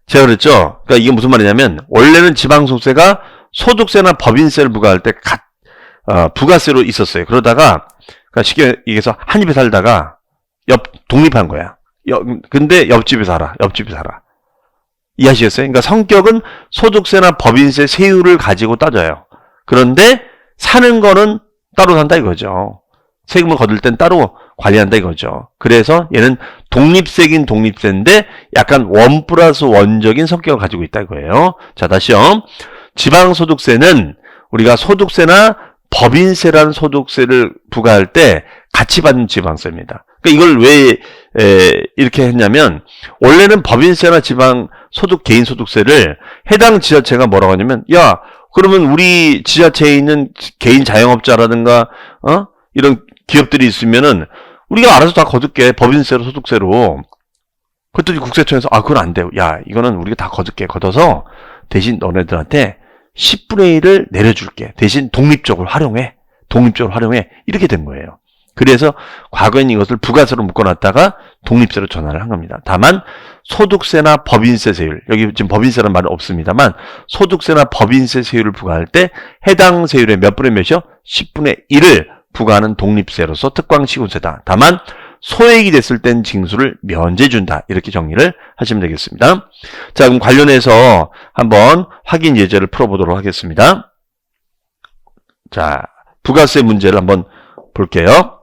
S1: 제가 그랬죠. 그러니까 이게 무슨 말이냐면 원래는 지방소득세가 소득세나 법인세를 부과할 때 부가세로 있었어요. 그러다가 그러니까 쉽게 얘기해서 한 입에 살다가 독립한 거야. 근데 옆집에 살아. 이해하시겠어요? 그러니까 성격은 소득세나 법인세 세율을 가지고 따져요. 그런데 사는 거는 따로 산다 이거죠. 세금을 거둘 땐 따로 관리한다 이거죠. 그래서 얘는 독립세긴 독립세인데 약간 1+1적인 성격을 가지고 있다 이거예요. 자, 다시요. 지방소득세는 우리가 소득세나 법인세라는 소득세를 부과할 때 같이 받는 지방세입니다. 그러니까 이걸 왜 이렇게 했냐면 원래는 법인세나 지방소득 개인소득세를 해당 지자체가 뭐라고 하냐면 야 그러면 우리 지자체에 있는 개인 자영업자라든가 이런 기업들이 있으면은 우리가 알아서 다 거둘게 법인세로 소득세로. 그랬더니 국세청에서 그건 안 돼요. 야 이거는 우리가 다 걷어서 대신 너네들한테 10분의 1을 내려줄게. 대신 독립적으로 활용해. 이렇게 된 거예요. 그래서 과거엔 이것을 부가세로 묶어놨다가 독립세로 전환을 한 겁니다. 다만 소득세나 법인세 세율, 여기 지금 법인세라는 말은 없습니다만 소득세나 법인세 세율을 부과할 때 해당 세율의 몇 분의 몇이요? 10분의 1을 부과하는 독립세로서 특광시군세다. 다만 소액이 됐을 땐 징수를 면제준다. 이렇게 정리를 하시면 되겠습니다. 자, 그럼 관련해서 한번 확인 예제를 풀어보도록 하겠습니다. 자, 부가세 문제를 한번 볼게요.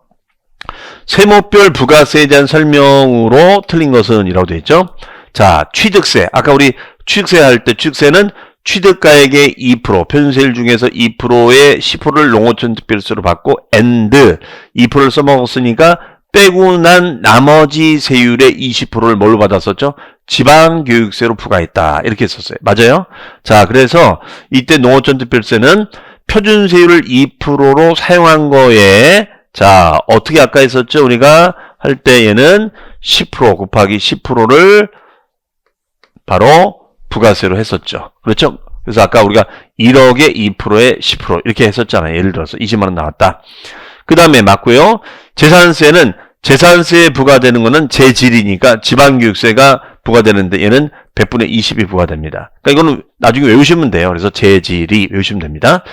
S1: 세목별 부가세에 대한 설명으로 틀린 것은 이라고 되어 있죠. 자, 취득세. 아까 우리 취득세 할 때 취득세는 취득가액의 2%, 표준세율 중에서 2%의 10%를 농어촌 특별세로 받고 and 2%를 써먹었으니까 빼고 난 나머지 세율의 20%를 뭘로 받았었죠? 지방교육세로 부과했다. 이렇게 했었어요. 맞아요? 자, 그래서 이때 농어촌 특별세는 표준세율을 2%로 사용한 거에 자, 어떻게 아까 했었죠? 우리가 할 때 얘는 10% 곱하기 10%를 바로 부가세로 했었죠. 그렇죠? 그래서 아까 우리가 1억에 2%에 10% 이렇게 했었잖아요. 예를 들어서 20만 원 나왔다. 그 다음에 맞고요. 재산세는 재산세에 부과되는 거는 재질이니까 지방교육세가 부과되는데 얘는 100분의 20이 부과됩니다. 그러니까 이거는 나중에 외우시면 돼요. 그래서 재질이 외우시면 됩니다.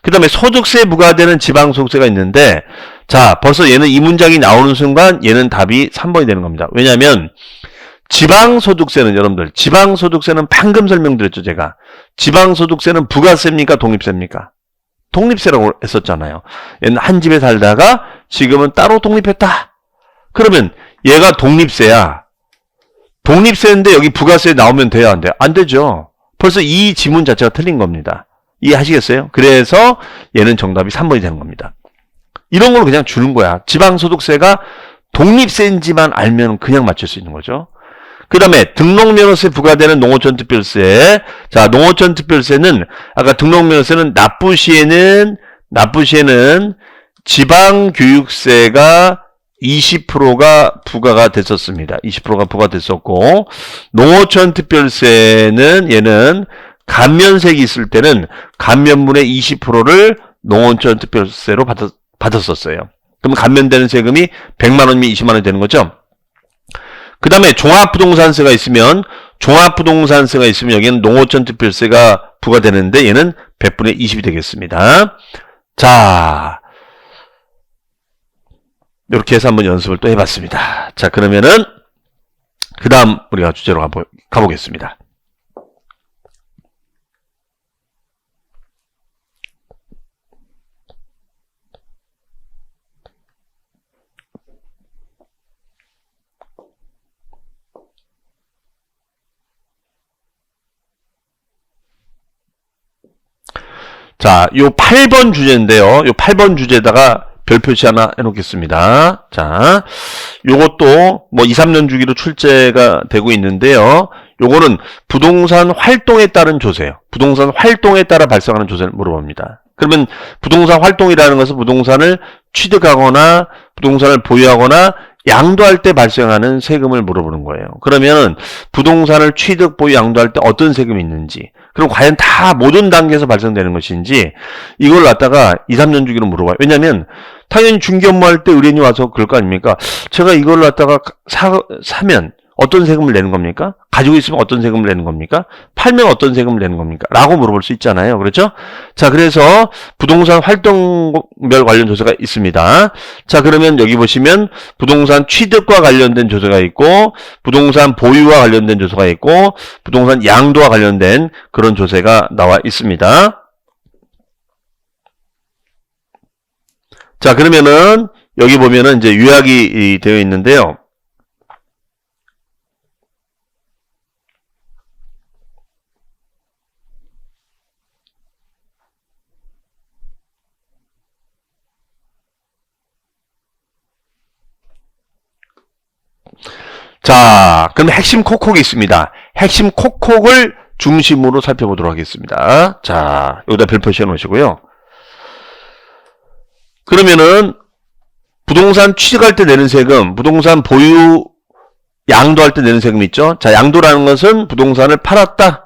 S1: 그 다음에 소득세에 부과되는 지방소득세가 있는데 자, 벌써 얘는 이 문장이 나오는 순간 얘는 답이 3번이 되는 겁니다. 왜냐하면 지방소득세는 여러분들 지방소득세는 방금 설명드렸죠. 제가 지방소득세는 부가세입니까? 독립세입니까? 독립세라고 했었잖아요. 얘는 한 집에 살다가 지금은 따로 독립했다. 그러면 얘가 독립세야. 독립세인데 여기 부가세 나오면 돼야 안 돼요? 안 되죠. 벌써 이 지문 자체가 틀린 겁니다. 이해하시겠어요? 그래서 얘는 정답이 3번이 되는 겁니다. 이런 걸 그냥 주는 거야. 지방소득세가 독립세인지만 알면 그냥 맞출 수 있는 거죠. 그 다음에 등록면허세 부과되는 농어촌 특별세. 자, 농어촌 특별세는 아까 등록면허세는 납부 시에는 지방교육세가 20%가 부과가 됐었습니다. 20%가 부과됐었고 농어촌 특별세는 얘는 감면세액이 있을 때는 감면분의 20%를 농어촌 특별세로 받았었어요. 그럼 감면되는 세금이 100만 원이면 20만 원이 되는 거죠. 그 다음에 종합부동산세가 있으면 여기는 농어촌 특별세가 부과되는데 얘는 100분의 20이 되겠습니다. 자, 이렇게 해서 한번 연습을 또 해봤습니다. 자, 그러면은 그 다음 우리가 주제로 가보겠습니다. 자, 요 8번 주제인데요. 요 8번 주제에다가 별 표시 하나 해놓겠습니다. 자, 요것도 뭐 2, 3년 주기로 출제가 되고 있는데요. 요거는 부동산 활동에 따른 조세예요. 부동산 활동에 따라 발생하는 조세를 물어봅니다. 그러면 부동산 활동이라는 것은 부동산을 취득하거나 부동산을 보유하거나 양도할 때 발생하는 세금을 물어보는 거예요. 그러면 부동산을 취득, 보유, 양도할 때 어떤 세금이 있는지, 그럼 과연 다 모든 단계에서 발생되는 것인지 이걸 갖다가 2, 3년 주기로 물어봐요. 왜냐하면 당연히 중개업무할 때 의뢰인이 와서 그럴 거 아닙니까? 제가 이걸 갖다가 사면 어떤 세금을 내는 겁니까? 가지고 있으면 어떤 세금을 내는 겁니까? 팔면 어떤 세금을 내는 겁니까? 라고 물어볼 수 있잖아요. 그렇죠? 자, 그래서 부동산 활동별 관련 조세가 있습니다. 자, 그러면 여기 보시면 부동산 취득과 관련된 조세가 있고 부동산 보유와 관련된 조세가 있고 부동산 양도와 관련된 그런 조세가 나와 있습니다. 자, 그러면은 여기 보면은 이제 요약이 되어 있는데요. 자, 그럼 핵심 콕콕이 있습니다. 핵심 콕콕을 중심으로 살펴보도록 하겠습니다. 자, 여기다 별 표시해 놓으시고요. 그러면은 부동산 취득할 때 내는 세금, 부동산 보유, 양도할 때 내는 세금 있죠? 자, 양도라는 것은 부동산을 팔았다,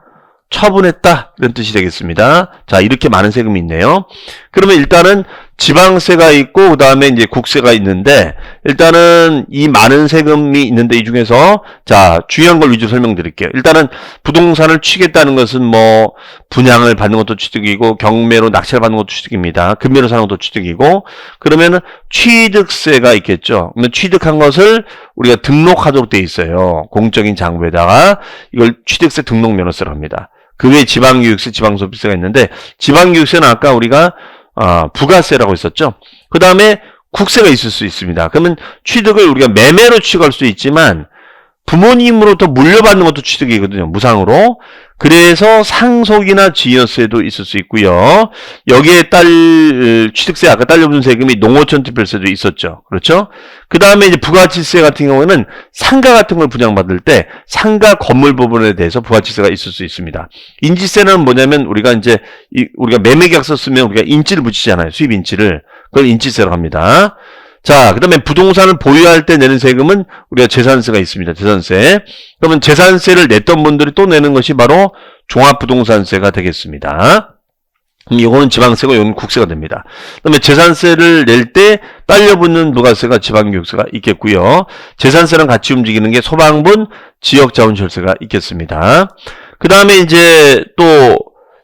S1: 처분했다 이런 뜻이 되겠습니다. 자, 이렇게 많은 세금이 있네요. 그러면 일단은 지방세가 있고 그다음에 이제 국세가 있는데 일단은 이 많은 세금이 있는데 이 중에서 자, 중요한 걸 위주로 설명드릴게요. 일단은 부동산을 취겠다는 것은 뭐 분양을 받는 것도 취득이고 경매로 낙찰 받는 것도 취득입니다. 금매로 사는 것도 취득이고 그러면은 취득세가 있겠죠. 그러면 취득한 것을 우리가 등록하도록 돼 있어요. 공적인 장부에다가 이걸 취득세 등록면허세라고 합니다. 그 외에 지방교육세, 지방소비세가 있는데 지방교육세는 아까 우리가 부가세라고 했었죠. 그 다음에 국세가 있을 수 있습니다. 그러면 취득을 우리가 매매로 취득할 수 있지만 부모님으로부터 물려받는 것도 취득이거든요. 무상으로. 그래서 상속이나 증여세도 있을 수 있고요. 여기에 취득세 아까 딸려붙은 세금이 농어촌 특별세도 있었죠. 그렇죠? 그 다음에 이제 부가치세 같은 경우에는 상가 같은 걸 분양받을 때 상가 건물 부분에 대해서 부가치세가 있을 수 있습니다. 인지세는 뭐냐면 우리가 이제 우리가 매매계약서 쓰면 우리가 인지를 붙이잖아요. 수입 인지를. 그걸 인지세라고 합니다. 자, 그 다음에 부동산을 보유할 때 내는 세금은 우리가 재산세가 있습니다. 재산세. 그러면 재산세를 냈던 분들이 또 내는 것이 바로 종합부동산세가 되겠습니다. 그럼 이거는 지방세고 이거는 국세가 됩니다. 그 다음에 재산세를 낼 때 딸려붙는 부가세가 지방교육세가 있겠고요. 재산세랑 같이 움직이는 게 소방분, 지역자원시설세가 있겠습니다. 그 다음에 이제 또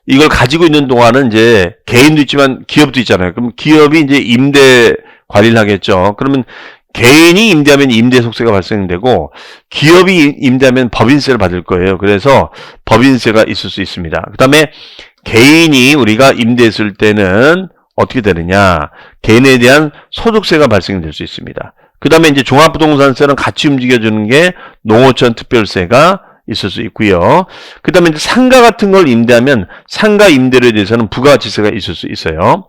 S1: 이걸 가지고 있는 동안은 이제 개인도 있지만 기업도 있잖아요. 그럼 기업이 이제 임대 관리를 하겠죠. 그러면 개인이 임대하면 임대속세가 발생되고 기업이 임대하면 법인세를 받을 거예요. 그래서 법인세가 있을 수 있습니다. 그 다음에 개인이 우리가 임대했을 때는 어떻게 되느냐. 개인에 대한 소득세가 발생될 수 있습니다. 그 다음에 이제 종합부동산세는 같이 움직여주는 게 농어촌 특별세가 있을 수 있고요. 그 다음에 이제 상가 같은 걸 임대하면 상가 임대료에 대해서는 부가가치세가 있을 수 있어요.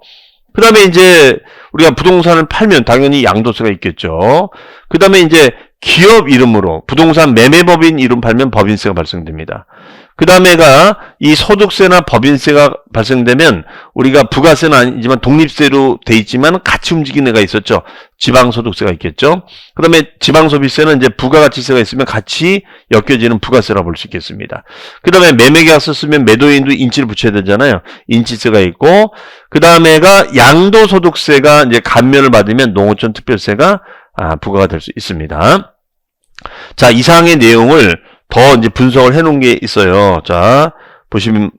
S1: 그 다음에 이제 우리가 부동산을 팔면 당연히 양도세가 있겠죠. 그 다음에 이제 기업 이름으로 부동산 매매법인 이름 팔면 법인세가 발생됩니다. 그 다음에가 이 소득세나 법인세가 발생되면 우리가 부가세는 아니지만 독립세로 돼 있지만 같이 움직이는 애가 있었죠. 지방소득세가 있겠죠. 그 다음에 지방소비세는 이제 부가가치세가 있으면 같이 엮여지는 부가세라고 볼 수 있겠습니다. 그 다음에 매매계약서 쓰면 매도인도 인지를 붙여야 되잖아요. 인지세가 있고 그 다음에가 양도소득세가 이제 감면을 받으면 농어촌 특별세가 부과가 될 수 있습니다. 자, 이상의 내용을 더 이제 분석을 해 놓은 게 있어요. 자, 보시면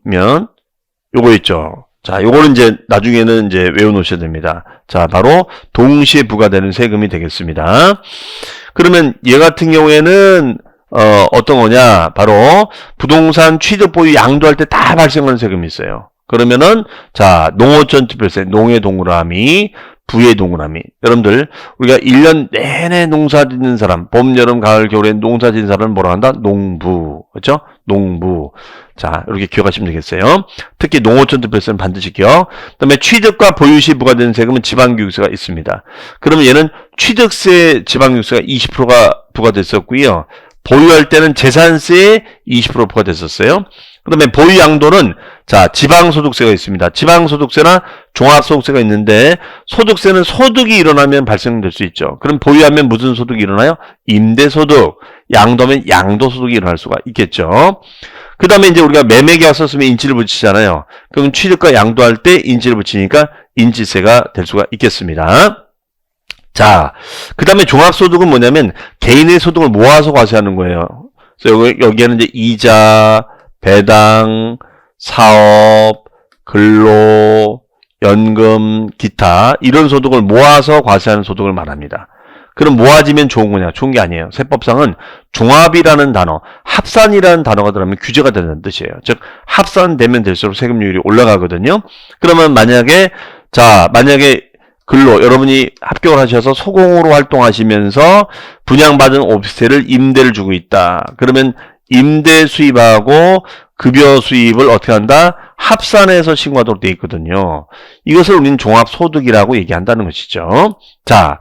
S1: 요거 있죠. 자, 요거는 이제 나중에는 이제 외워 놓으셔야 됩니다. 자, 바로 동시에 부과되는 세금이 되겠습니다. 그러면 얘 같은 경우에는 어떤 거냐? 바로 부동산 취득 보유 양도할 때 다 발생하는 세금이 있어요. 그러면은 자, 농어촌 특별세, 농의 동그라미, 부의 동그라미. 여러분들 우리가 1년 내내 농사 짓는 사람, 봄, 여름, 가을, 겨울에 농사 짓는 사람을 뭐라 한다? 농부. 그렇죠? 농부. 자, 이렇게 기억하시면 되겠어요. 특히 농어촌 특별세는 반드시 기억. 그다음에 취득과 보유 시 부과되는 세금은 지방교육세가 있습니다. 그러면 얘는 취득세 지방교육세가 20%가 부과됐었고요. 보유할 때는 재산세에 20% 부과됐었어요. 그 다음에 보유 양도는 자, 지방소득세가 있습니다. 지방소득세나 종합소득세가 있는데 소득세는 소득이 일어나면 발생될 수 있죠. 그럼 보유하면 무슨 소득이 일어나요? 임대소득. 양도면 양도소득이 일어날 수가 있겠죠. 그 다음에 이제 우리가 매매계약서 쓰면 인지를 붙이잖아요. 그럼 취득과 양도할 때 인지를 붙이니까 인지세가 될 수가 있겠습니다. 자, 그 다음에 종합소득은 뭐냐면 개인의 소득을 모아서 과세하는 거예요. 그래서 여기에는 이제 이자, 배당, 사업, 근로, 연금, 기타 이런 소득을 모아서 과세하는 소득을 말합니다. 그럼 모아지면 좋은 거냐? 좋은 게 아니에요. 세법상은 종합이라는 단어, 합산이라는 단어가 들어가면 규제가 되는 뜻이에요. 즉 합산되면 될수록 세금률이 올라가거든요. 그러면 만약에 근로 여러분이 합격을 하셔서 소공으로 활동하시면서 분양받은 오피스텔을 임대를 주고 있다. 그러면 임대 수입하고 급여 수입을 어떻게 한다? 합산해서 신고하도록 되어 있거든요. 이것을 우리는 종합소득이라고 얘기한다는 것이죠. 자,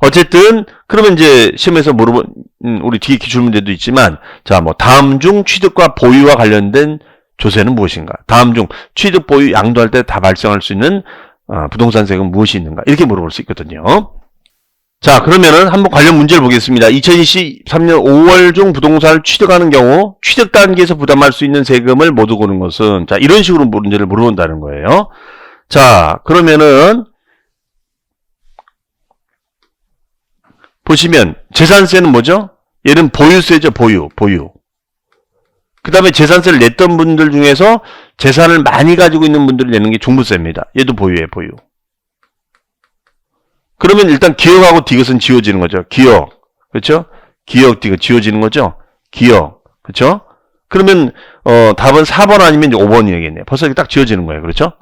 S1: 어쨌든 그러면 이제 시험에서 물어본 우리 뒤에 기출문제도 있지만 자, 뭐 다음 중 취득과 보유와 관련된 조세는 무엇인가? 다음 중 취득 보유 양도할 때 다 발생할 수 있는 부동산 세금 무엇이 있는가? 이렇게 물어볼 수 있거든요. 자, 그러면은 한번 관련 문제를 보겠습니다. 2023년 5월 중 부동산을 취득하는 경우 취득 단계에서 부담할 수 있는 세금을 모두 고는 것은 자, 이런 식으로 문제를 물어본다는 거예요. 자, 그러면은 보시면 재산세는 뭐죠? 얘는 보유세죠. 보유. 그 다음에 재산세를 냈던 분들 중에서 재산을 많이 가지고 있는 분들이 내는 게 종부세입니다. 얘도 보유예요. 보유. 그러면 일단 기억하고 디귿은 지워지는 거죠. 기억. 그렇죠? 기억, 디귿 지워지는 거죠. 기억. 그렇죠? 그러면 답은 4번 아니면 5번이겠네요. 벌써 이렇게 딱 지워지는 거예요. 그렇죠?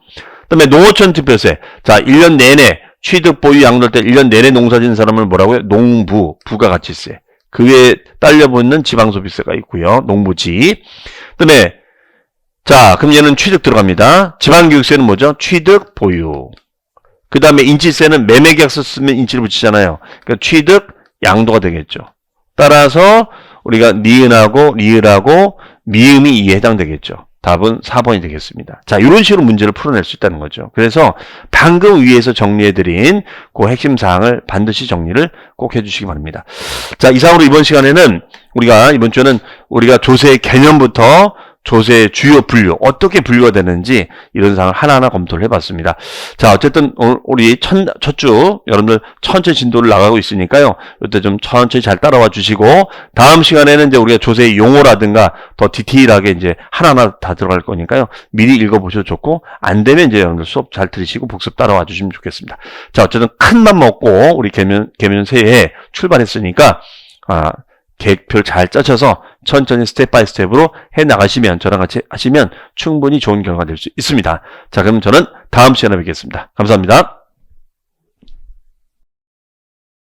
S1: 그 다음에 농어촌 투표세. 자, 1년 내내 취득, 보유, 양도할 때 1년 내내 농사짓는 사람을 뭐라고요? 농부, 부가가치세. 그에 딸려붙는 지방소비세가 있고요. 농부지. 그 다음에 자, 그럼 얘는 취득 들어갑니다. 지방교육세는 뭐죠? 취득, 보유. 그 다음에 인치세는 매매계약서 쓰면 인치를 붙이잖아요. 그러니까 취득, 양도가 되겠죠. 따라서 우리가 니은하고 리을하고 미음이 이에 해당되겠죠. 답은 4번이 되겠습니다. 자, 이런 식으로 문제를 풀어낼 수 있다는 거죠. 그래서 방금 위에서 정리해드린 그 핵심 사항을 반드시 정리를 꼭 해주시기 바랍니다. 자, 이상으로 이번 시간에는 이번 주는 우리가 조세의 개념부터 조세의 주요 분류, 어떻게 분류가 되는지 이런 사항을 하나하나 검토를 해봤습니다. 자, 어쨌든 우리 첫 주 여러분들 천천히 진도를 나가고 있으니까요. 이때 좀 천천히 잘 따라와 주시고 다음 시간에는 이제 우리가 조세의 용어라든가 더 디테일하게 이제 하나하나 다 들어갈 거니까요. 미리 읽어보셔도 좋고 안 되면 이제 여러분들 수업 잘 들으시고 복습 따라와 주시면 좋겠습니다. 자, 어쨌든 큰 맘 먹고 우리 개면 새해에 출발했으니까 계획표 잘 짜셔서 천천히 스텝 바이 스텝으로 해나가시면 저랑 같이 하시면 충분히 좋은 결과가 될 수 있습니다. 자, 그럼 저는 다음 시간에 뵙겠습니다. 감사합니다.